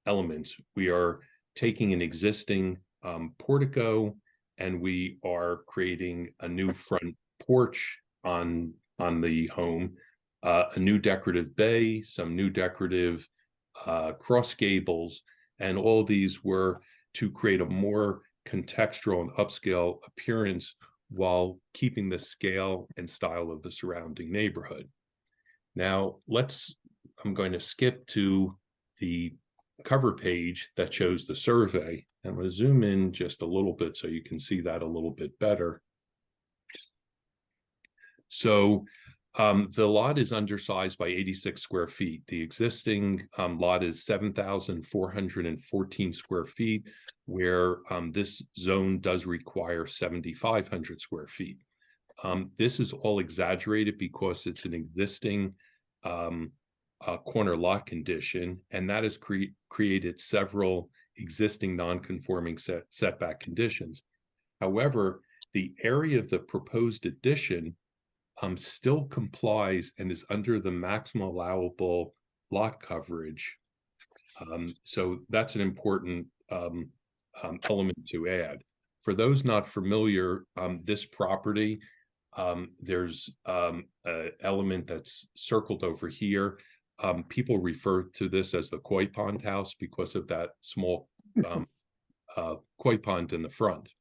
elements. We are taking an existing portico and we are creating a new front porch on the home, a new decorative bay, some new decorative cross gables, and all these were to create a more contextual and upscale appearance while keeping the scale and style of the surrounding neighborhood. Now, I'm going to skip to the cover page that shows the survey. I'm going to zoom in just a little bit so you can see that a little bit better. So the lot is undersized by 86 square feet. The existing lot is 7,414 square feet, where this zone does require 7,500 square feet. This is all exaggerated because it's an existing corner lot condition, and that has created several existing non-conforming setback conditions. However, the area of the proposed addition still complies and is under the maximum allowable lot coverage. So that's an important element to add. For those not familiar, this property, there's an element that's circled over here. People refer to this as the koi pond house because of that small koi pond in the front.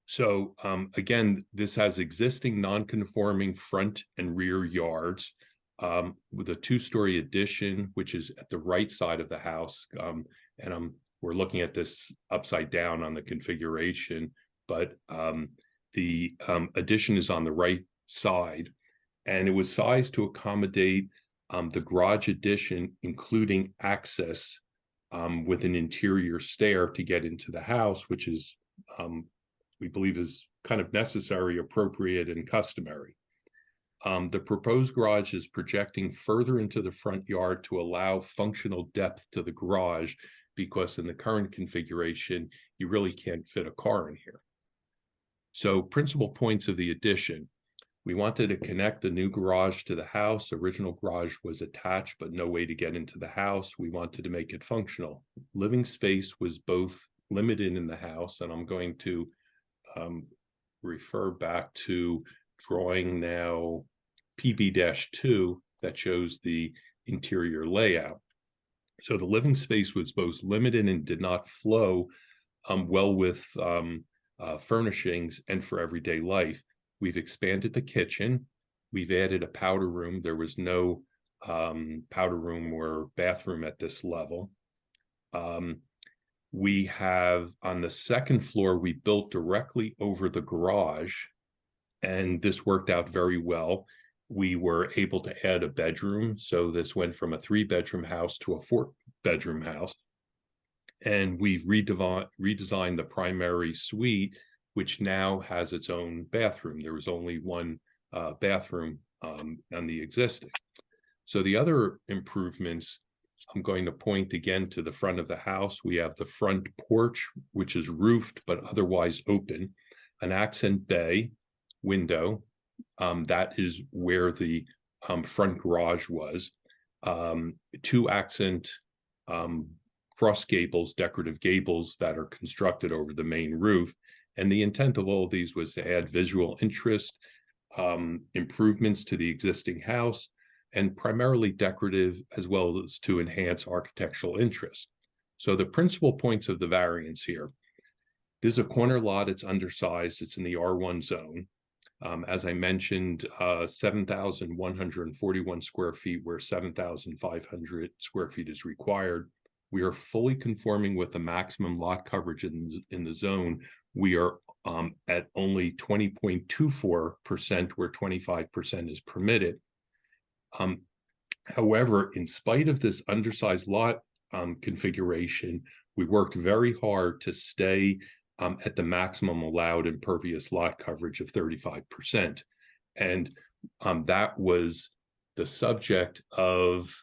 So again, this has existing non-conforming front and rear yards with a 2-story addition, which is at the right side of the house. And we're looking at this upside down on the configuration, but the addition is on the right side. And it was sized to accommodate the garage addition, including access with an interior stair to get into the house, which is we believe is kind of necessary, appropriate, and customary. The proposed garage is projecting further into the front yard to allow functional depth to the garage, because in the current configuration, you really can't fit a car in here. So principal points of the addition. We wanted to connect the new garage to the house. Original garage was attached, but no way to get into the house. We wanted to make it functional. Living space was both limited in the house, and I'm going to refer back to drawing now PB-2 that shows the interior layout. So the living space was both limited and did not flow well with furnishings and for everyday life. We've expanded the kitchen. We've added a powder room. There was no powder room or bathroom at this level. We have on the second floor, we built directly over the garage, and this worked out very well. We were able to add a bedroom, so this went from a 3-bedroom house to a 4-bedroom house. And we've redesigned the primary suite, which now has its own bathroom. There was only one bathroom on the existing. So the other improvements, I'm going to point again to the front of the house. We have the front porch, which is roofed but otherwise open, an accent bay window. That is where the front garage was. 2 accent cross gables, decorative gables that are constructed over the main roof. And the intent of all of these was to add visual interest, improvements to the existing house, and primarily decorative, as well as to enhance architectural interest. So the principal points of the variance here: this is a corner lot, it's undersized, it's in the R1 zone. As I mentioned, 7,141 square feet, where 7,500 square feet is required. We are fully conforming with the maximum lot coverage in the zone. We are at only 20.24%, where 25% is permitted. However, in spite of this undersized lot configuration, we worked very hard to stay at the maximum allowed impervious lot coverage of 35%. And that was the subject of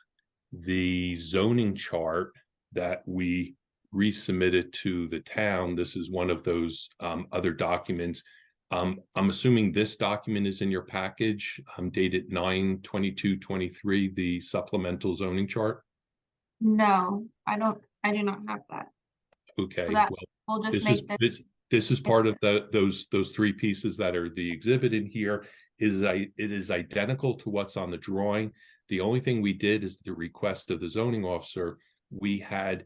the zoning chart that we resubmitted to the town. This is one of those other documents. I'm assuming this document is in your package, dated 9/22/23, the supplemental zoning chart. No, I do not have that. Okay, So that, well, we'll just make this. this is part of those 3 pieces that are the exhibit in here. It is identical to what's on the drawing. The only thing we did is the request of the zoning officer. We had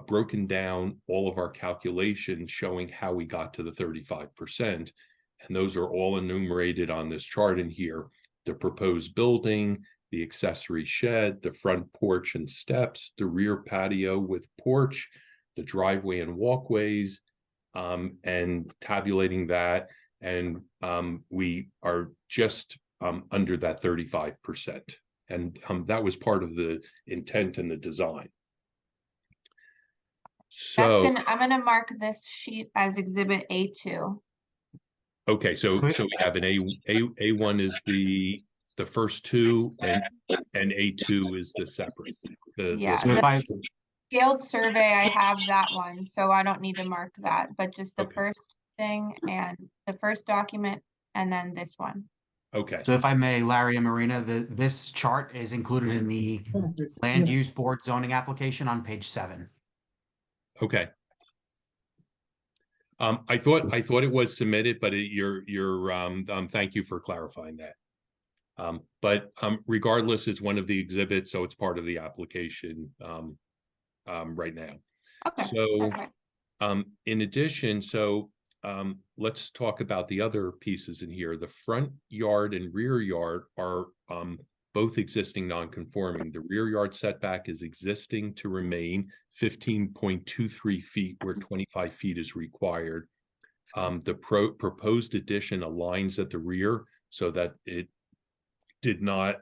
broken down all of our calculations showing how we got to the 35%. And those are all enumerated on this chart in here: the proposed building, the accessory shed, the front porch and steps, the rear patio with porch, the driveway and walkways, and tabulating that. And we are just under that 35%. And that was part of the intent and the design. So I'm gonna mark this sheet as exhibit A2. okay, so we have an A1 is the first 2, and A2 is the separate. Yeah, the scaled survey, I have that one, so I don't need to mark that, but just the first thing and the first document, and then this one. Okay. So if I may, Larry and Marina, this chart is included in the land use board zoning application on page 7. Okay. I thought it was submitted, but thank you for clarifying that. But regardless, it's one of the exhibits, so it's part of the application right now. Okay. So in addition, let's talk about the other pieces in here. The front yard and rear yard are both existing non-conforming. The rear yard setback is existing to remain 15.23 feet, where 25 feet is required. The proposed addition aligns at the rear so that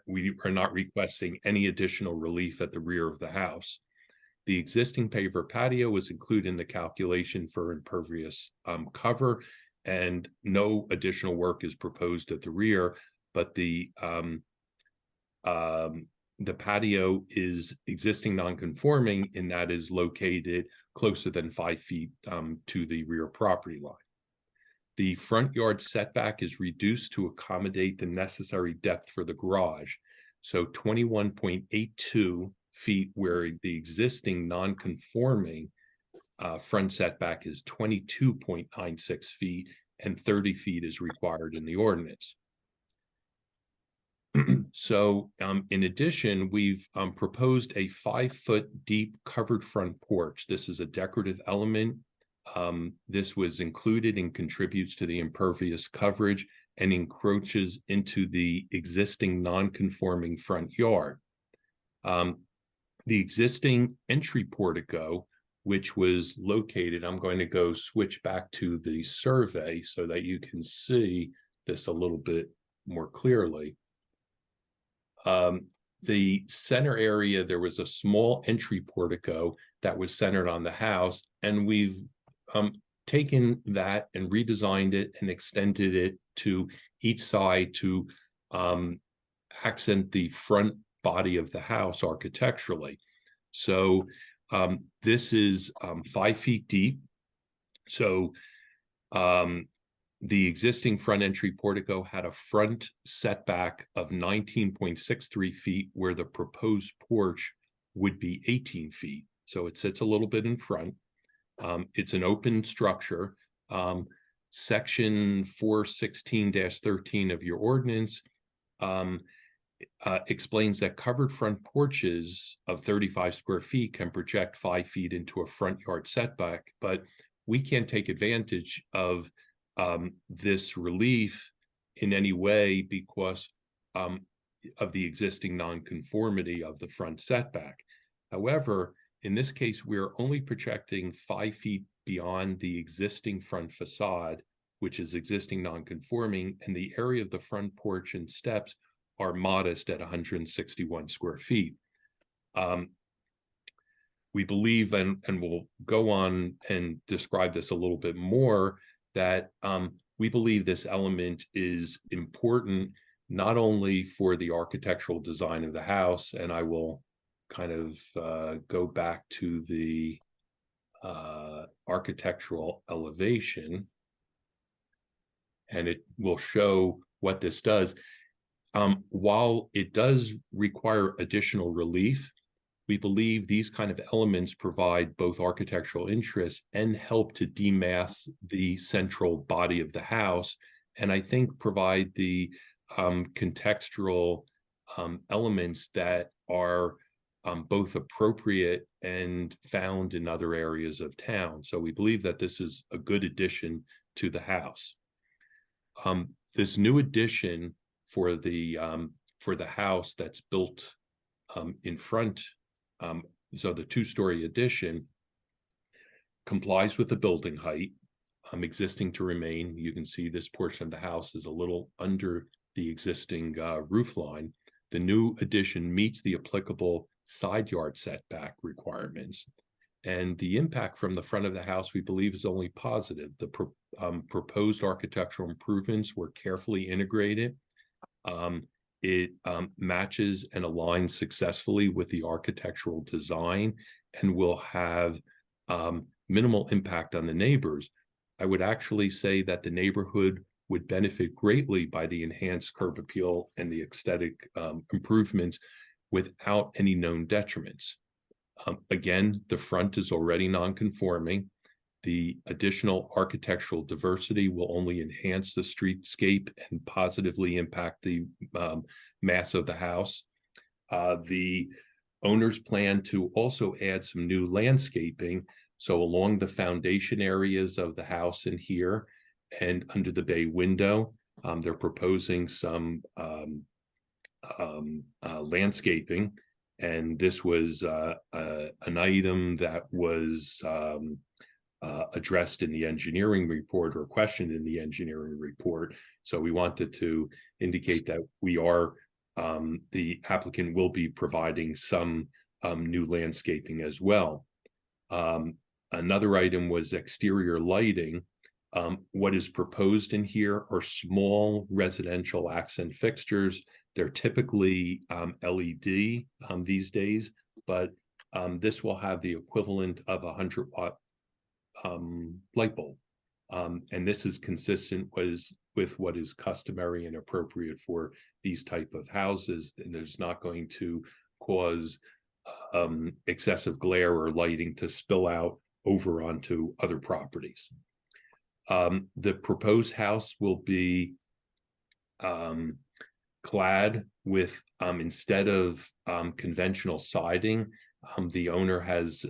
we are not requesting any additional relief at the rear of the house. The existing paver patio was included in the calculation for impervious cover, and no additional work is proposed at the rear, but the patio is existing non-conforming in that is located closer than 5 feet to the rear property line. The front yard setback is reduced to accommodate the necessary depth for the garage. So 21.82 feet, where the existing non-conforming front setback is 22.96 feet, and 30 feet is required in the ordinance. So in addition, we've proposed a 5-foot deep covered front porch. This is a decorative element. This was included and contributes to the impervious coverage and encroaches into the existing non-conforming front yard. The existing entry portico which was located, I'm going to go switch back to the survey so that you can see this a little bit more clearly. The center area, there was a small entry portico that was centered on the house, and we've taken that and redesigned it and extended it to each side to accent the front body of the house architecturally. So this is 5 feet deep. So the existing front entry portico had a front setback of 19.63 feet, where the proposed porch would be 18 feet. So it sits a little bit in front. It's an open structure. Section 416-13 of your ordinance explains that covered front porches of 35 square feet can project 5 feet into a front yard setback, but we can't take advantage of this relief in any way because of the existing nonconformity of the front setback. However, in this case, we're only projecting 5 feet beyond the existing front facade, which is existing nonconforming, and the area of the front porch and steps are modest at 161 square feet. We believe, and we'll go on and describe this a little bit more, that we believe this element is important not only for the architectural design of the house, and I will kind of go back to the architectural elevation, and it will show what this does. While it does require additional relief, we believe these kind of elements provide both architectural interest and help to demask the central body of the house, and I think provide the contextual elements that are both appropriate and found in other areas of town. So we believe that this is a good addition to the house. This new addition for the house that's built in front, so the two-story addition complies with the building height, existing to remain. You can see this portion of the house is a little under the existing roof line. The new addition meets the applicable side yard setback requirements, and the impact from the front of the house, we believe, is only positive. The proposed architectural improvements were carefully integrated. It matches and aligns successfully with the architectural design and will have minimal impact on the neighbors. I would actually say that the neighborhood would benefit greatly by the enhanced curb appeal and the aesthetic improvements without any known detriments. Again, the front is already non-conforming. The additional architectural diversity will only enhance the streetscape and positively impact the mass of the house. The owners plan to also add some new landscaping. So along the foundation areas of the house in here and under the bay window, they're proposing some landscaping. And this was an item that was addressed in the engineering report or questioned in the engineering report. So we wanted to indicate that we are, the applicant will be providing some new landscaping as well. Another item was exterior lighting. What is proposed in here are small residential accent fixtures. They're typically LED these days, but this will have the equivalent of a 100-watt light bulb. And this is consistent with what is customary and appropriate for these type of houses, and there's not going to cause excessive glare or lighting to spill out over onto other properties. The proposed house will be clad with, instead of conventional siding, the owner has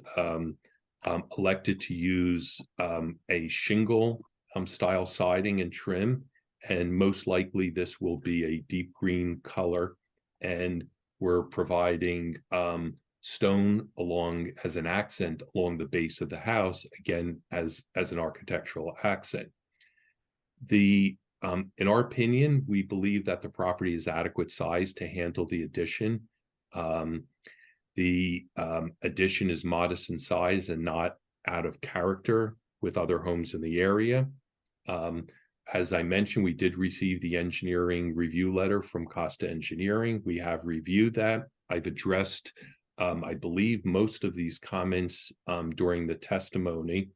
elected to use a shingle style siding and trim, and most likely this will be a deep green color, and we're providing stone along as an accent along the base of the house, again, as an architectural accent. In our opinion, we believe that the property is adequate size to handle the addition. The addition is modest in size and not out of character with other homes in the area. As I mentioned, we did receive the engineering review letter from Costa Engineering. We have reviewed that. I've addressed, I believe, most of these comments during the testimony.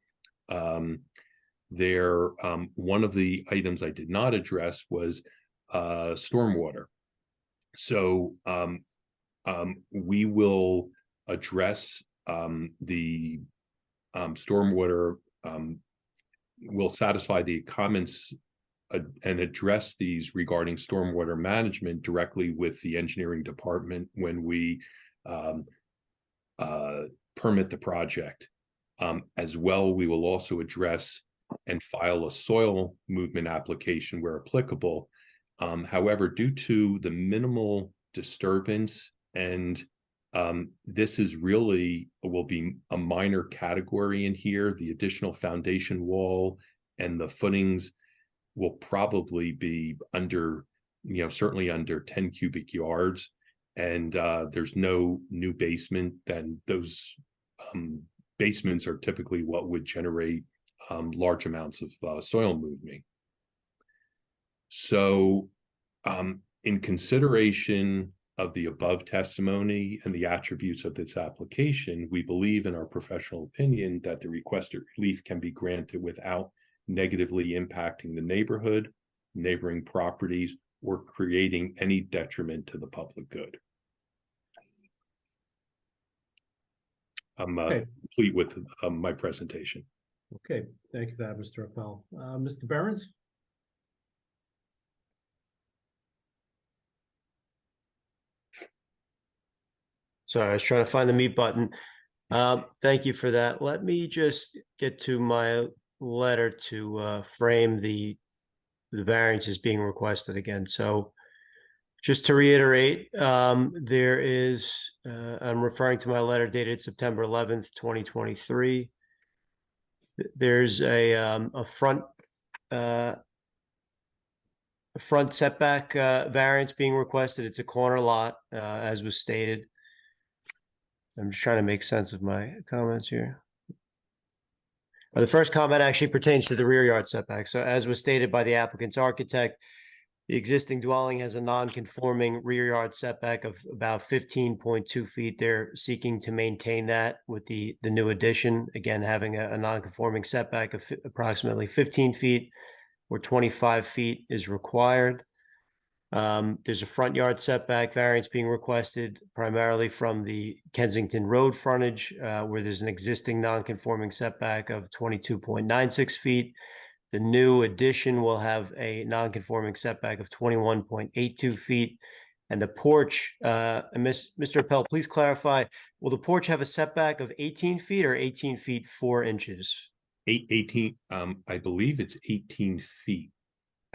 One of the items I did not address was stormwater. So we will address the stormwater. Will satisfy the comments and address these regarding stormwater management directly with the engineering department when we permit the project. As well, we will also address and file a soil movement application where applicable. However, due to the minimal disturbance, and this is really will be a minor category in here, the additional foundation wall and the footings will probably be under, certainly under 10 cubic yards. And there's no new basement. Then those basements are typically what would generate large amounts of soil movement. So in consideration of the above testimony and the attributes of this application, we believe in our professional opinion that the requested relief can be granted without negatively impacting the neighborhood, neighboring properties, or creating any detriment to the public good. I'm complete with my presentation. Okay, thank you for that, Mr. Appel. Mr. Behrens? Sorry, I was trying to find the mute button. Thank you for that. Let me just get to my letter to frame the variances being requested again. So just to reiterate, there is, I'm referring to my letter dated September 11th, 2023. There's a front setback variance being requested. It's a corner lot, as was stated. I'm just trying to make sense of my comments here. The first comment actually pertains to the rear yard setback. So as was stated by the applicant's architect, the existing dwelling has a non-conforming rear yard setback of about 15.2 feet. They're seeking to maintain that with the new addition, again, having a non-conforming setback of approximately 15 feet, where 25 feet is required. There's a front yard setback variance being requested primarily from the Kensington Road frontage, where there's an existing non-conforming setback of 22.96 feet. The new addition will have a non-conforming setback of 21.82 feet. And the porch, Mr. Appel, please clarify, will the porch have a setback of 18 feet or 18 feet 4 inches? 18, I believe it's 18 feet.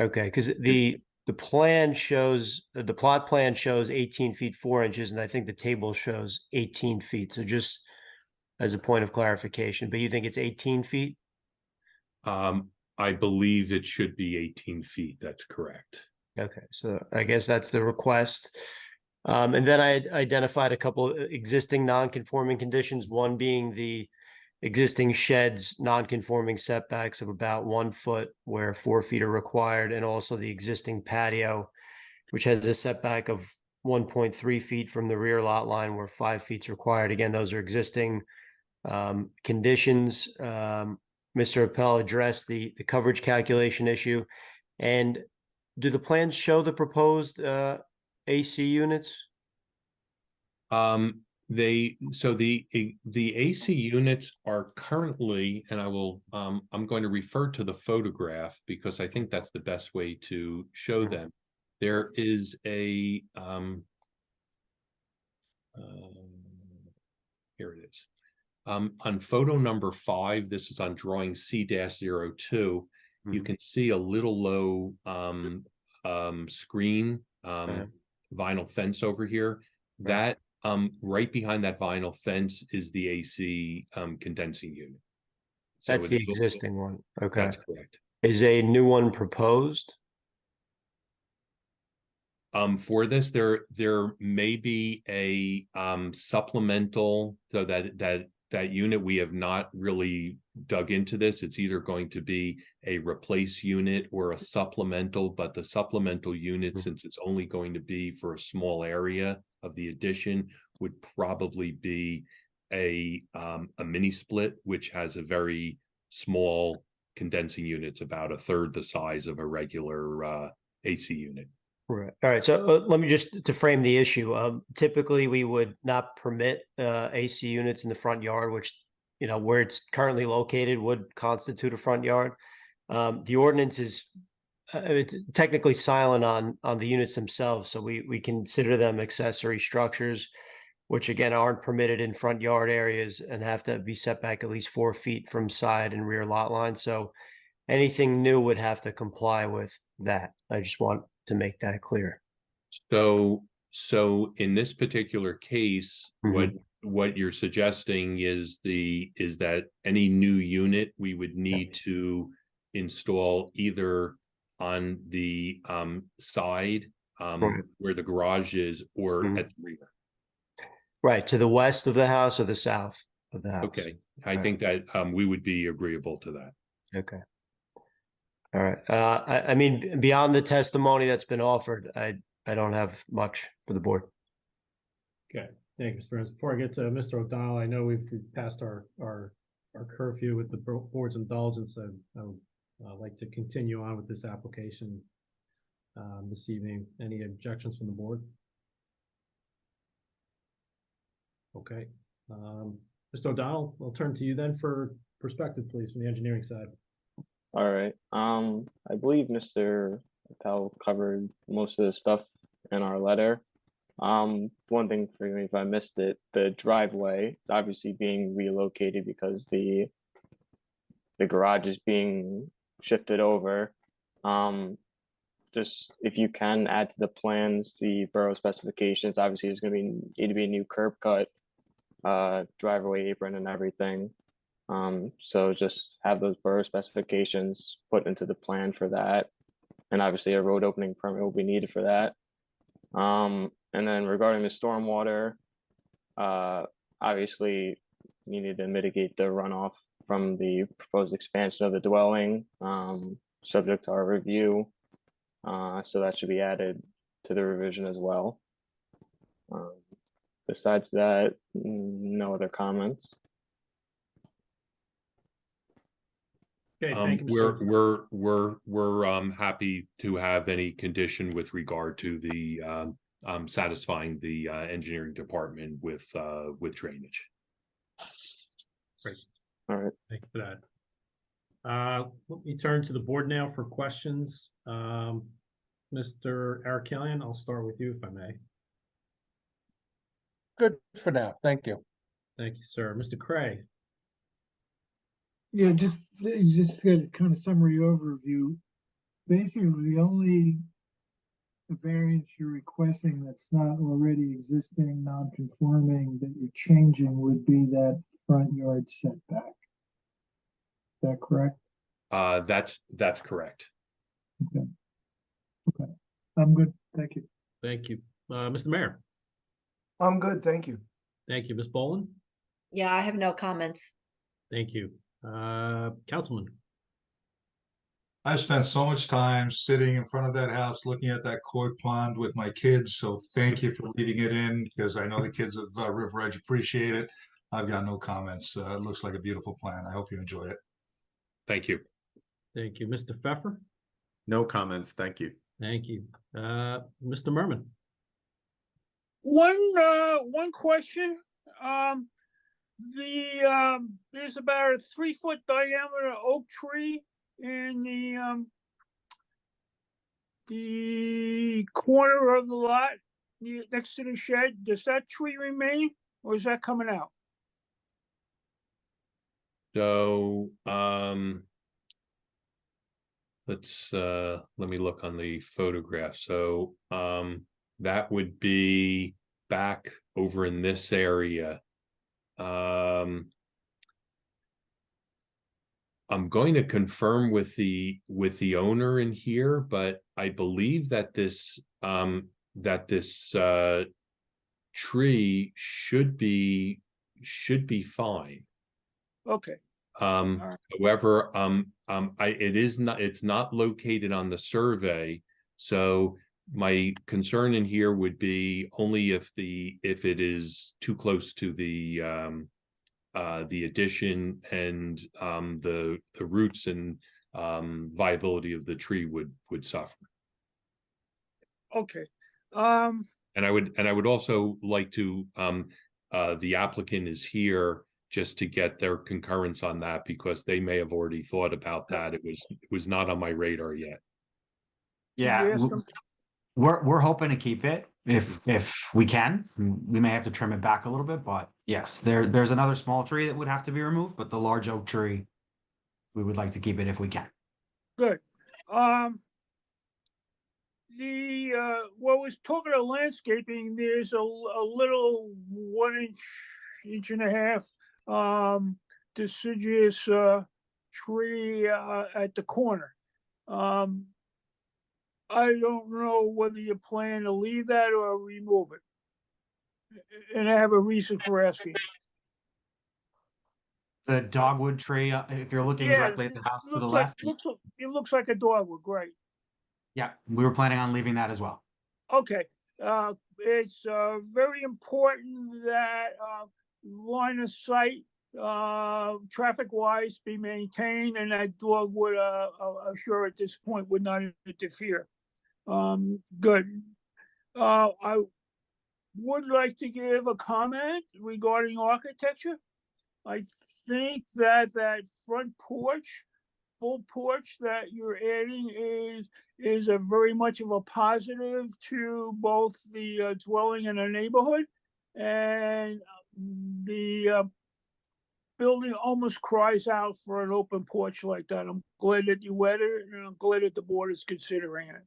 Okay, because the plan shows, the plot plan shows 18 feet 4 inches, and I think the table shows 18 feet. So just as a point of clarification, but you think it's 18 feet? I believe it should be 18 feet. That's correct. Okay, so I guess that's the request. And then I identified a couple of existing non-conforming conditions, one being the existing sheds non-conforming setbacks of about 1 foot where 4 feet are required, and also the existing patio, which has a setback of 1.3 feet from the rear lot line where 5 feet is required. Again, those are existing conditions. Mr. Appel addressed the coverage calculation issue. And do the plans show the proposed AC units? The AC units are currently, and I will I'm going to refer to the photograph because I think that's the best way to show them. There is a here it is. On photo number 5, this is on drawing C-02. You can see a little low screen vinyl fence over here. That Right behind that vinyl fence is the AC condensing unit. So That's the it's- existing one. Okay. That's correct. Is a new one proposed? For this, there may be a supplemental, so that unit, we have not really dug into this. It's either going to be a replace unit or a supplemental, but the supplemental unit, since it's only going to be for a small area of the addition, would probably be a mini split, which has a very small condensing unit. It's about a third the size of a regular AC unit. Right. All right. So let me just to frame the issue. Typically, we would not permit AC units in the front yard, which, you know, where it's currently located would constitute a front yard. The ordinance is it's technically silent on the units themselves, so we consider them accessory structures, which again aren't permitted in front yard areas and have to be set back at least 4 feet from side and rear lot lines. So anything new would have to comply with that. I just want to make that clear. So in this particular case, what you're suggesting is that any new unit we would need to install either on the side where the garage is or at the rear. Right, to the west of the house or the south of the house. Okay, I think that we would be agreeable to that. Okay. All right. I mean, beyond the testimony that's been offered, I don't have much for the board. Okay, thank you, Mr. Burns. Before I get to Mr. O'Donnell, I know we've passed our curfew with the board's indulgence. I would like to continue on with this application this evening. Any objections from the board? Okay. Mr. O'Donnell, I'll turn to you then for perspective, please, from the engineering side. All right. I believe Mr. Appel covered most of the stuff in our letter. One thing for me, if I missed it, the driveway is obviously being relocated because the garage is being shifted over. Just if you can add to the plans, the borough specifications, obviously there's going to need to be a new curb cut, driveway apron and everything. So just have those borough specifications put into the plan for that. And obviously a road opening permit will be needed for that. And then regarding the stormwater, obviously you need to mitigate the runoff from the proposed expansion of the dwelling, subject to our review. So that should be added to the revision as well. Besides that, no other comments. Okay, thank you, Mr. We're happy to have any condition with regard to the satisfying the engineering department with drainage. Great. All right. Thank you for that. Let me turn to the board now for questions. Mr. Eric Killian, I'll start with you if I may. Good for now. Thank you. Thank you, sir. Mr. Craig. Yeah, just get a kind of summary overview. Basically, the only variance you're requesting that's not already existing, non-conforming, that you're changing would be that front yard setback. Is that correct? That's correct. Okay. Okay. I'm good. Thank you. Thank you. Mr. Mayor. I'm good, thank you. Thank you. Ms. Boland. Yeah, I have no comments. Thank you. Councilman. I spent so much time sitting in front of that house, looking at that koi pond with my kids. So thank you for leaving it in because I know the kids of River Edge appreciate it. I've got no comments. It looks like a beautiful plan. I hope you enjoy it. Thank you. Thank you. Mr. Pfeffer. No comments. Thank you. Thank you. Mr. Merman. One question. There's about a 3-foot diameter oak tree in the corner of the lot next to the shed. Does that tree remain or is that coming out? So let me look on the photograph. So that would be back over in this area. I'm going to confirm with the owner in here, but I believe that this tree should be fine. Okay, However, it's not located on the survey, so my concern in here would be only if it is too close to the addition, and the roots and viability of the tree would suffer. okay. And I would also like to, the applicant is here just to get their concurrence on that, because they may have already thought about that. It was not on my radar yet. Yeah, Yes, we're hoping to keep it if we can. We may have to trim it back a little bit, but yes, there's another small tree that would have to be removed, but the large oak tree, we would like to keep it if we can. good. Well, was talking of landscaping, there's a little 1 inch and a half, deciduous, tree, at the corner. I don't know whether you plan to leave that or remove it. And I have a reason for asking. The dogwood tree, if you're looking directly at the house to the left. It looks like a dogwood, great. Yeah, we were planning on leaving that as well. Okay, it's very important that line of sight, traffic-wise, be maintained, and that dogwood, sure at this point would not interfere. Good. I would like to give a comment regarding architecture. I think that front porch, full porch that you're adding is a very much of a positive to both the dwelling and the neighborhood, and the building almost cries out for an open porch like that. I'm glad that you added it, and I'm glad that the board is considering it.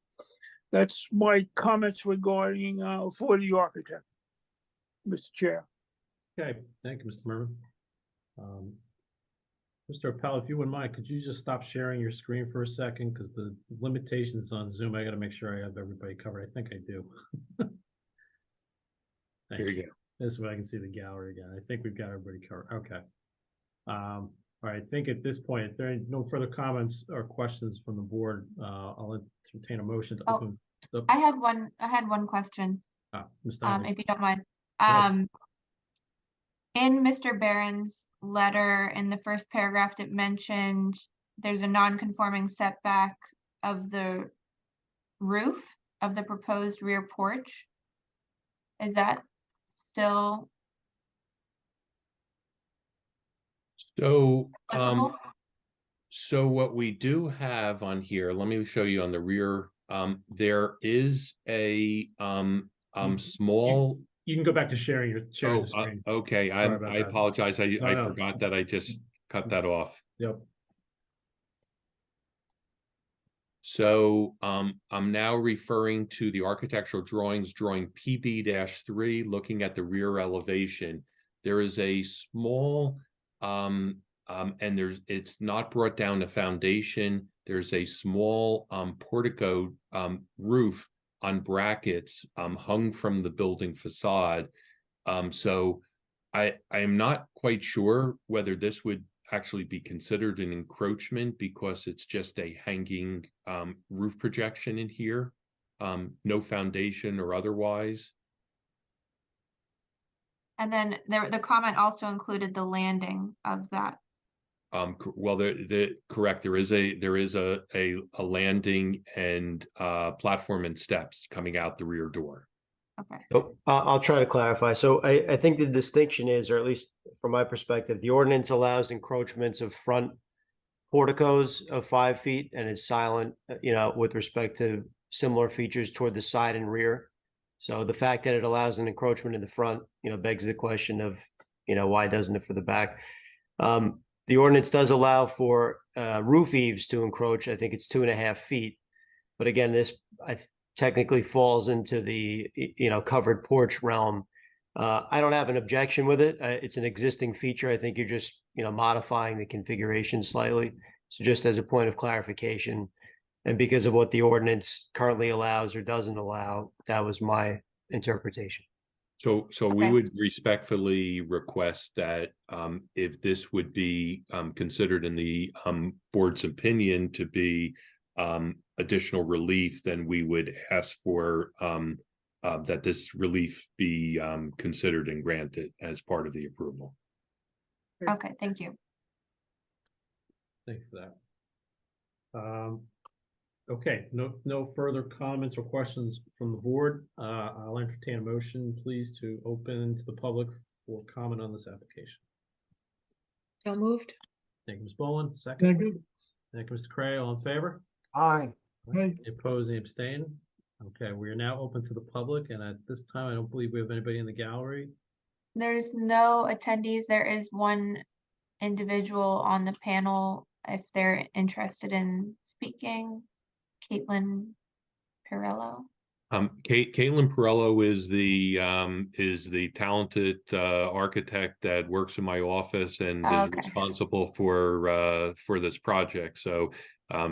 That's my comments regarding for the architect, Mr. Chair. Okay, thank you, Mr. Merman. Mr. Appel, if you wouldn't mind, could you just stop sharing your screen for a second? Because the limitations on Zoom, I got to make sure I have everybody covered. I think I do. Here you go. This way I can see the gallery again. I think we've got everybody covered. Okay. All right. I think at this point, if there are no further comments or questions from the board, I'll entertain a motion to open. I had one question, Ms. if you don't mind. ahead. In Mr. Barron's letter, in the first paragraph, it mentioned there's a non-conforming setback of the roof of the proposed rear porch. Is that still So, applicable? so what we do have on here, let me show you on the rear, there is a small. You can go back to sharing the screen. Okay, Sorry about I that. apologize. I No. forgot that I just cut that off. Yep. So I'm now referring to the architectural drawings, drawing PB-3, looking at the rear elevation. There is a small, and it's not brought down to foundation. There's a small portico roof on brackets hung from the building facade. So I am not quite sure whether this would actually be considered an encroachment, because it's just a hanging roof projection in here, no foundation or otherwise. And then the comment also included the landing of that. Well, correct. There is a landing and platform and steps coming out the rear door. Okay. So I'll try to clarify. So I think the distinction is, or at least from my perspective, the ordinance allows encroachments of front porticos of 5 feet and is silent, with respect to similar features toward the side and rear. So the fact that it allows an encroachment in the front, begs the question of, why doesn't it for the back? The ordinance does allow for roof eaves to encroach. I think it's 2.5 feet. But again, technically falls into the, covered porch realm. I don't have an objection with it. It's an existing feature. I think you're just, modifying the configuration slightly. So just as a point of clarification, and because of what the ordinance currently allows or doesn't allow, that was my interpretation. So we Okay. would respectfully request that if this would be considered in the board's opinion to be additional relief, then we would ask for that this relief be considered and granted as part of the approval. Okay, thank you. Thanks for that. Okay, no further comments or questions from the board. I'll entertain a motion, please, to open to the public for comment on this application. So moved. Thank you, Ms. Boland. Second. Second. Thank you, Mr. Cray. All in favor? Aye. Aye. Opposed and abstain? Okay, we are now open to the public, and at this time, I don't believe we have anybody in the gallery. There's no attendees. There is one individual on the panel if they're interested in speaking. Caitlin Perillo. Caitlin Perillo is the talented architect that works in my office and Oh, is okay. responsible for this project. So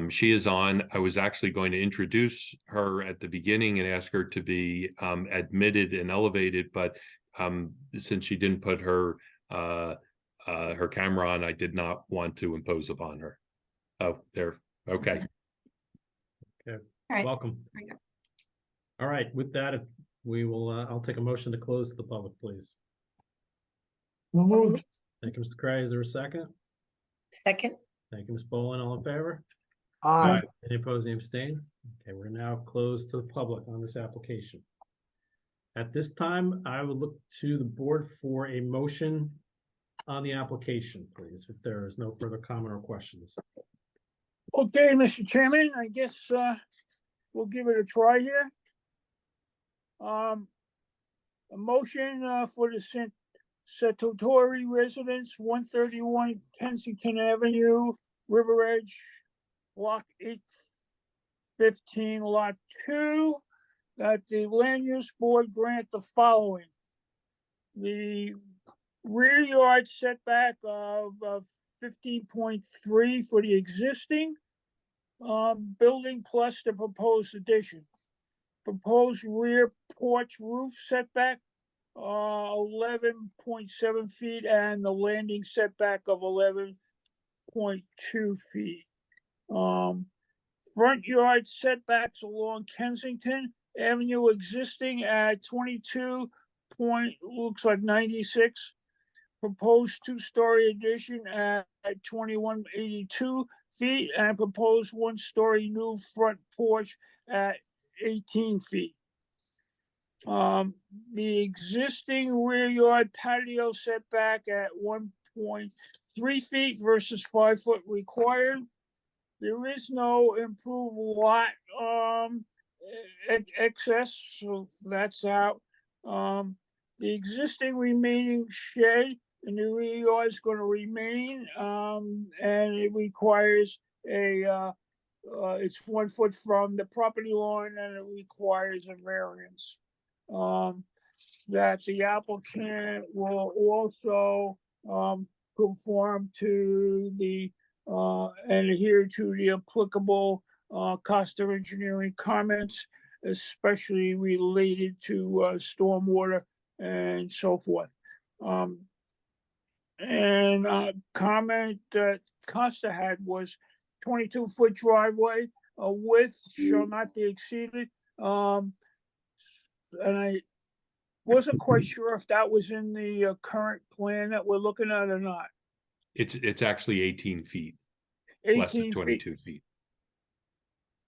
she is on. I was actually going to introduce her at the beginning and ask her to be admitted and elevated, but since she didn't put her camera on, I did not want to impose upon her. Oh, there. Okay. Okay. All right. Welcome. There we go. All right, with that, if we will, I'll take a motion to close to the public, please. So moved. Thank you, Mr. Cray. Is there a second? Second. Thank you, Ms. Boland. All in favor? Aye. Any opposed, any abstain? Okay, we're now closed to the public on this application. At this time, I would look to the board for a motion on the application, please, if there is no further comment or questions. Okay, Mr. Chairman, I guess we'll give it a try here. A motion for the Satori Residence, 131 Kensington Avenue, River Edge, Block 815, Lot 2, that the Land Use Board grant the following. The rear yard setback of 15.3 for the existing building plus the proposed addition. Proposed rear porch roof setback 11.7 feet and the landing setback of 11.2 feet. Front yard setbacks along Kensington Avenue existing at 22 point, looks like 96. Proposed two-story addition at 2182 feet and proposed one-story new front porch at 18 feet. The existing rear yard patio setback at 1.3 feet versus 5 foot required. There is no improved lot excess, so that's out. The existing remaining shed in the rear yard is going to remain, and it requires it's 1 foot from the property line, and it requires a variance. That the applicant will also conform to the and adhere to the applicable cost of engineering comments, especially related to stormwater and so forth. Comment that Costa had was 22-foot driveway width shall not be exceeded. And I wasn't quite sure if that was in the current plan that we're looking at or not. It's actually 18 feet. It's less than 18 feet. 22 feet.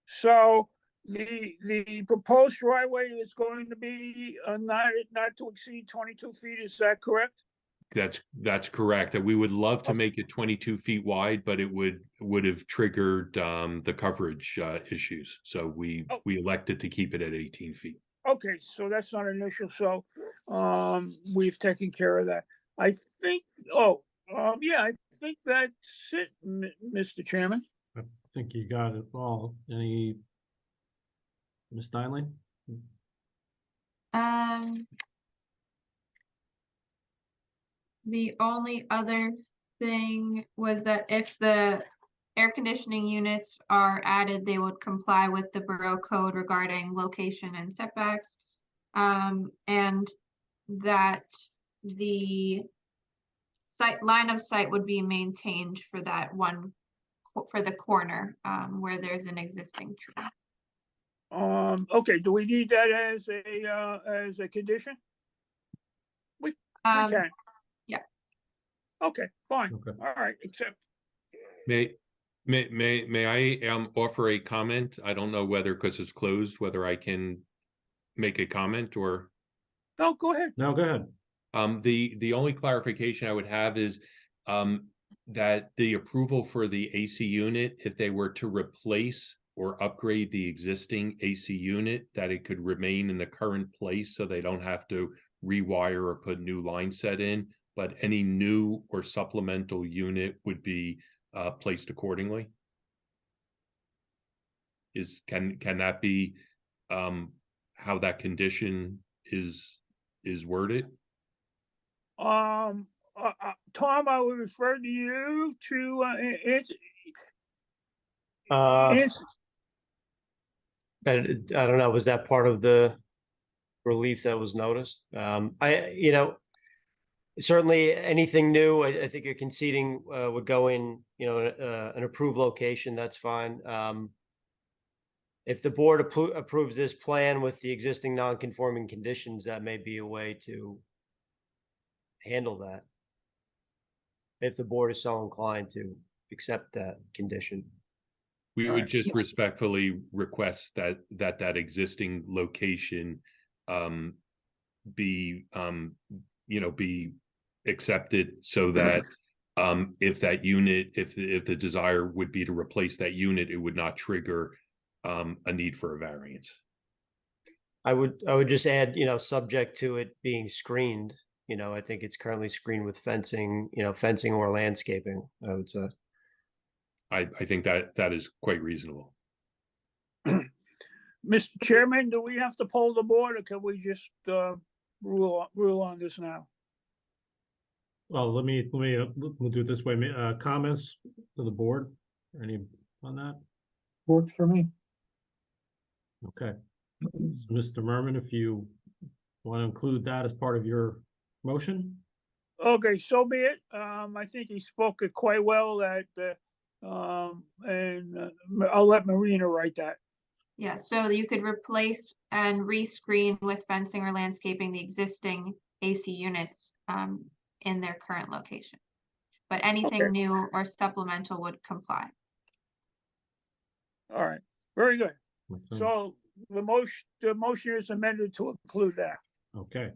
So the proposed driveway is going to be not to exceed 22 feet. Is that correct? That's correct. That we would love to make it 22 feet wide, but it would have triggered the coverage issues. So we elected to keep it at 18 feet. Okay, so that's not an issue. So we've taken care of that. I think. Yeah, I think that's it, Mr. Chairman. I think you got it all. Ms. Steinle? The only other thing was that if the air conditioning units are added, they would comply with the borough code regarding location and setbacks. And that the line of sight would be maintained for that one, for the corner, where there's an existing tree. Okay, do we need that as a condition? We can. Yeah. Okay, fine. All right, except. May I offer a comment? I don't know whether, because it's closed, whether I can make a comment or. No, go ahead. No, go ahead. The only clarification I would have is that the approval for the AC unit, if they were to replace or upgrade the existing AC unit, that it could remain in the current place so they don't have to rewire or put new line set in, but any new or supplemental unit would be placed accordingly. Can that be how that condition is worded? Tom, I would refer to you to answer. I don't know, was that part of the relief that was noticed? Certainly anything new, I think you're conceding would go in, an approved location, that's fine. If the board approves this plan with the existing non-conforming conditions, that may be a way to handle that. If the board is so inclined to accept that condition. We would just respectfully request that existing location be accepted so that if that unit, if the desire would be to replace that unit, it would not trigger a need for a variance. I would just add, subject to it being screened. I think it's currently screened with fencing, fencing or landscaping, I would say. I think that is quite reasonable. Mr. Chairman, do we have to poll the board or can we just rule on this now? Well, we'll do it this way. Comments to the board? Any on that? Works for me. Okay. So, Mr. Merman, if you want to include that as part of your motion? Okay, so be it. I think he spoke it quite well and I'll let Marina write that. Yeah, so you could replace and re-screen with fencing or landscaping the existing AC units in their current location. But anything new or supplemental would comply. All right, very good. So the motion is amended to include that. Okay,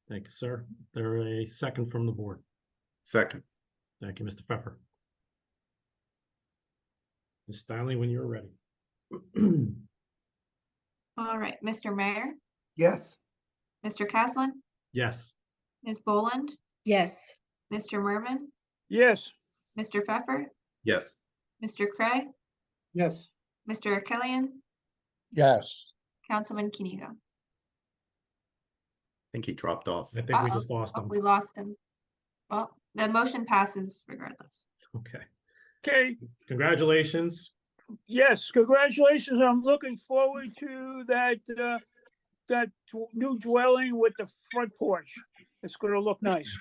thank you, sir. There a second from the board? Second. Thank you, Mr. Pfeffer. Ms. Stanley, when you're ready. All right, Mr. Mayor, Yes. Mr. Caslin, Yes. Ms. Boland, Yes. Mr. Merman, Yes. Mr. Pfeffer, Yes. Mr. Craig, Yes. Mr. Kellion, Yes. Councilman Kenigo. I think he dropped off. I think we just lost him. We lost him. Well, the motion passes regardless. Okay. Okay. Congratulations. Yes, congratulations. I'm looking forward to that new dwelling with the front porch. It's going to look nice.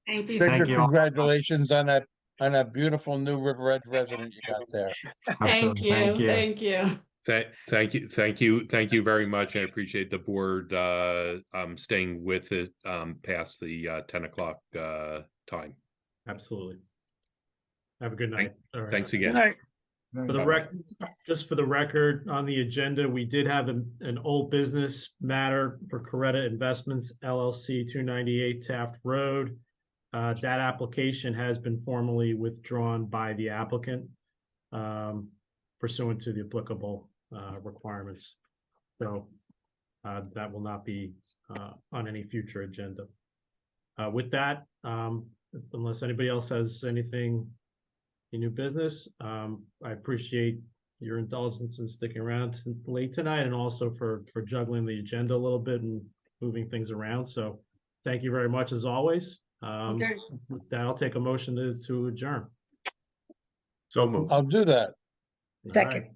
Thank you. Victor, congratulations on that beautiful new River Edge resident you got there. Thank you. Thank you. Thank you. Thank you very much. I appreciate the board staying with it past the 10 o'clock time. Absolutely. Have a good night. All right. Thanks again. Good night. For the just for the record, on the agenda, we did have an old business matter for Coretta Investments LLC, 298 Taft Road. That application has been formally withdrawn by the applicant pursuant to the applicable requirements. So that will not be on any future agenda. With that, unless anybody else has anything in new business, I appreciate your indulgence in sticking around late tonight and also for juggling the agenda a little bit and moving things around. So thank you very much as always. Okay. With that, I'll take a motion to adjourn. So moved. I'll do that. Second.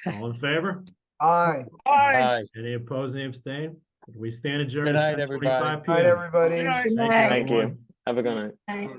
All in favor? Aye. Aye. Any opposed, any abstain? We stand adjourned. Good at night, everybody. 10:25 Night, p.m. everybody. Good Thank you, night. Thank you. everyone. Have a good night. Night.